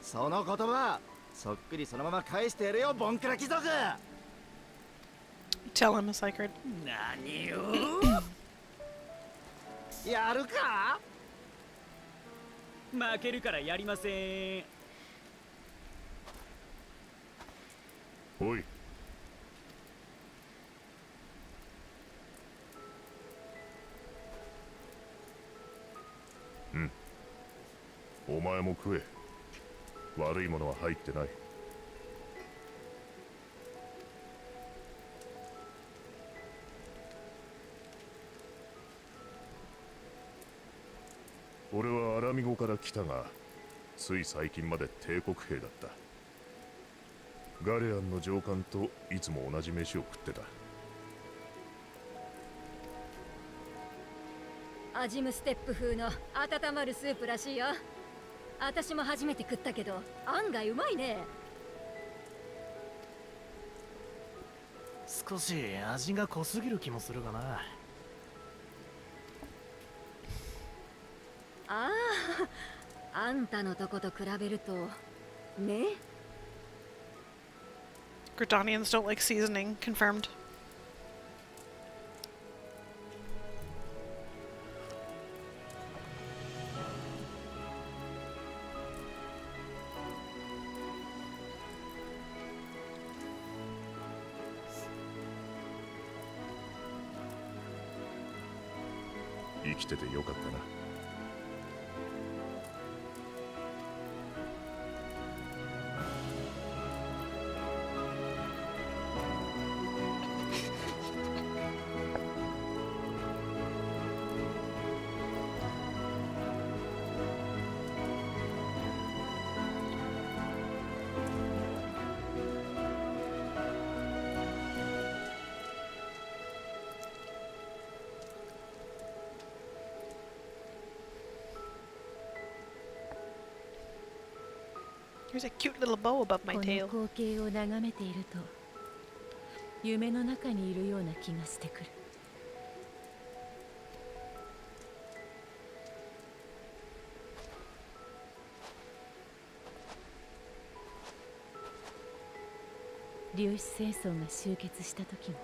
その言葉そっくりそのまま返してやれよ、ボンクラ貴族。 Tell him, Sacred. 何をやるか。負けるからやりません。おい、うん、お前も食え。悪いものは入ってない。俺はアラミゴから来たが、つい最近まで帝国兵だった。ガレアンの上官といつも同じ飯を食ってた。アジムステップ風の温まるスープらしいよ。私も初めて食ったけど案外うまいね。少し味が濃すぎる気もするがな。ああ、あんたのとこと比べるとね。 Gridanians don't like seasoning. Confirmed. 生きててよかったな。There's a cute little bow above my この tail. 光景を眺めていると夢の中にいるような気がしてくる。粒子戦争が終結した時も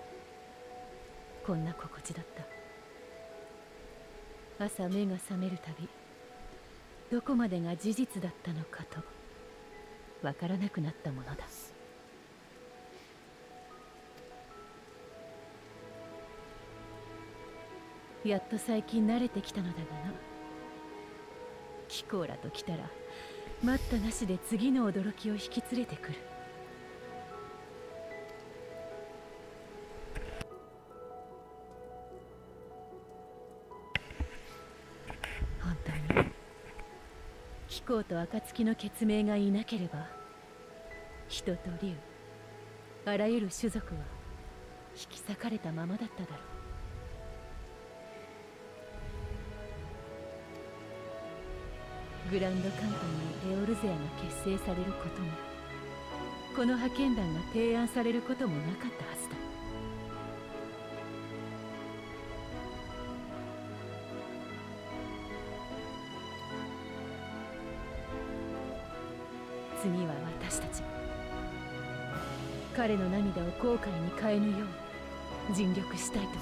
こんな心地だった。朝目が覚めるたびどこまでが事実だったのかとわからなくなったものだ。やっと最近慣れてきたのだがな。キコーラと来たら待ったなしで次の驚きを引き連れてくる。本当にキコーと暁の血盟がいなければ人と竜あらゆる種族は引き裂かれたままだっただろう。グランドカンパニーエオルゼアが結成されることもこの派遣団が提案されることもなかったはずだ。次は私たちが彼の涙を後悔に変えぬよう尽力したいと思う。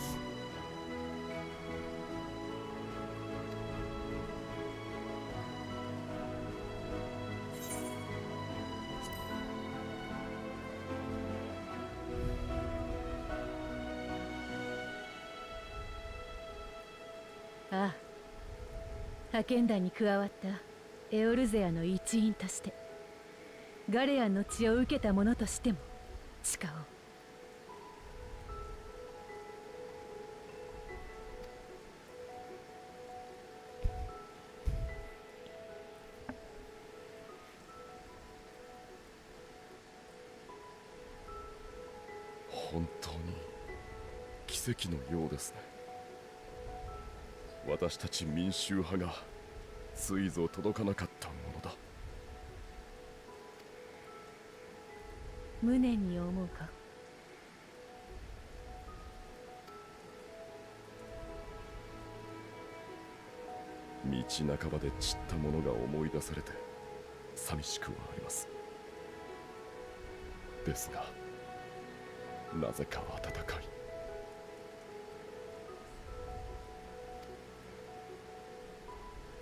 ああ、派遣団に加わったエオルゼアの一員としてガレアンの血を受けた者としても誓おう。本当に奇跡のようですね。私たち民衆派がついぞ届かなかったものだ。無念に思うか。道半ばで散ったものが思い出されて寂しくはあります。ですがなぜか温かい。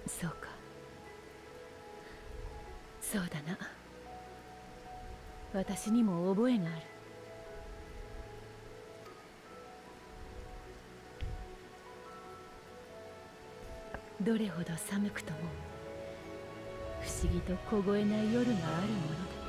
そうか、そうだな。私にも覚えがある。どれほど寒くとも不思議と凍えない夜があるものだ。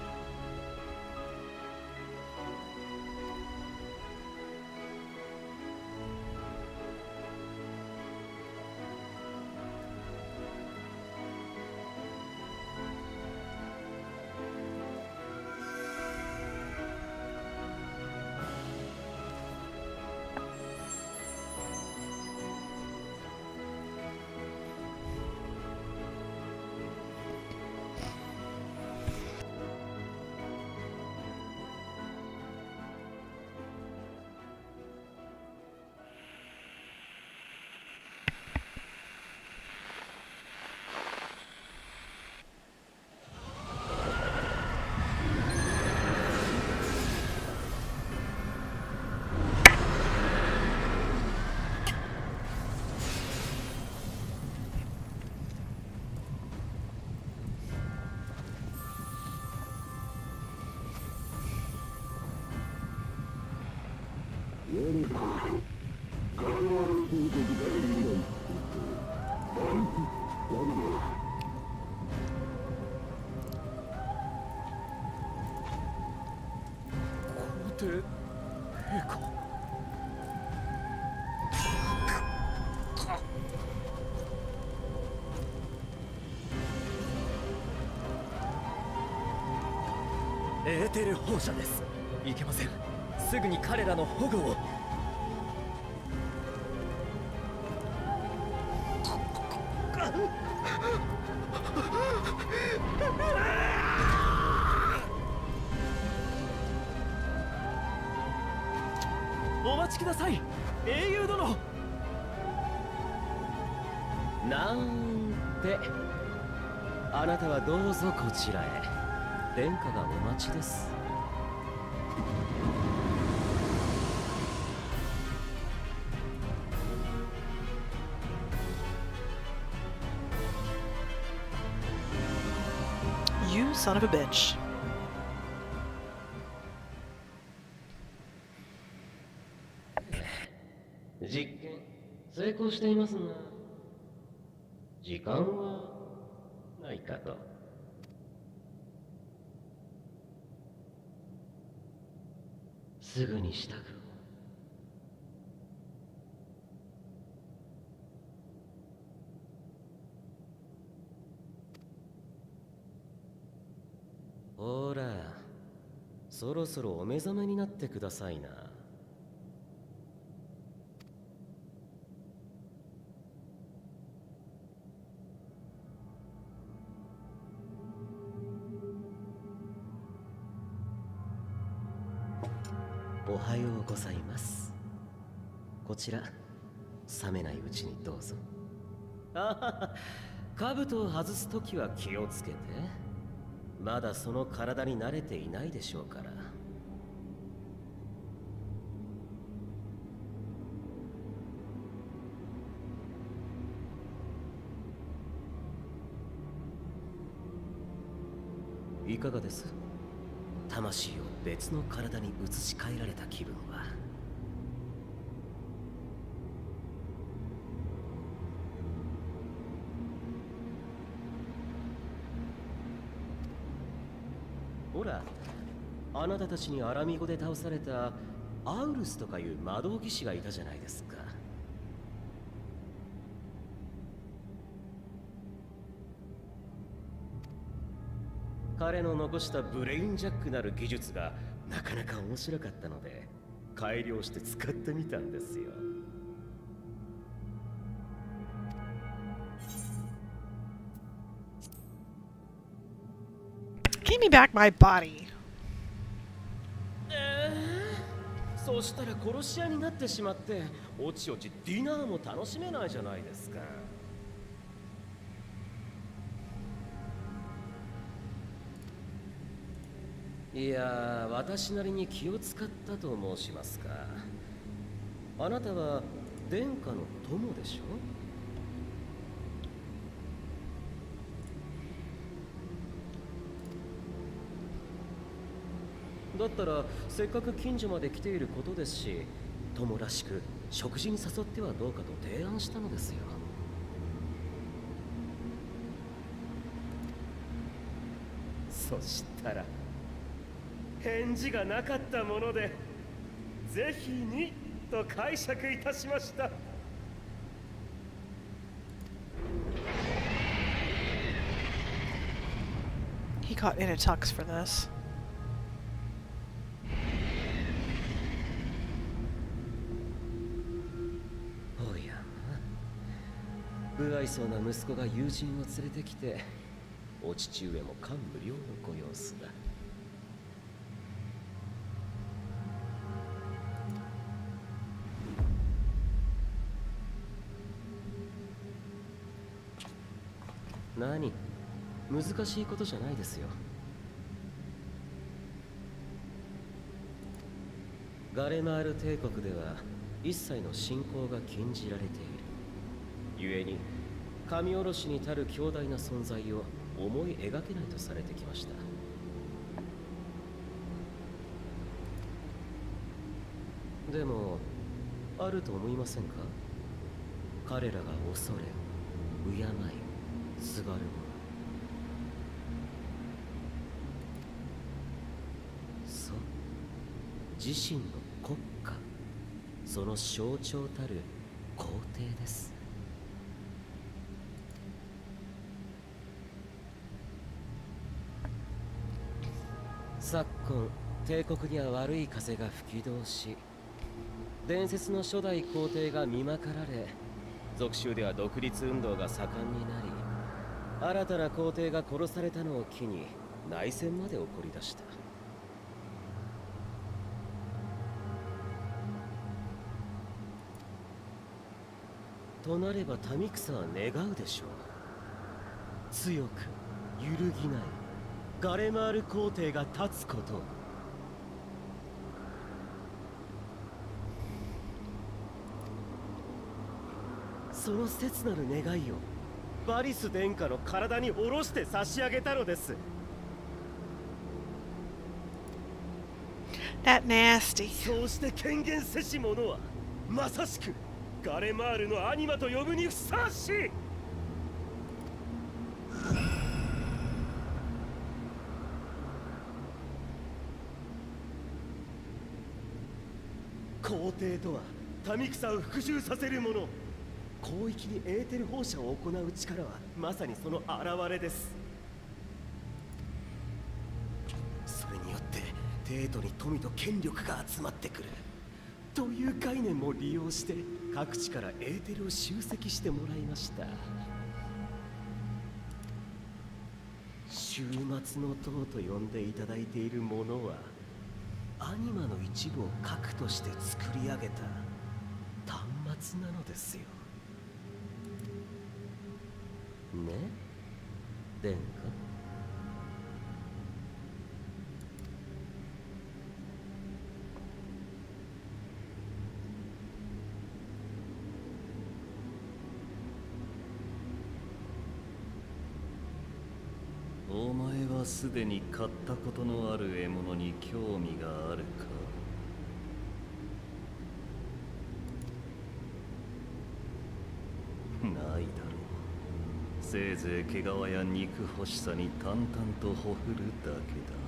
皇帝陛下。エーテル放射です。いけません。すぐに彼らの保護を。お待ちください、英雄殿。なんて、あなたはどうぞこちらへ。殿下がお待ちです。You son of a bitch. 実験成功していますが、時間はないかと。すぐに支度を。ほら、そろそろお目覚めになってくださいな。おはようございます。こちら、冷めないうちにどうぞ。あはは、兜を外すときは気をつけて。まだその体に慣れていないでしょうから。いかがです？魂を別の体に移し替えられた気分は。ほら、あなたたちにアラミ語で倒されたアウルスとかいう魔導騎士がいたじゃないですか。彼の残したブレインジャックなる技術がなかなか面白かったので改良して使ってみたんですよ。Give me back my body. そしたら殺し屋になってしまっておちおちディナーも楽しめないじゃないですか。いや、私なりに気を使ったと申しますか。あなたは殿下の友でしょ。だったらせっかく近所まで来ていることですし、友らしく食事に誘ってはどうかと提案したのですよ。そしたら返事がなかったもので、ぜひにと解釈いたしました。He got in a tux for this. おやま、不愛想な息子が友人を連れてきて、お父上も感無量のご様子だ。何？難しいことじゃないですよ。ガレマール帝国では一切の信仰が禁じられている。故に神おろしに足る強大な存在を思い描けないとされてきました。でもあると思いませんか？彼らが恐れ、敬い、すがるもの。そう、自身の国家、その象徴たる皇帝です。昨今、帝国には悪い風が吹き通し、伝説の初代皇帝が見まかられ、属州では独立運動が盛んになり、新たな皇帝が殺されたのを機に内戦まで起こり出した。となれば民草は願うでしょう。強く揺るぎないガレマール皇帝が立つこと。その切なる願いをバリス殿下の体に下ろして差し上げたのです。That nasty. そうして権限せし者はまさしくガレマールのアニマと呼ぶにふさわしい。皇帝とは民草を復讐させる者。広域にエーテル放射を行う力はまさにその現れです。それによって帝都に富と権力が集まってくるという概念も利用して各地からエーテルを集積してもらいました。終末の塔と呼んでいただいているものはアニマの一部を核として作り上げた端末なのですよ。ね、殿下。お前はすでに買ったことのある獲物に興味があるか？ないだろう。せいぜい毛皮や肉欲しさに淡々とほふるだけだ。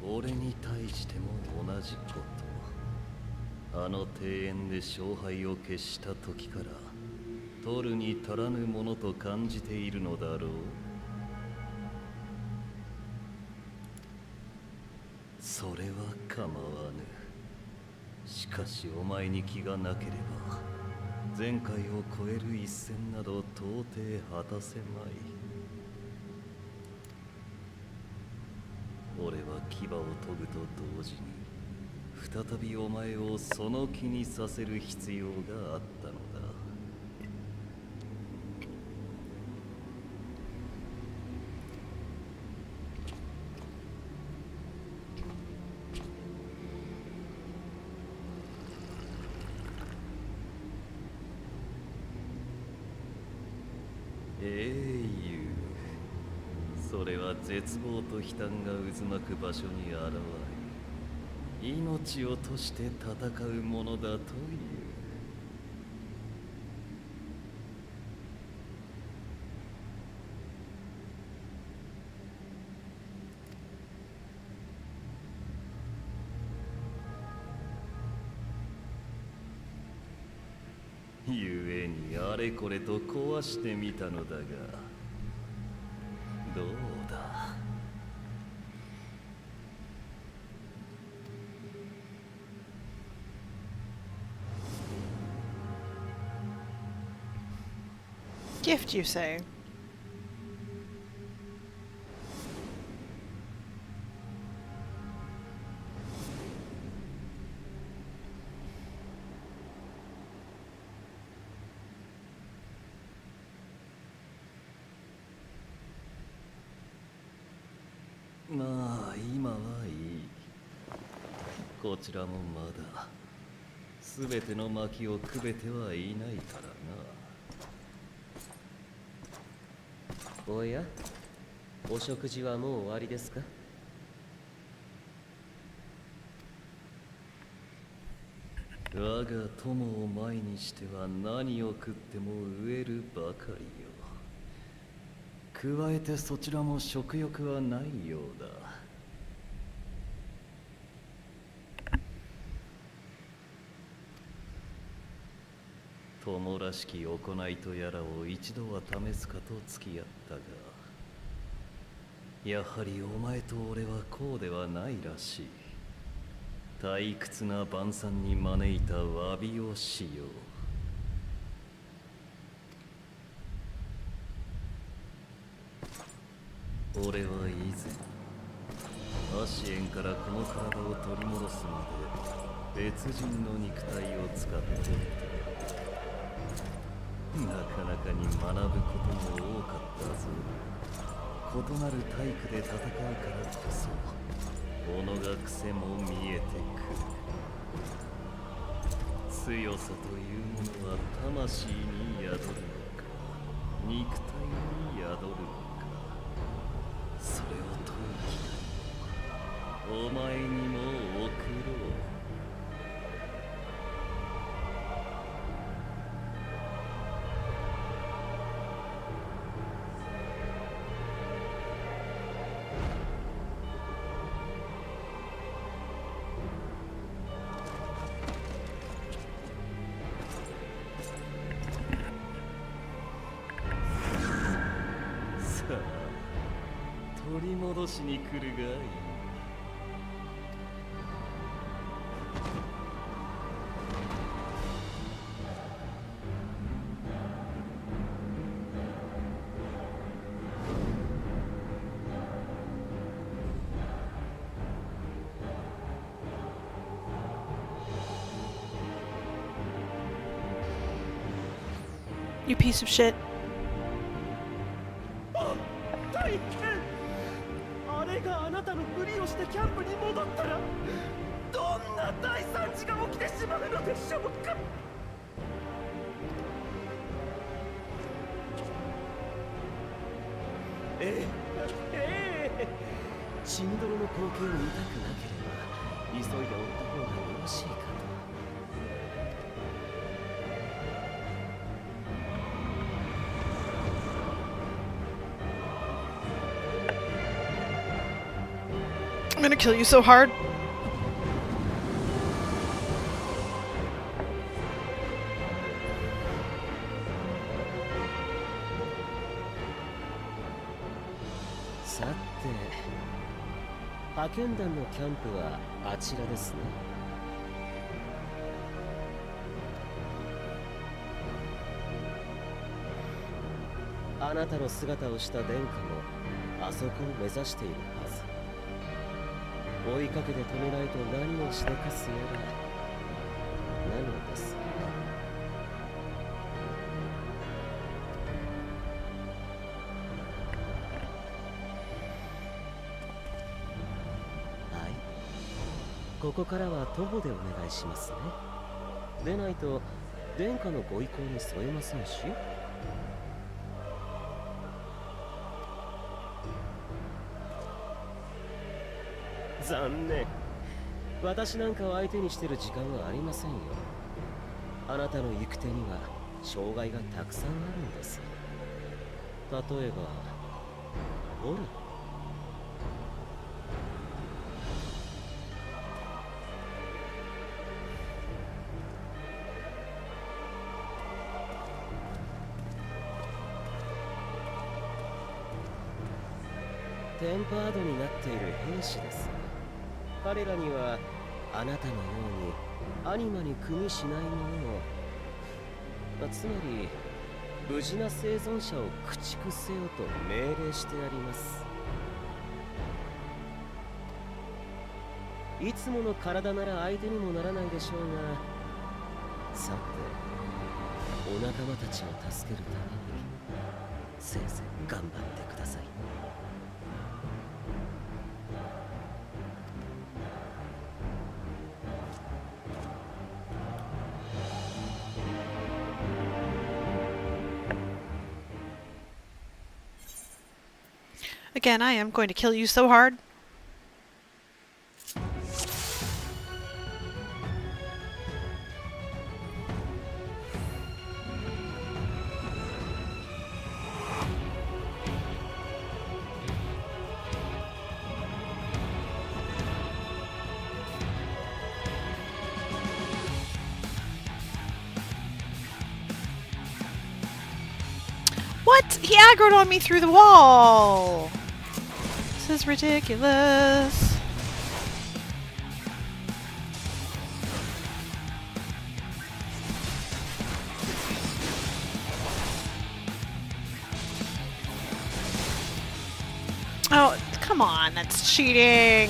俺に対しても同じこと。あの庭園で勝敗を決した時から取るに足らぬものと感じているのだろう。それは構わぬ。しかしお前に気がなければ前回を超える一戦など到底果たせまい。俺は牙を研ぐと同時に再びお前をその気にさせる必要があったのだ。英雄、それは絶望と悲嘆が渦巻く場所に現れ、命を賭して戦うものだという。故にあれこれと壊してみたのだが、どうだ。Gift, you say?まあ今はいい。こちらもまだ全ての薪をくべてはいないからな。おや、お食事はもう終わりですか？我が友を前にしては何を食っても飢えるばかりよ。加えてそちらも食欲はないようだ。友らしき行いとやらを一度は試すかと付き合ったが、やはりお前と俺はこうではないらしい。退屈な晩餐に招いた詫びをしよう。俺は以前アシエンからこの体を取り戻すまで別人の肉体を使っていた。なかなかに学ぶことも多かったぞ。異なる体躯で戦うからこそ己が癖も見えてくる。強さというものは魂に宿るのか、肉体に宿るのか、それを問う機会をお前にも送ろう。さあ、取り戻しに来るがいい。You piece of shit. 大変！あれがあなたのふりをしてキャンプに戻ったら、どんな大惨事が起きてしまうのでしょうか。ええ、チンドロの光景を見たくなければ急いで追った方がよろしいかと。I'm gonna kill you so hard. さて、派遣団のキャンプはあちらですね。あなたの姿をした殿下もあそこを目指しているはず。追いかけて止めないと何をしでかすやらなのです。はい、ここからは徒歩でお願いしますね。でないと殿下のご意向に添えませんし。残念。私なんかを相手にしてる時間はありませんよ。あなたの行く手には障害がたくさんあるんです。例えばほら、テンパードになっている兵士です。彼らにはあなたのようにアニマに組みしないものを、つまり無事な生存者を駆逐せよと命令してあります。いつもの体なら相手にもならないでしょうが、さてお仲間たちを助けるためにせいぜい頑張ってください。Again, I am going to kill you so hard. What? He aggroed on me through the wall! This is ridiculous. Oh, come on, that's cheating.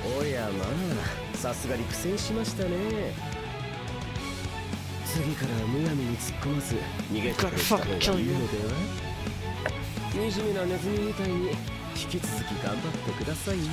Oh yeah, さすがに苦戦しましたね。次からむやみに突っ込まず逃げてくれた方がいいのでは。惨めなネズミみたいに引き続き頑張ってくださいな。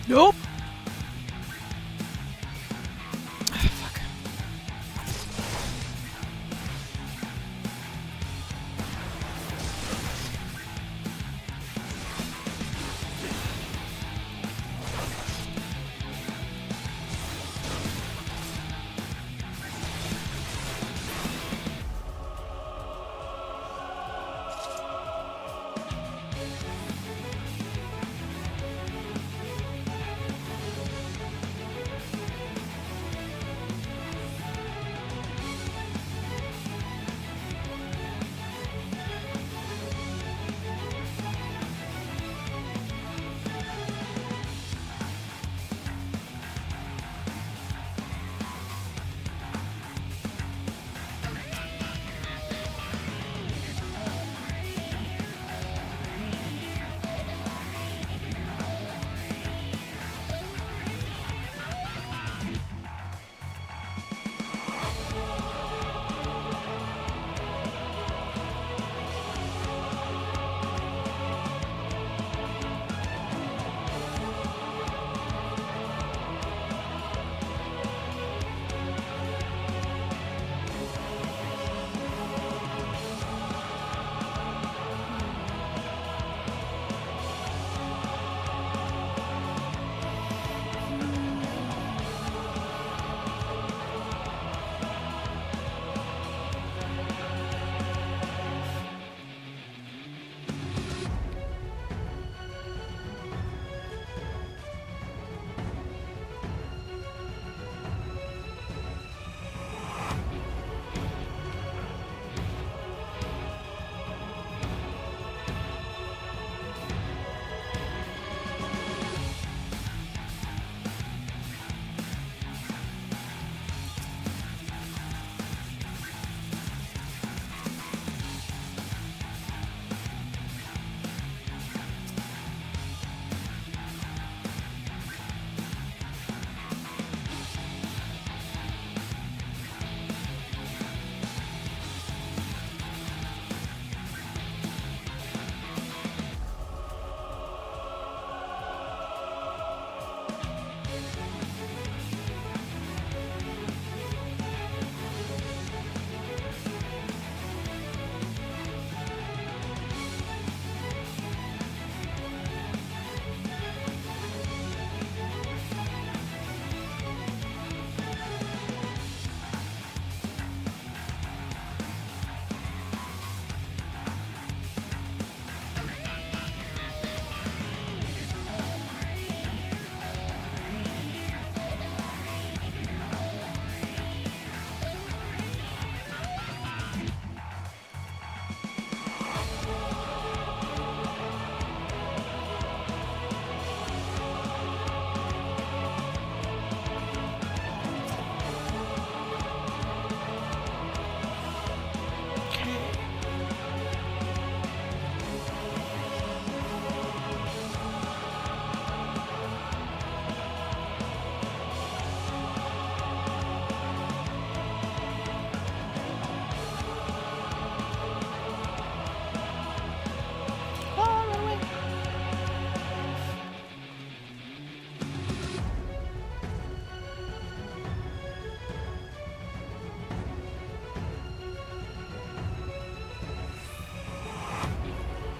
Nope. Fuck.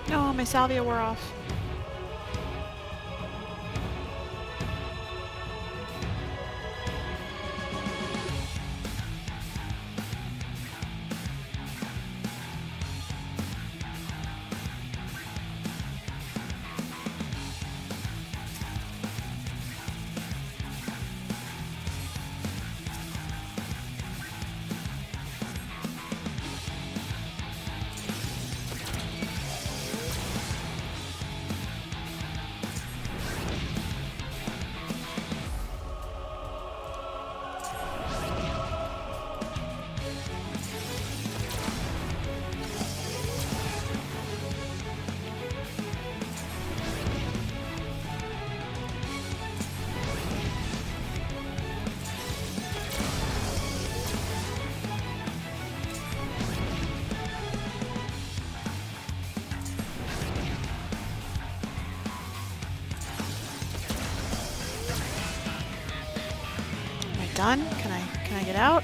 No, my salvia wore off. done? Can I get out?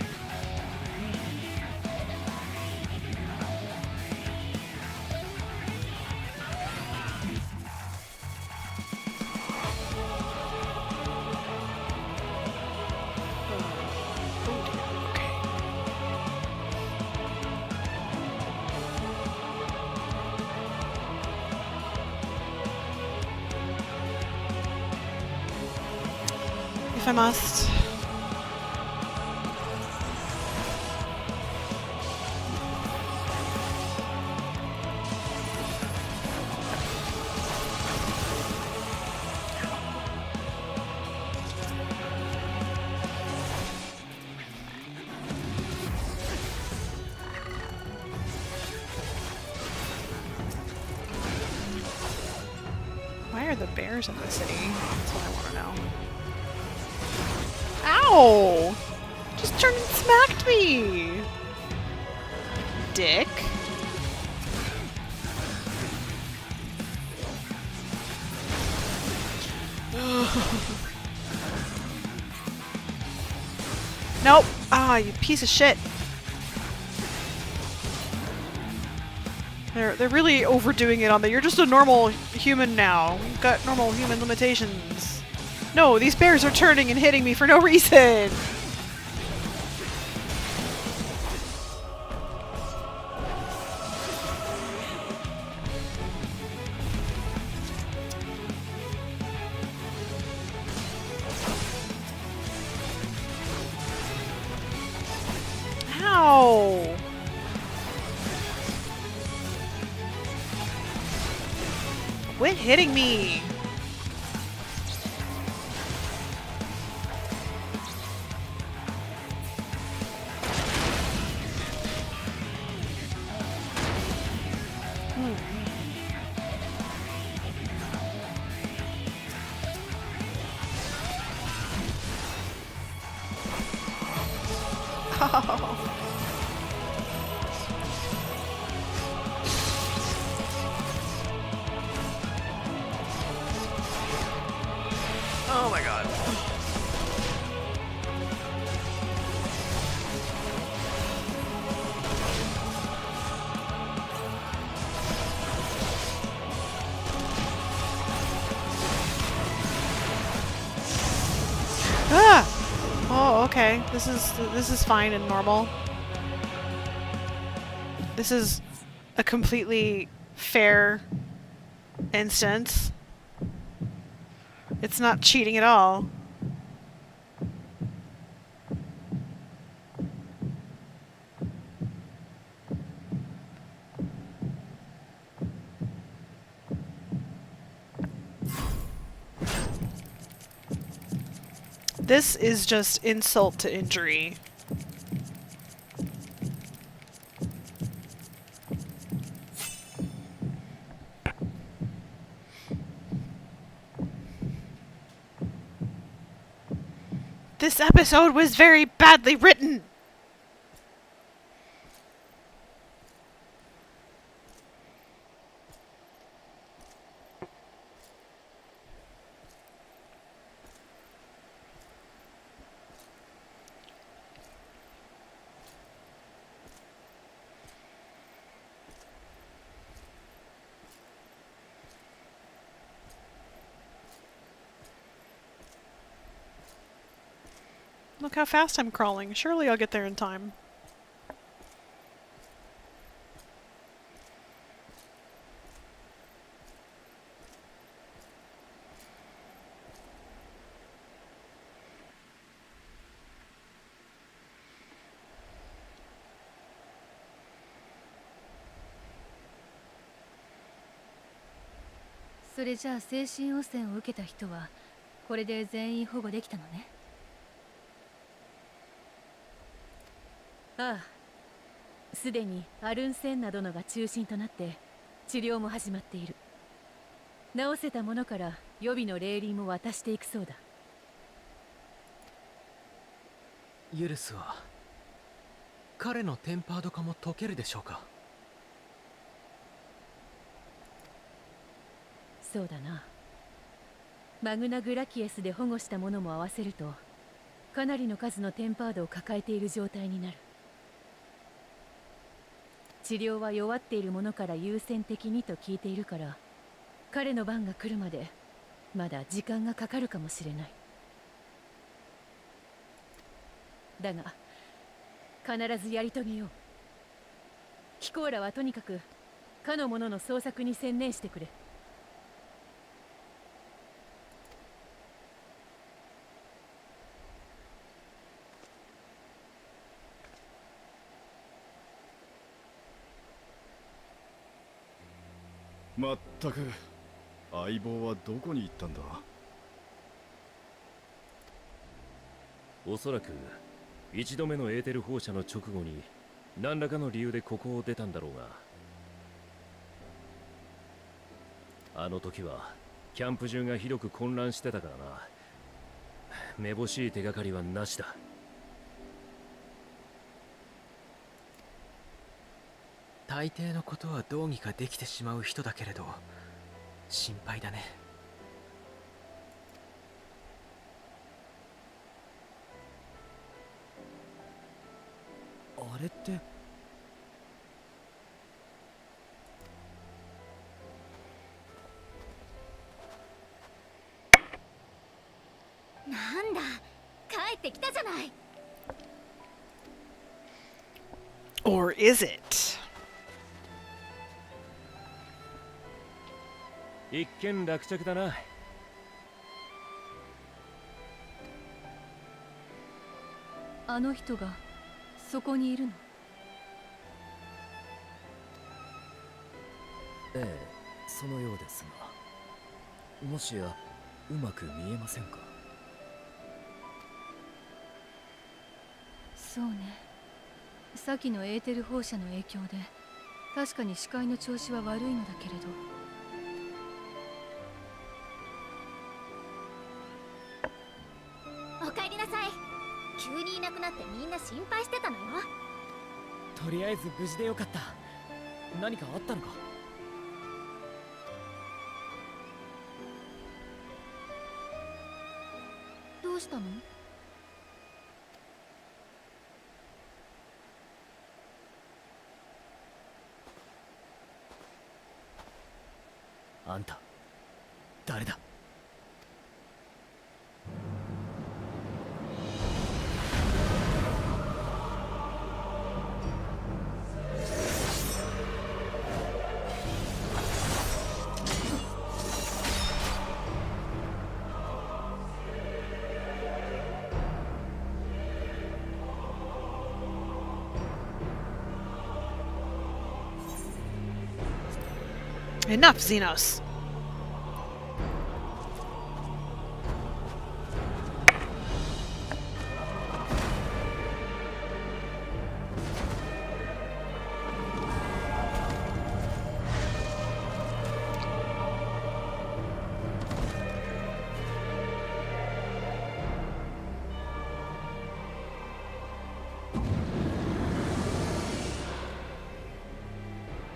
If I must. Why are the bears in the city? That's what I want to know. Ow! Just turned and smacked me! Dick. Nope! Ah, you piece of shit. They're really overdoing it on that. You're just a normal human now. You've got normal human limitations. No, these bears are turning and hitting me for no reason! Ow! Quit hitting me! Oh my god. Ah! Oh, okay. This is fine and normal. This is a completely fair instance. It's not cheating at all. This is just insult to injury. This episode was very badly written! Look how fast I'm crawling. Surely I'll get there in time.それじゃあ精神汚染を受けた人はこれで全員保護できたのね。ああ、すでにアルンセンナ殿が中心となって治療も始まっている。治せた者から予備の霊輪も渡していくそうだ。ユルスは彼のテンパード化も解けるでしょうか。そうだな。マグナ・グラキエスで保護したものも合わせるとかなりの数のテンパードを抱えている状態になる。治療は弱っているものから優先的にと聞いているから、彼の番が来るまでまだ時間がかかるかもしれない。だが必ずやり遂げよう。キコーラはとにかくかの者の捜索に専念してくれ。まったく相棒はどこに行ったんだ。おそらく一度目のエーテル放射の直後に何らかの理由でここを出たんだろうが、あの時はキャンプ中がひどく混乱してたからな。めぼしい手がかりはなしだ。大抵のことはどうにかできてしまう人だけれど、心配だね。あれって。なんだ、帰ってきたじゃない。 Or is it? 一件落着だな。あの人がそこにいるの？ええ、そのようですが、もしやうまく見えませんか？そうね。さっきのエーテル放射の影響で確かに視界の調子は悪いのだけれど。おかえりなさい。急にいなくなってみんな心配してたのよ。とりあえず無事でよかった。何かあったのか？どうしたの？あんた誰だ？Enough, Xenos!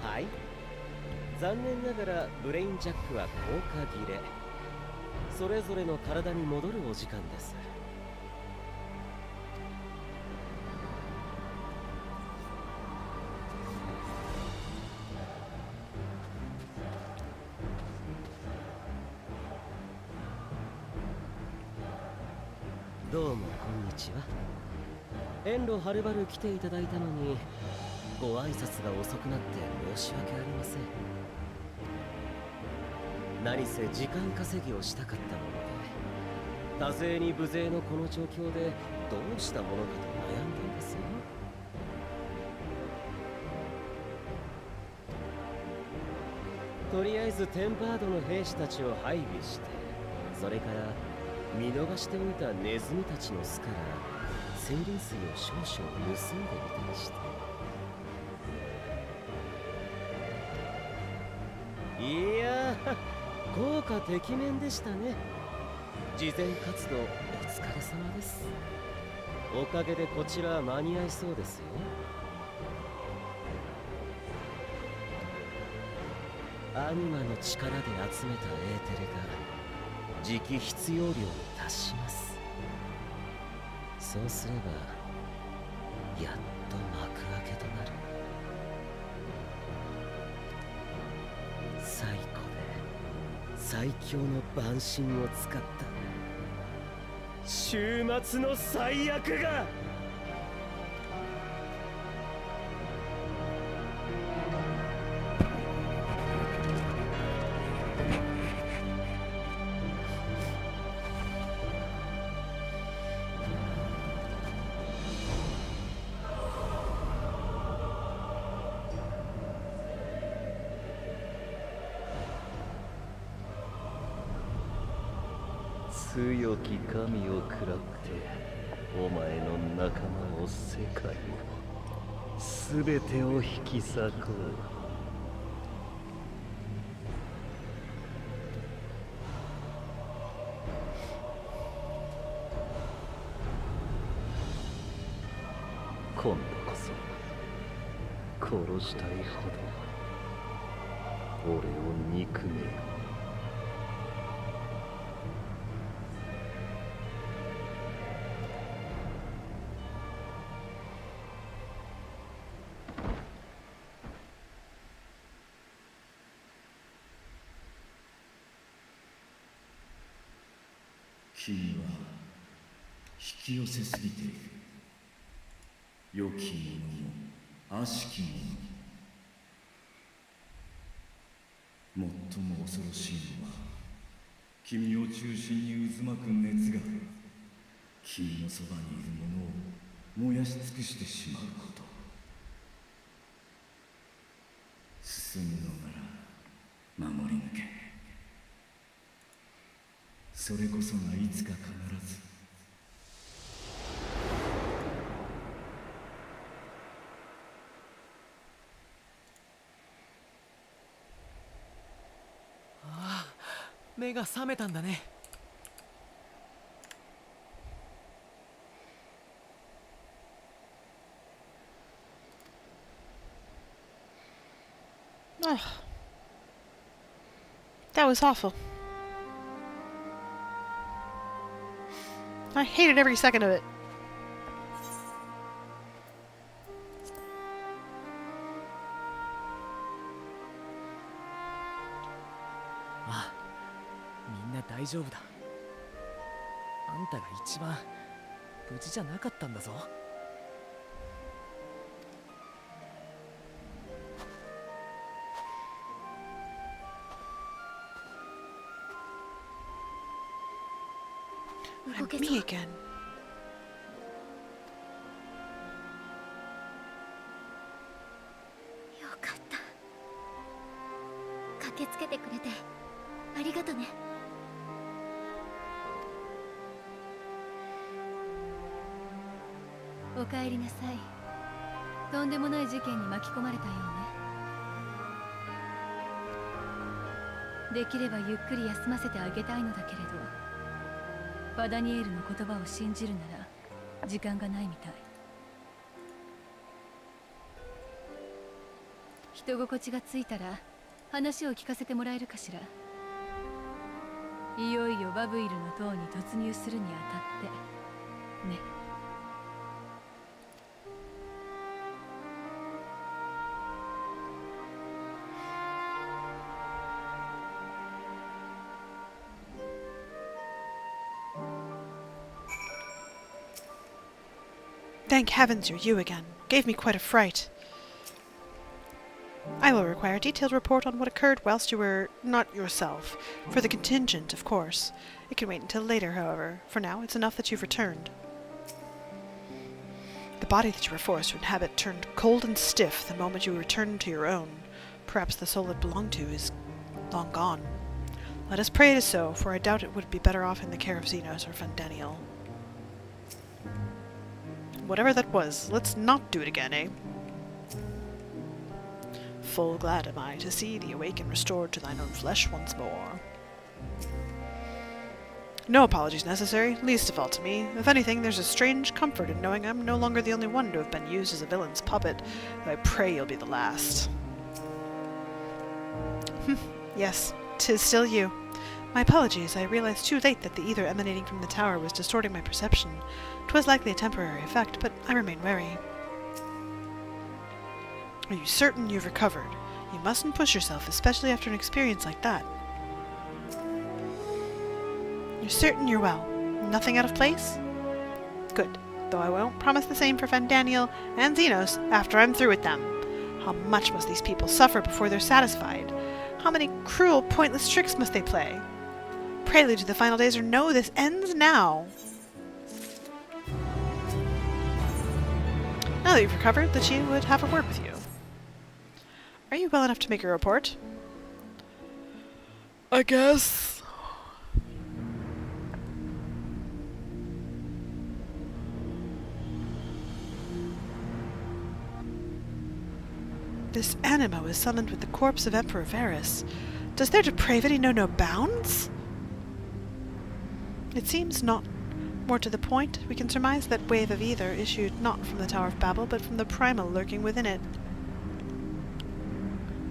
はい。残念ながらブレインジャックは効果切れ。それぞれの体に戻るお時間です。どうもこんにちは。遠路はるばる来ていただいたのにご挨拶が遅くなって申し訳ありません。何せ時間稼ぎをしたかったもので、多勢に無勢のこの状況でどうしたものかと悩んだんですよ。とりあえずテンパードの兵士たちを配備して、それから見逃しておいたネズミたちの巣から精霊水を少々盗んでみたりして。いやー、効果てきめんでしたね。慈善活動お疲れ様です。おかげでこちらは間に合いそうですよ。アニマの力で集めたエーテルが時期必要量に達します。そうすればやっと幕開けとなる。最古で最強の万神を使った終末の最悪が。強き神を食らってお前の仲間も世界も全てを引き裂こう。今度こそ殺したいほど俺を憎めよ。君は引き寄せすぎている。良き者も悪しき者も。最も恐ろしいのは君を中心に渦巻く熱が君のそばにいる者を燃やし尽くしてしまうこと。進むのなら守り抜け。それこそがいつか必ず。ああ、目が覚めたんだね。Oh. That was awful. I hated every second of it. Ah, みんな大丈夫だ。あんたが一番無事じゃなかったんだぞ。I'm me again. よかった。駆けつけてくれてありがとね。おかえりなさい。とんでもない事件に巻き込まれたようね。できればゆっくり休ませてあげたいのだけれど、パダニエールの言葉を信じるなら時間がないみたい。人心地がついたら話を聞かせてもらえるかしら。いよいよバブイルの塔に突入するにあたってね。Thank heavens you're you again. Gave me quite a fright. I will require a detailed report on what occurred whilst you were not yourself. For the contingent, of course. It can wait until later, however. For now, it's enough that you've returned. The body that you were forced to inhabit turned cold and stiff the moment you returned to your own. Perhaps the soul it belonged to is long gone. Let us pray it is so, for I doubt it would be better off in the care of Xenos or Fandaniel. Whatever that was, let's not do it again, eh? Full glad am I to see thee awake and restored to thine own flesh once more. No apologies necessary, least of all to me. If anything, there's a strange comfort in knowing I'm no longer the only one to have been used as a villain's puppet, though I pray you'll be the last. Yes, 'tis still you. My apologies. I realized too late that the ether emanating from the tower was distorting my perception. 'Twas likely a temporary effect, but I remain wary. Are you certain you've recovered? You mustn't push yourself, especially after an experience like that. You're certain you're well? Nothing out of place? Good, though I won't promise the same for Fandaniel and Xenos after I'm through with them. How much must these people suffer before they're satisfied? How many cruel, pointless tricks must they play? Prelude to the final days, or no, this ends now. Now that you've recovered, the Chia would have a word with you. Are you well enough to make a report? I guess. This Animo is summoned with the corpse of Emperor Varus. Does their depravity know no bounds? It seems not. More to the point, we can surmise that wave of ether issued not from the Tower of Babel, but from the primal lurking within it.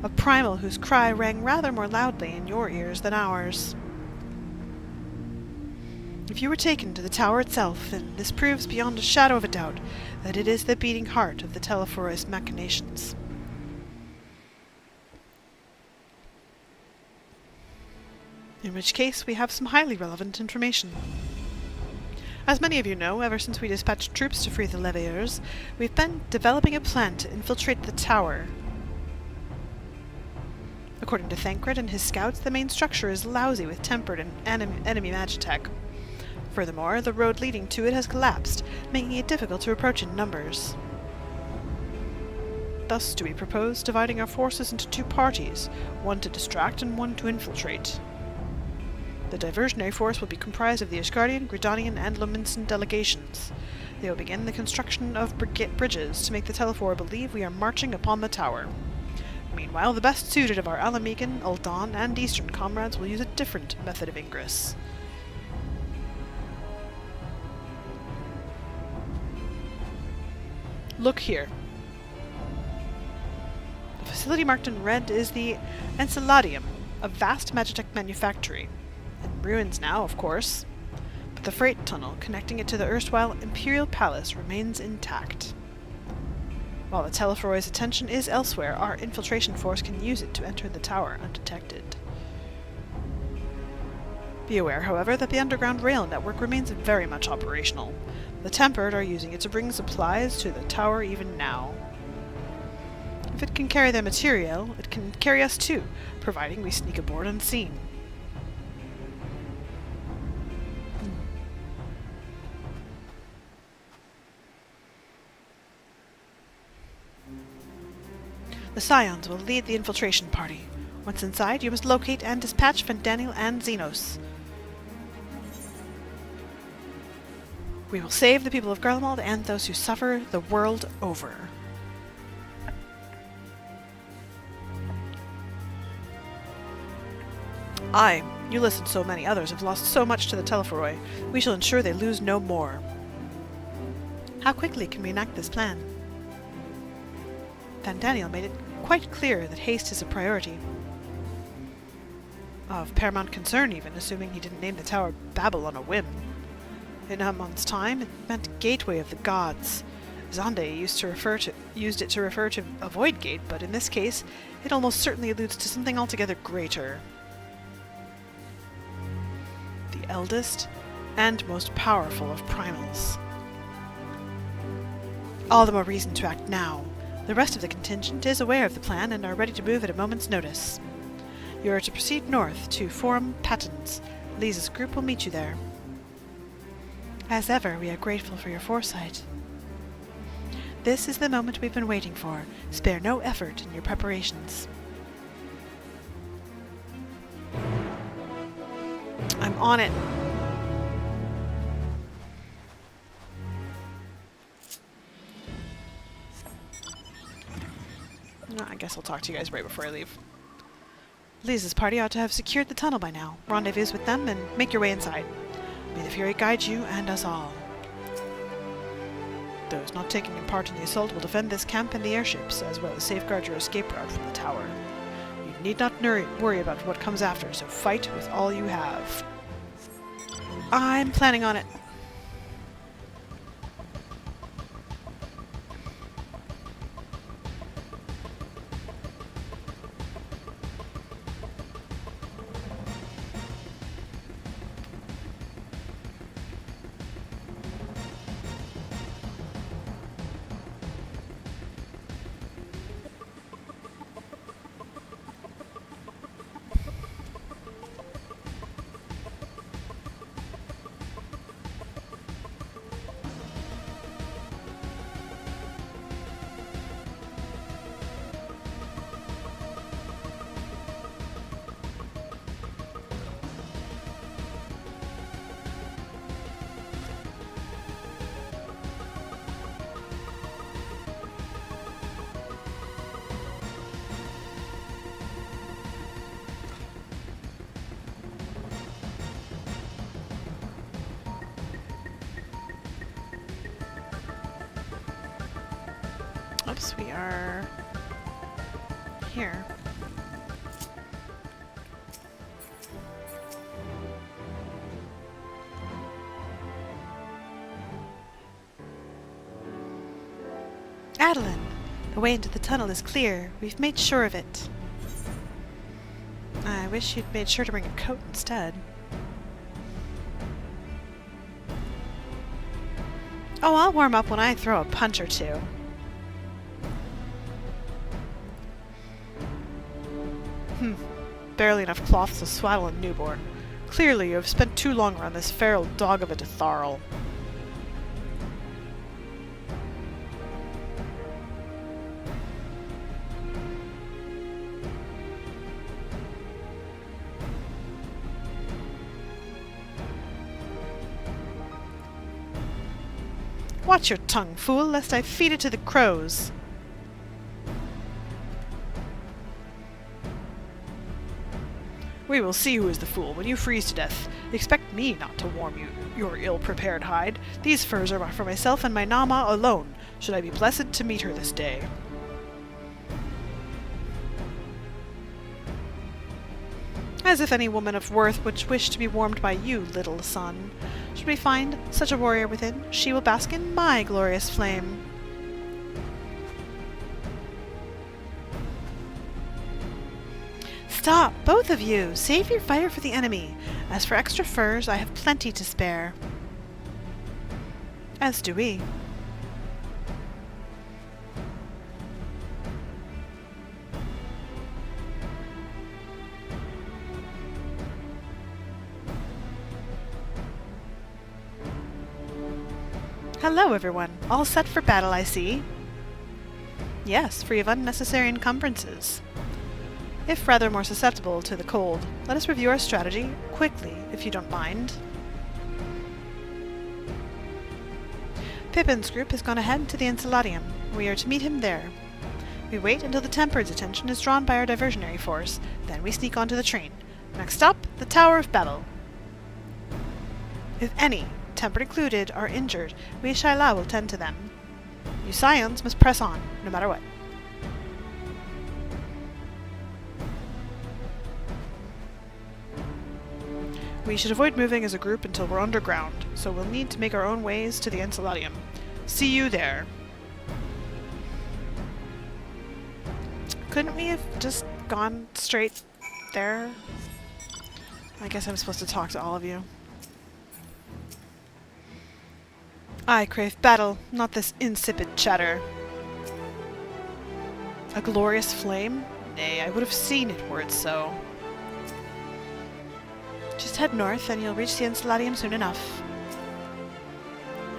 A primal whose cry rang rather more loudly in your ears than ours. If you were taken to the tower itself, then this proves beyond a shadow of a doubt that it is the beating heart of the Telephorois machinations. In which case, we have some highly relevant information. As many of you know, ever since we dispatched troops to free the Leviers, we've been developing a plan to infiltrate the tower. According to Thancred and his scouts, the main structure is lousy with tempered and enemy magitech. Furthermore, the road leading to it has collapsed, making it difficult to approach in numbers. Thus do we propose dividing our forces into two parties, one to distract and one to infiltrate. The diversionary force will be comprised of the Asgardian, Gridanian, and Lominsan delegations. They will begin the construction of bridges to make the Telephor believe we are marching upon the tower. Meanwhile, the best suited of our Alamegan, Uldan, and Eastern comrades will use a different method of ingress. Look here. The facility marked in red is the Enceladium, a vast magitech manufactory. In ruins now, of course, but the freight tunnel connecting it to the erstwhile Imperial Palace remains intact. While the Telephoroi's attention is elsewhere, our infiltration force can use it to enter the tower undetected. Be aware, however, that the underground rail network remains very much operational. The Tempered are using it to bring supplies to the tower even now. If it can carry their material, it can carry us too, providing we sneak aboard unseen. The Scions will lead the infiltration party. Once inside, you must locate and dispatch Fandaniel and Xenos. We will save the people of Garlemald and those who suffer the world over. I, Ulyss and so many others have lost so much to the Telephoroi. We shall ensure they lose no more. How quickly can we enact this plan? Fandaniel made it quite clear that haste is a priority. Of paramount concern even, assuming he didn't name the tower Babel on a whim. In a month's time, it meant Gateway of the Gods. Zonde used it to refer to a void gate, but in this case, it almost certainly alludes to something altogether greater. The eldest and most powerful of primals. All the more reason to act now. The rest of the contingent is aware of the plan and are ready to move at a moment's notice. You are to proceed north to Forum Patens. Lisa's group will meet you there. As ever, we are grateful for your foresight. This is the moment we've been waiting for. Spare no effort in your preparations. I'm on it. I guess I'll talk to you guys right before I leave. Lisa's party ought to have secured the tunnel by now. Rendezvous with them and make your way inside. May the Fury guide you and us all. Those not taking part in the assault will defend this camp and the airships, as well as safeguard your escape route from the tower. You need not worry about what comes after, so fight with all you have. I'm planning on it. Oops, we are here. Adelynde, the way into the tunnel is clear. We've made sure of it. I wish you'd made sure to bring a coat instead. Oh, I'll warm up when I throw a punch or two. Barely enough cloth to swaddle a newborn. Clearly you have spent too long around this feral dog of a Detharl. Watch your tongue, fool, lest I feed it to the crows. We will see who is the fool when you freeze to death. Expect me not to warm you, your ill-prepared hide. These furs are for myself and my Nama alone, should I be blessed to meet her this day. As if any woman of worth would wish to be warmed by you, little son. Should we find such a warrior within, she will bask in my glorious flame. Stop, both of you! Save your fire for the enemy. As for extra furs, I have plenty to spare. As do we. Hello, everyone. All set for battle, I see. Yes, free of unnecessary encumbrances. If rather more susceptible to the cold, let us review our strategy quickly, if you don't mind. Pippin's group has gone ahead to the Enceladium. We are to meet him there. We wait until the Tempered's attention is drawn by our diversionary force, then we sneak onto the train. Next stop, the Tower of Battle. If any, Tempered included, are injured, we Shaila will tend to them. You Scions must press on, no matter what. We should avoid moving as a group until we're underground, so we'll need to make our own ways to the Enceladium. See you there. Couldn't we have just gone straight there? I guess I'm supposed to talk to all of you. I crave battle, not this insipid chatter. A glorious flame? Nay, I would have seen it were it so. Just head north and you'll reach the Enceladium soon enough.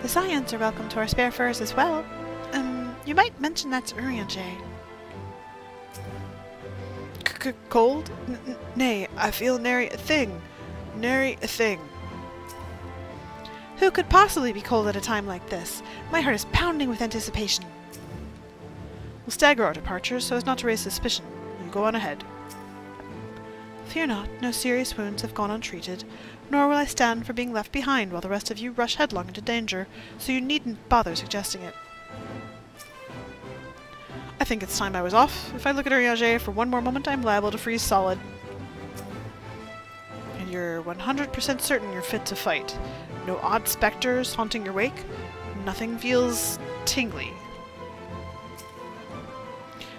The Scions are welcome to our spare furs as well. You might mention that to Urianger. Cold? Nay, I feel nary a thing. Nary a thing. Who could possibly be cold at a time like this? My heart is pounding with anticipation. We'll stagger our departures so as not to raise suspicion. You go on ahead. Fear not, no serious wounds have gone untreated, nor will I stand for being left behind while the rest of you rush headlong into danger, so you needn't bother suggesting it. I think it's time I was off. If I look at Ariage for one more moment, I'm liable to freeze solid. And you're 100% certain you're fit to fight. No odd specters haunting your wake. Nothing feels tingly.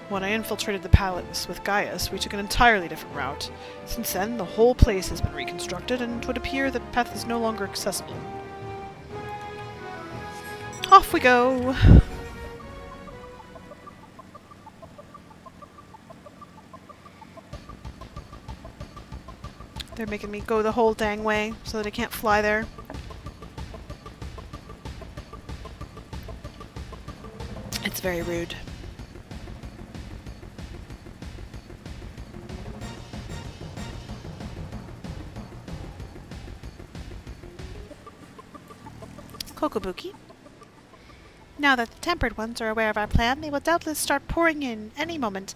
When I infiltrated the palace with Gaius, we took an entirely different route. Since then, the whole place has been reconstructed, and it would appear that Peth is no longer accessible. Off we go! They're making me go the whole dang way so that I can't fly there. It's very rude. Kokobuki. Now that the tempered ones are aware of our plan, they will doubtless start pouring in any moment.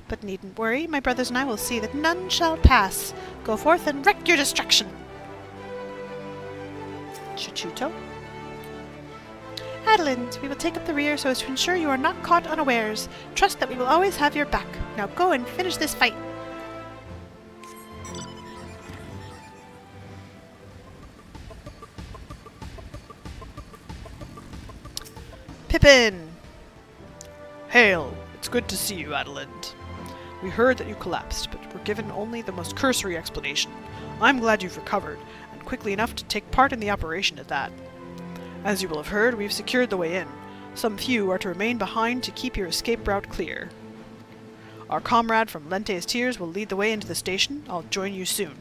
But needn't worry, my brothers and I will see that none shall pass. Go forth and wreak your destruction. Chichuto. Adelynde, we will take up the rear so as to ensure you are not caught unawares. Trust that we will always have your back. Now go and finish this fight. Pippin! Hail! It's good to see you, Adelynde. We heard that you collapsed, but were given only the most cursory explanation. I'm glad you've recovered, and quickly enough to take part in the operation at that. As you will have heard, we've secured the way in. Some few are to remain behind to keep your escape route clear. Our comrade from Lente's Tears will lead the way into the station. I'll join you soon.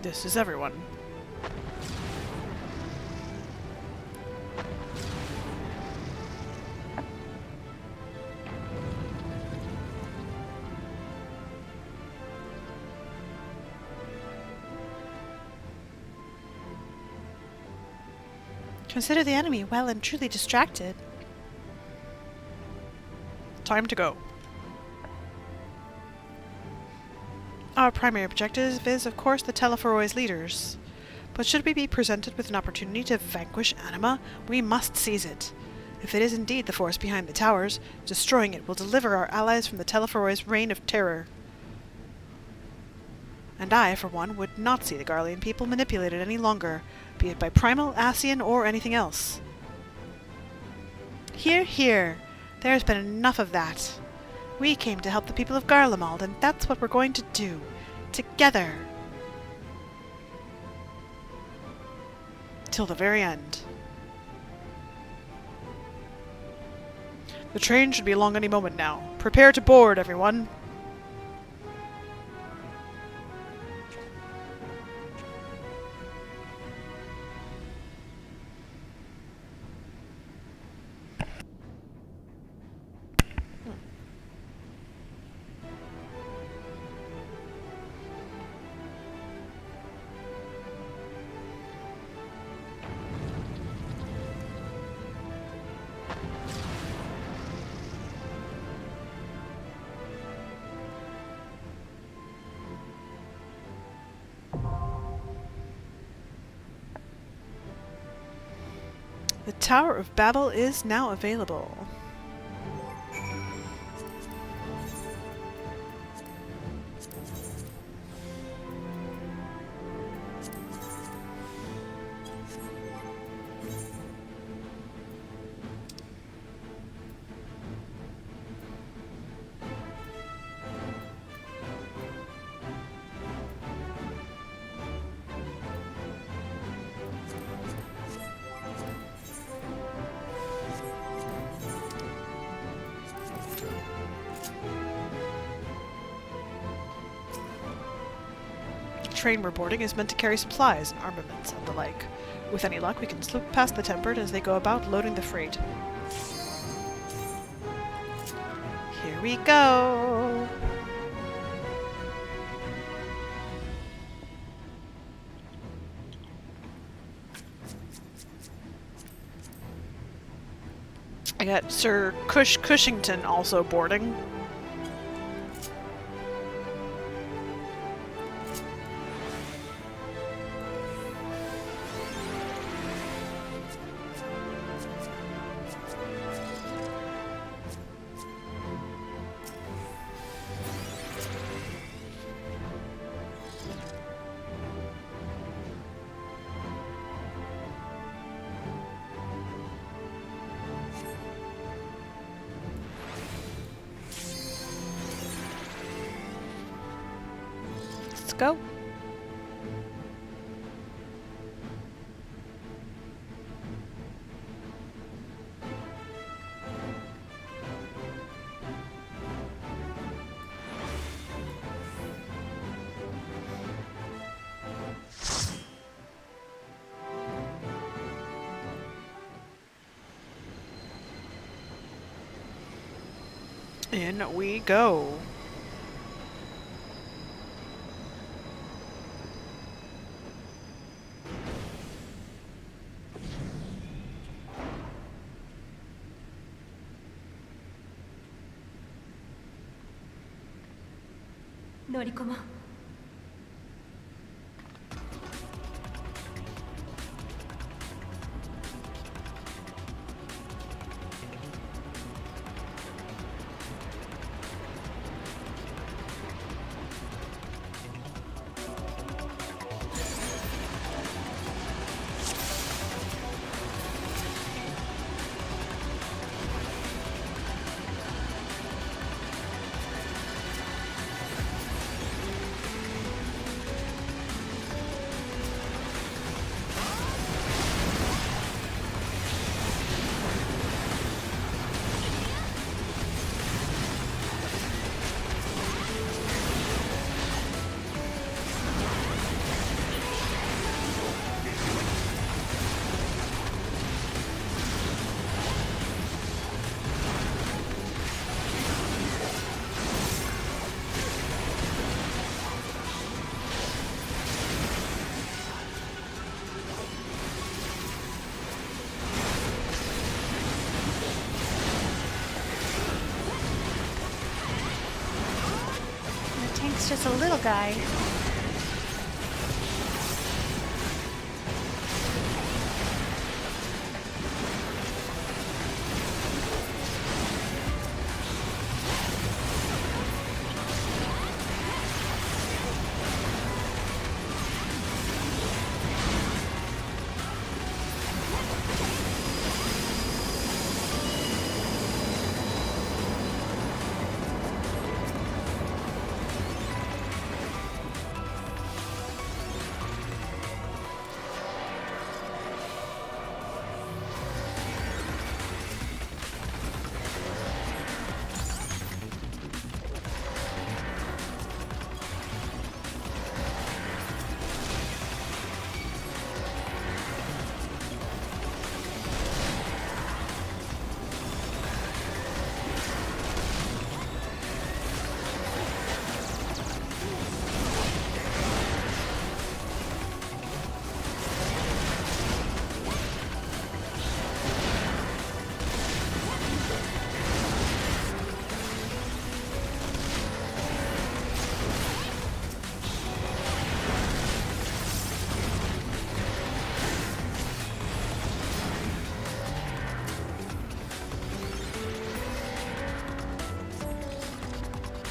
This is everyone. Consider the enemy well and truly distracted. Time to go. Our primary objective is, of course, the Telephorois leaders. But should we be presented with an opportunity to vanquish Anima, we must seize it. If it is indeed the force behind the towers, destroying it will deliver our allies from the Telephorois' reign of terror. And I, for one, would not see the Garlean people manipulated any longer, be it by Primal, Ascian, or anything else. Hear, hear! There has been enough of that. We came to help the people of Garlemald, and that's what we're going to do. Together. Till the very end. The train should be along any moment now. Prepare to board, everyone. The Tower of Babel is now available. train we're boarding is meant to carry supplies and armaments and the like. With any luck, we can slip past the Tempered as they go about loading the freight. Here we go! I got Sir Cushington also boarding. Go. In we go. It's just a little guy.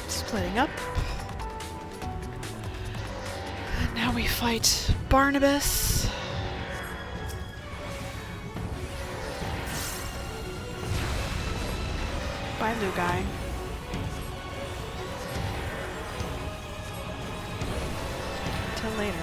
Splitting up. And now we fight Barnabas. Bye, Blue Guy. Till later.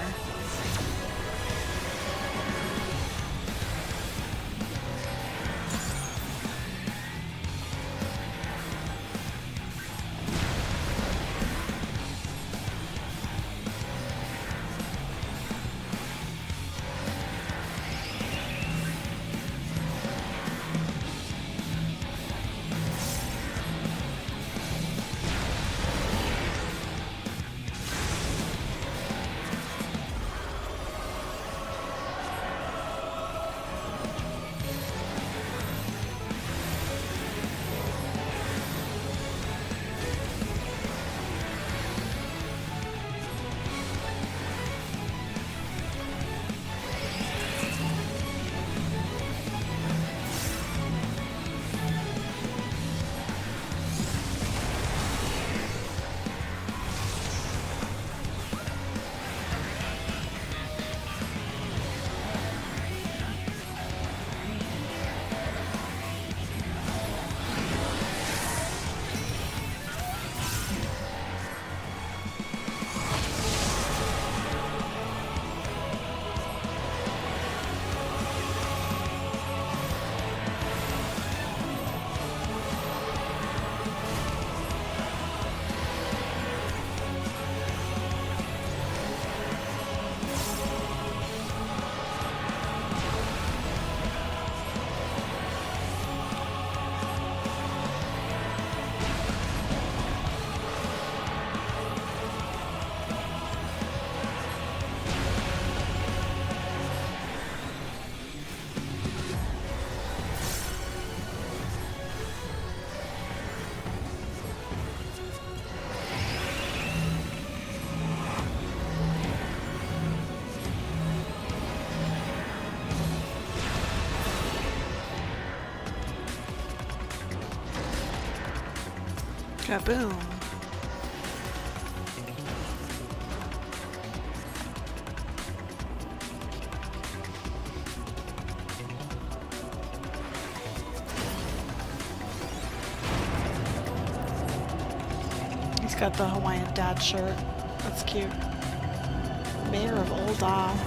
Kaboom. He's got the Hawaiian dad shirt. That's cute. Mayor of Olda.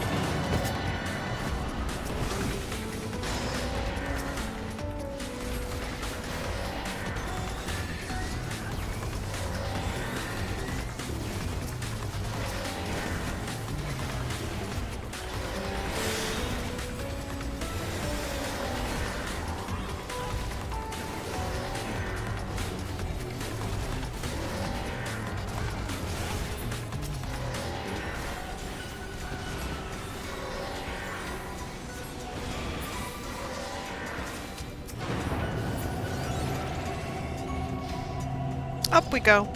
Up we go.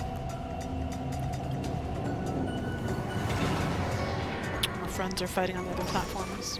Our friends are fighting on the other platforms.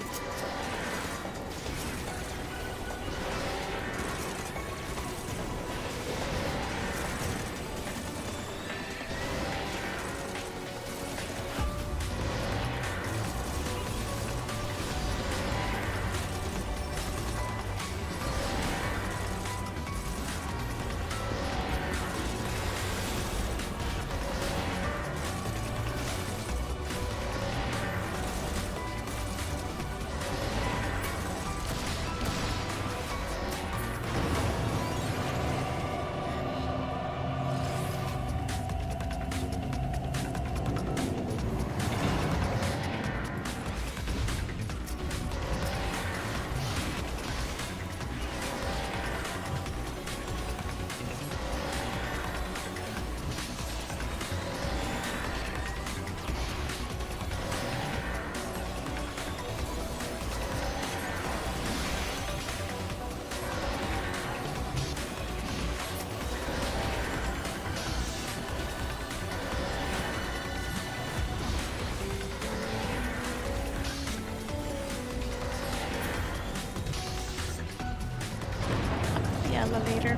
Elevator.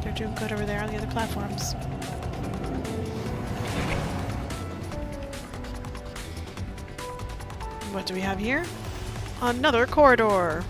They're doing good over there on the other platforms. What do we have here? Another corridor.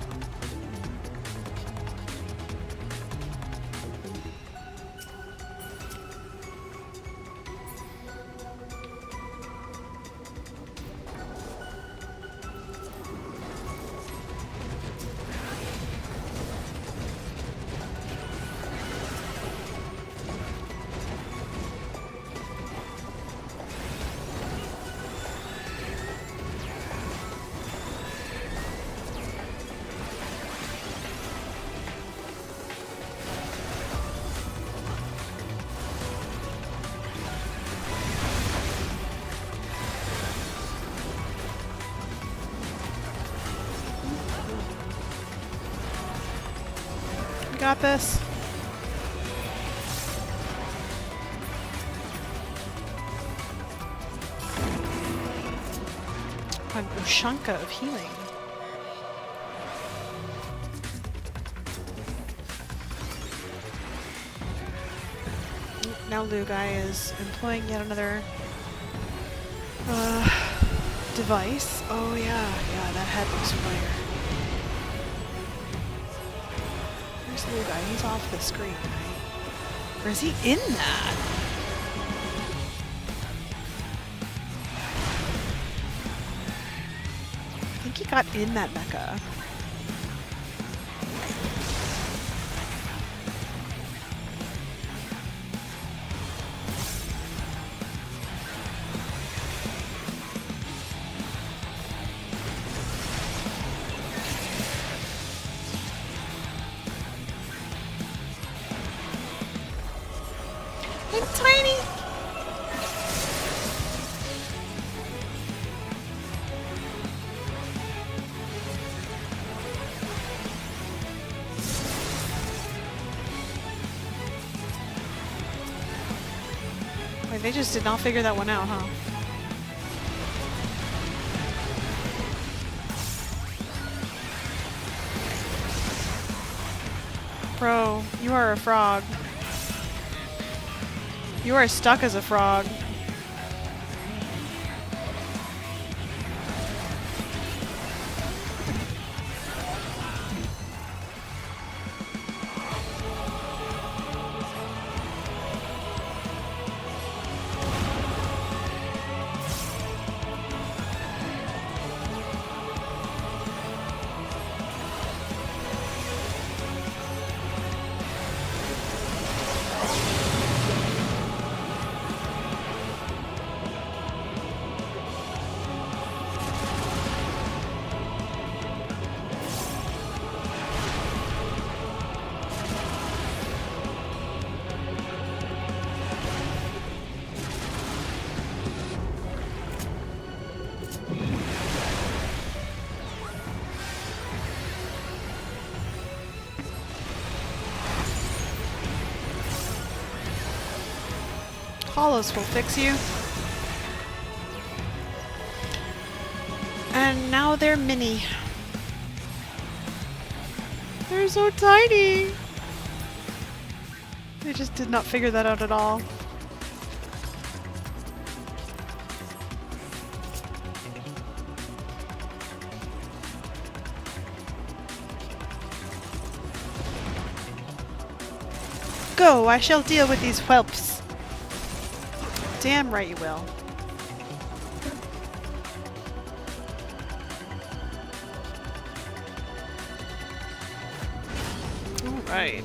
Got this. An Ushanka of healing. Now Lugai is employing yet another device. Oh yeah, that head looks familiar. Where's Lugai? He's off the screen, right? Or is he in that? I think he got in that mecha. It's tiny. Wait, they just did not figure that one out, huh? Bro, you are a frog. You are stuck as a frog. Hollows will fix you. And now they're mini. They're so tiny. They just did not figure that out at all. Go, I shall deal with these whelps. Damn right you will. All right.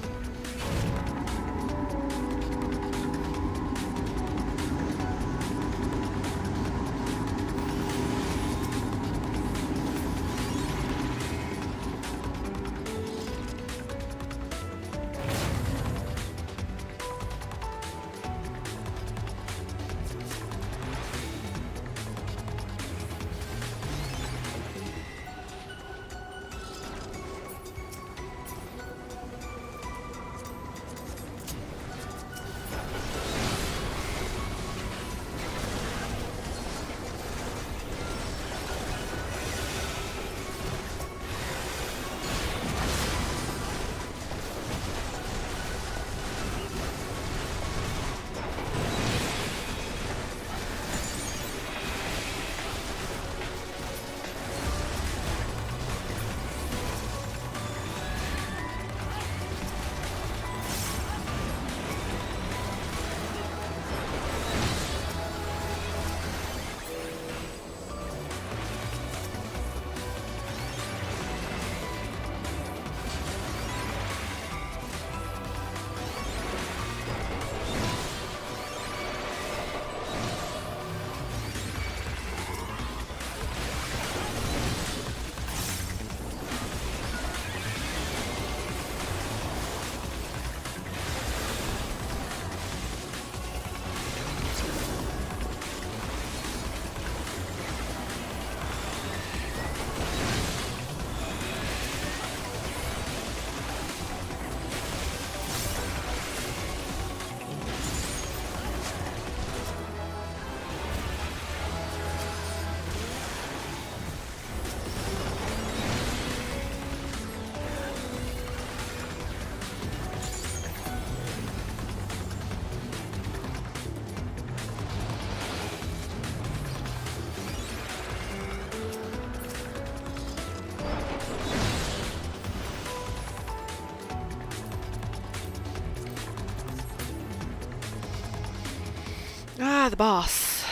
Ah, the boss.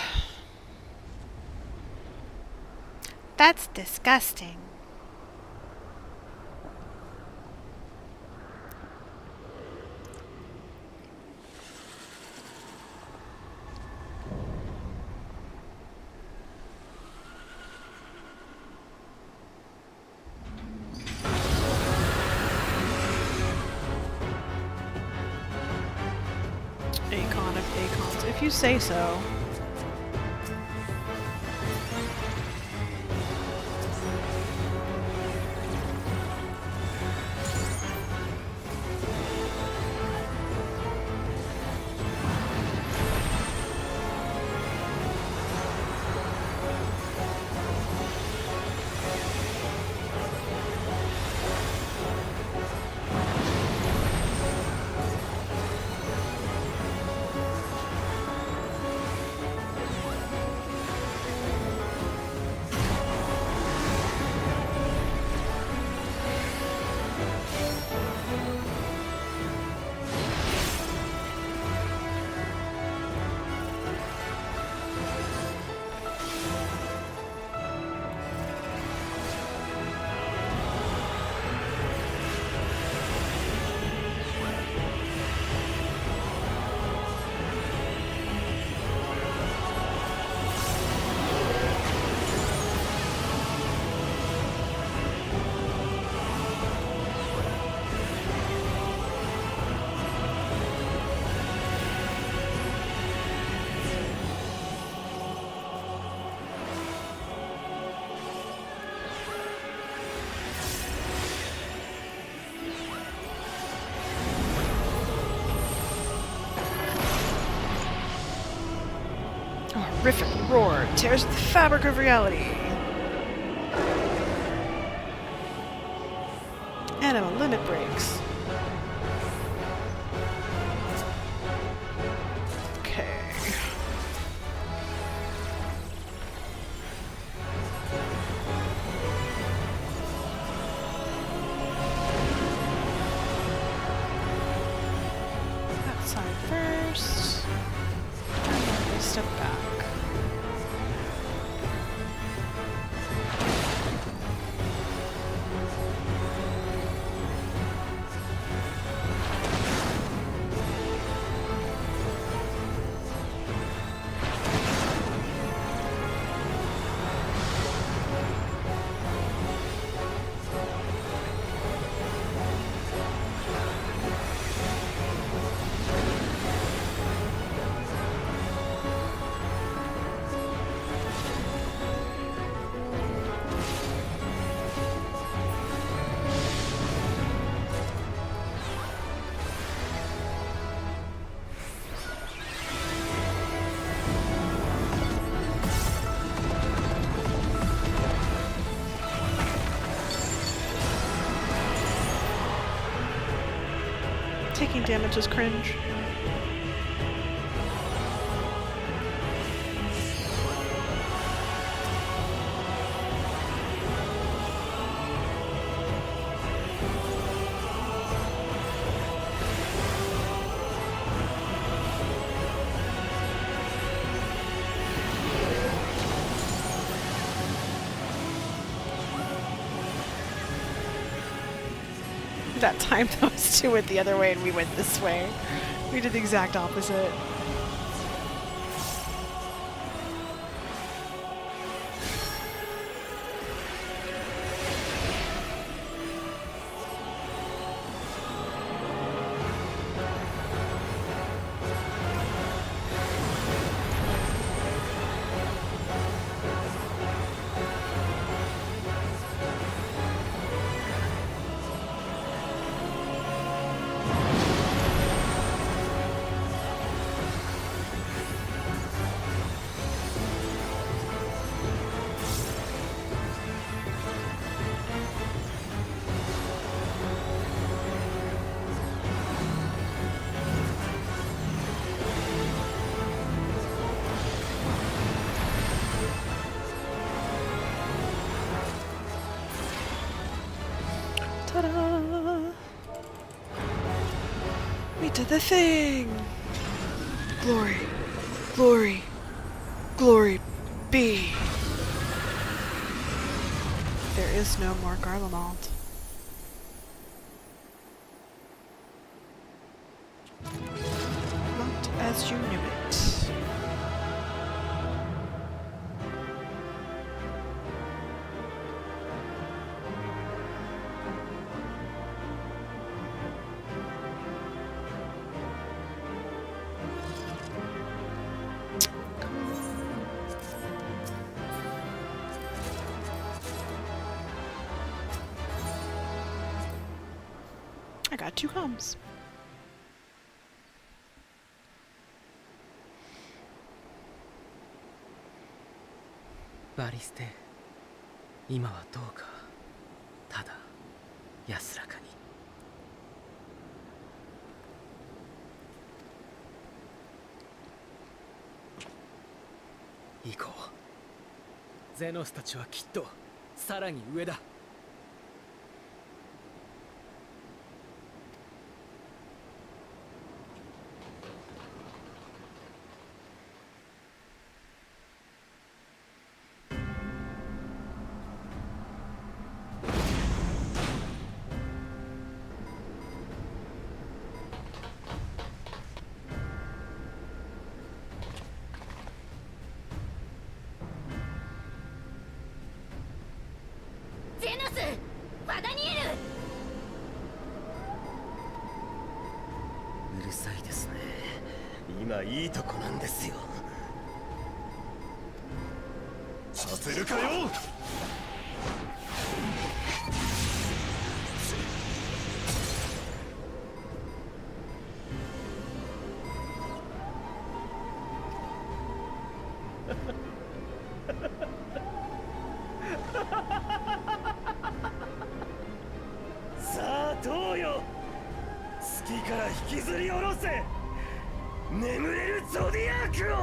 That's disgusting. Acon of Acons, if you say so. terrific roar tears at the fabric of reality. Animal limit breaks. Okay. That side first. And then we'll step back. Taking damage is cringe. That time those two went the other way and we went this way. We did the exact opposite. Ta-da! We did the thing! Glory, glory, glory be! There is no more Garlemald. Not as you knew it. I got 2 comms.バリステ、今はどうか。ただ安らかに。行こう。ゼノスたちはきっとさらに上だ。ゼノス、バダニエル。うるさいですね。今いいとこなんですよ。させるかよ。ティから引きずり下ろせ。眠れるゾディアークを。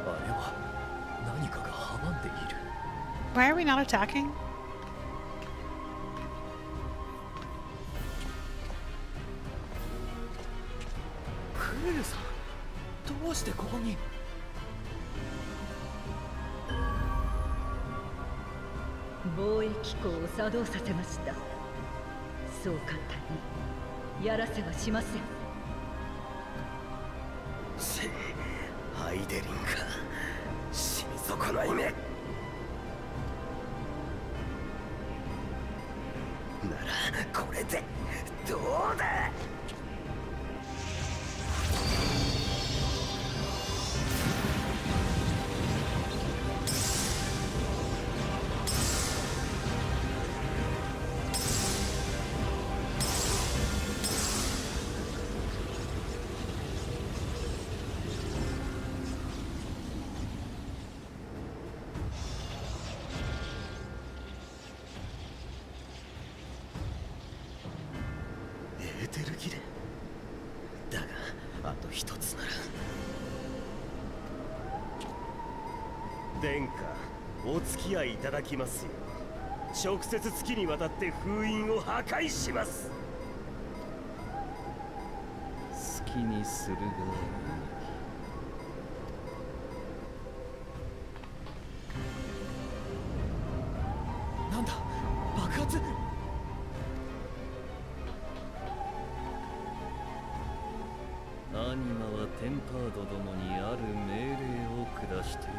あれは何かが阻んでいる。 Why are we not attacking? クールさん、どうしてここに。防衛機構を作動させました。そう簡単にやらせはしません。アイデリンか、死に損ない目。ならこれでどうだ。エーテルギレだが、あと一つなら。殿下、お付き合いいただきますよ。直接月にわたって封印を破壊します。好きにするがいい。なんだ、爆発。アニマはテンパードどもにある命令を下している。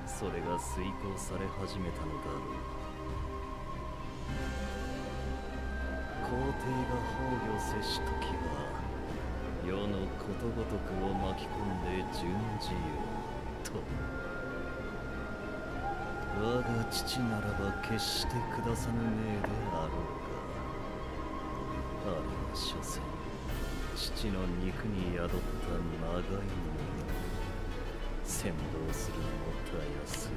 それが遂行され始めたのだろう。皇帝が崩御せしときは、世のことごとくを巻き込んで順次よと。我が父ならば決して下さぬ命であろうが、あれは所詮父の肉に宿った長いもの。先導するのもたやすい。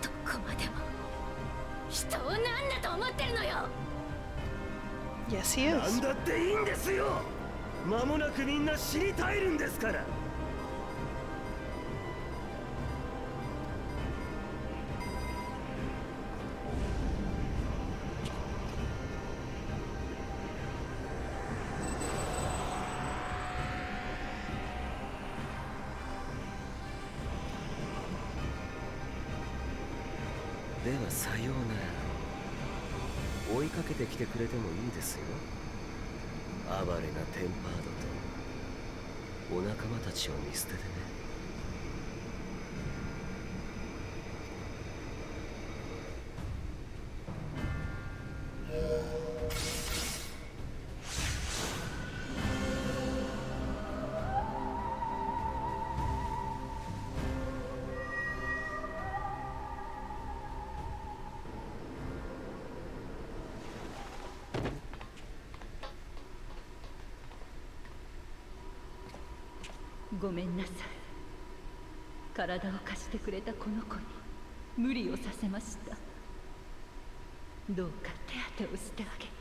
どこまでも人を何だと思ってるのよ。 Yes, he なん is. だっていいんですよ。間もなくみんな死に絶えるんですから。ではさようなら。追いかけてきてくれてもいいですよ。哀れなテンパードとお仲間たちを見捨ててね。ごめんなさい。体を貸してくれたこの子に無理をさせました。どうか手当てをしてあげて。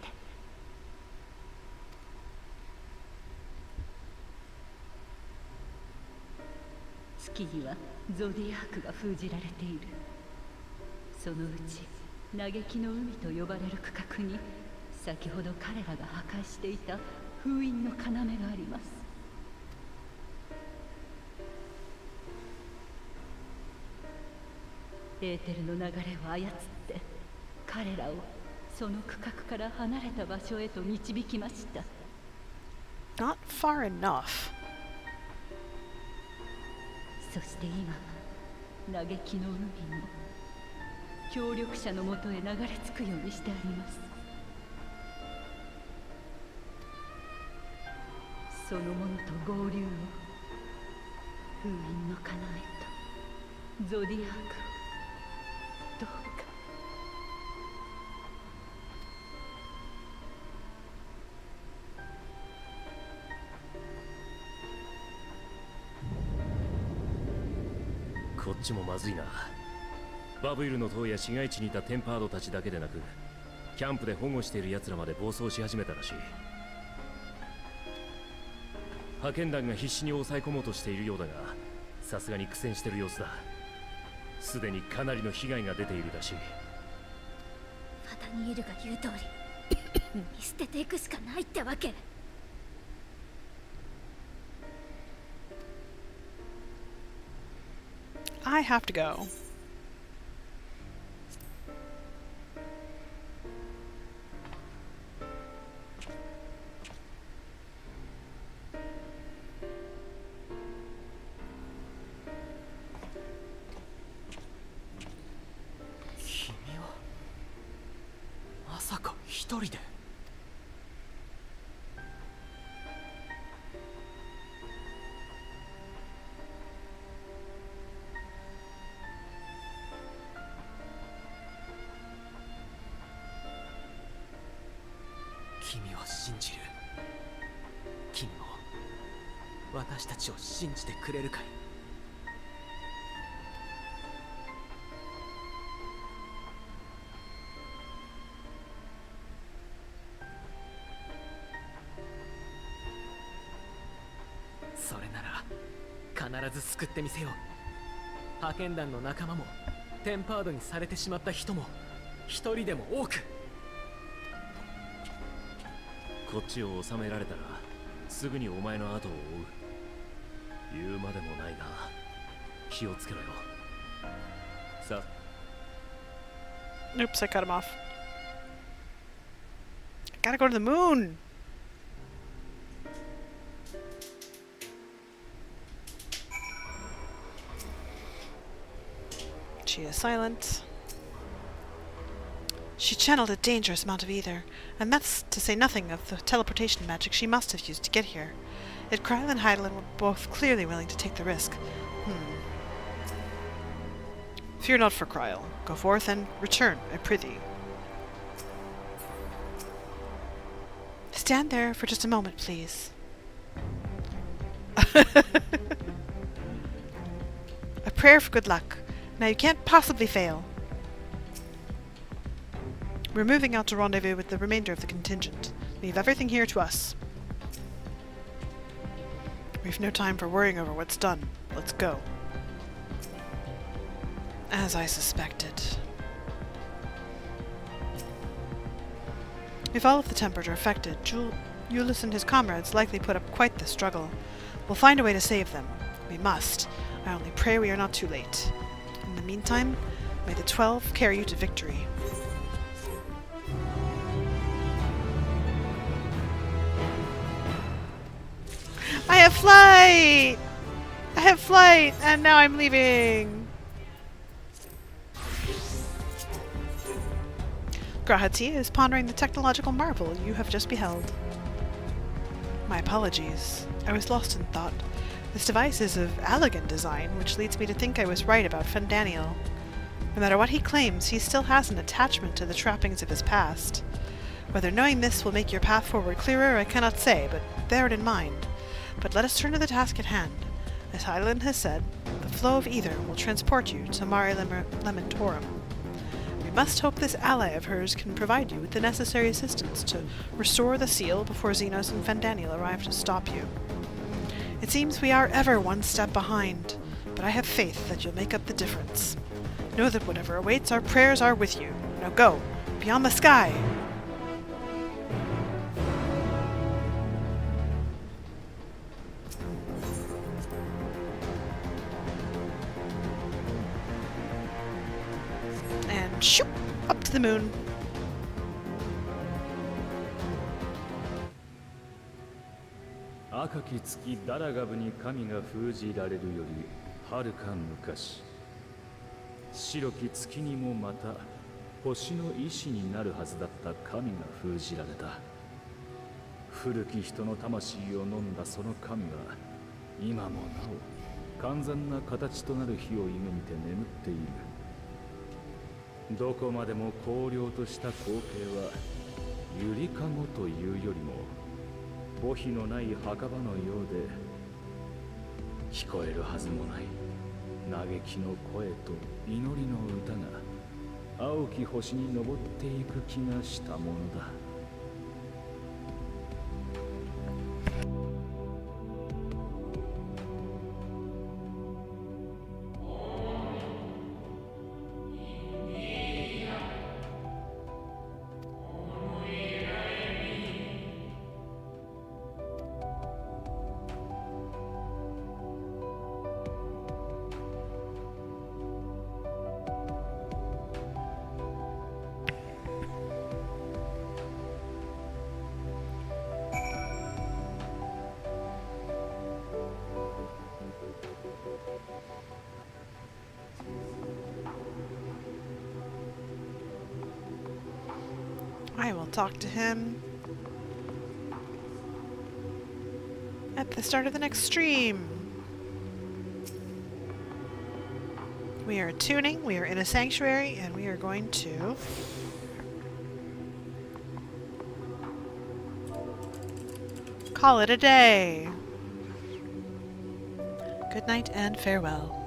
月にはゾディアークが封じられている。そのうち嘆きの海と呼ばれる区画に、先ほど彼らが破壊していた封印の要があります。エーテルの流れを操って彼らをその区画から離れた場所へと導きました。 Not far enough. そして今、嘆きの海も協力者のもとへ流れ着くようにしてあります。そのものと合流を、封印の要とゾディアークをどうか。ちもまずいな。バブイルの塔や市街地にいたテンパードたちだけでなく、キャンプで保護している奴らまで暴走し始めたらしい。派遣団が必死に抑え込もうとしているようだが、さすがに苦戦している様子だ。すでにかなりの被害が出ているらしい。ナタニエルが言う通り見捨てていくしかないってわけ。I have to go. Kimi wa masaka hitori de? 君を信じる。君も私たちを信じてくれるかい？それなら必ず救ってみせよう。派遣団の仲間もテンパードにされてしまった人も一人でも多く。こっちを収められたらすぐにお前の後を追う。言うまでもないが気をつけろよ。さ Oops, I cut him off. I gotta go to the moon! She is silent. She channeled a dangerous amount of ether, and that's to say nothing of the teleportation magic she must have used to get here. Yet Kryle and Adelynde were both clearly willing to take the risk. Fear not for Kryle. Go forth and return, I prithee. Stand there for just a moment, please. A prayer for good luck. Now you can't possibly fail. We're moving out to rendezvous with the remainder of the contingent. Leave everything here to us. We've no time for worrying over what's done. Let's go. As I suspected. If all of the Tempers are affected, Julius and his comrades likely put up quite the struggle. We'll find a way to save them. We must. I only pray we are not too late. In the meantime, may the 12 carry you to victory. I have flight! I have flight, and now I'm leaving! Grahati is pondering the technological marvel you have just beheld. My apologies. I was lost in thought. This device is of elegant design, which leads me to think I was right about Fendaniel. No matter what he claims, he still has an attachment to the trappings of his past. Whether knowing this will make your path forward clearer, I cannot say, but bear it in mind. But let us turn to the task at hand. As Adelynde has said, the flow of ether will transport you to Mare Lamentorum. We must hope this ally of hers can provide you with the necessary assistance to restore the seal before Xenos and Fendaniel arrive to stop you. It seems we are ever one step behind, but I have faith that you'll make up the difference. Know that whatever awaits, our prayers are with you. Now go, beyond the sky! And shoot! Up to the moon. Akaki tsuki Daragabu ni kami ga fujirareru yori haruka mukashi. Shiroki tsuki ni mo mata hoshi no ishi ni naru hazu datta kami ga fujirareta. Furuki hito no tamashii o nonda sono kami wa ima mo nao kanzen na katachi to naru hi o yumemite nemutte iru. どこまでも荒涼とした光景はゆりかごというよりも墓碑のない墓場のようで聞こえるはずもない嘆きの声と祈りの歌が青き星に昇っていく気がしたものだ。I will talk to him at the start of the next stream. We are tuning, we are in a sanctuary, and we are going to call it a day. Good night and farewell.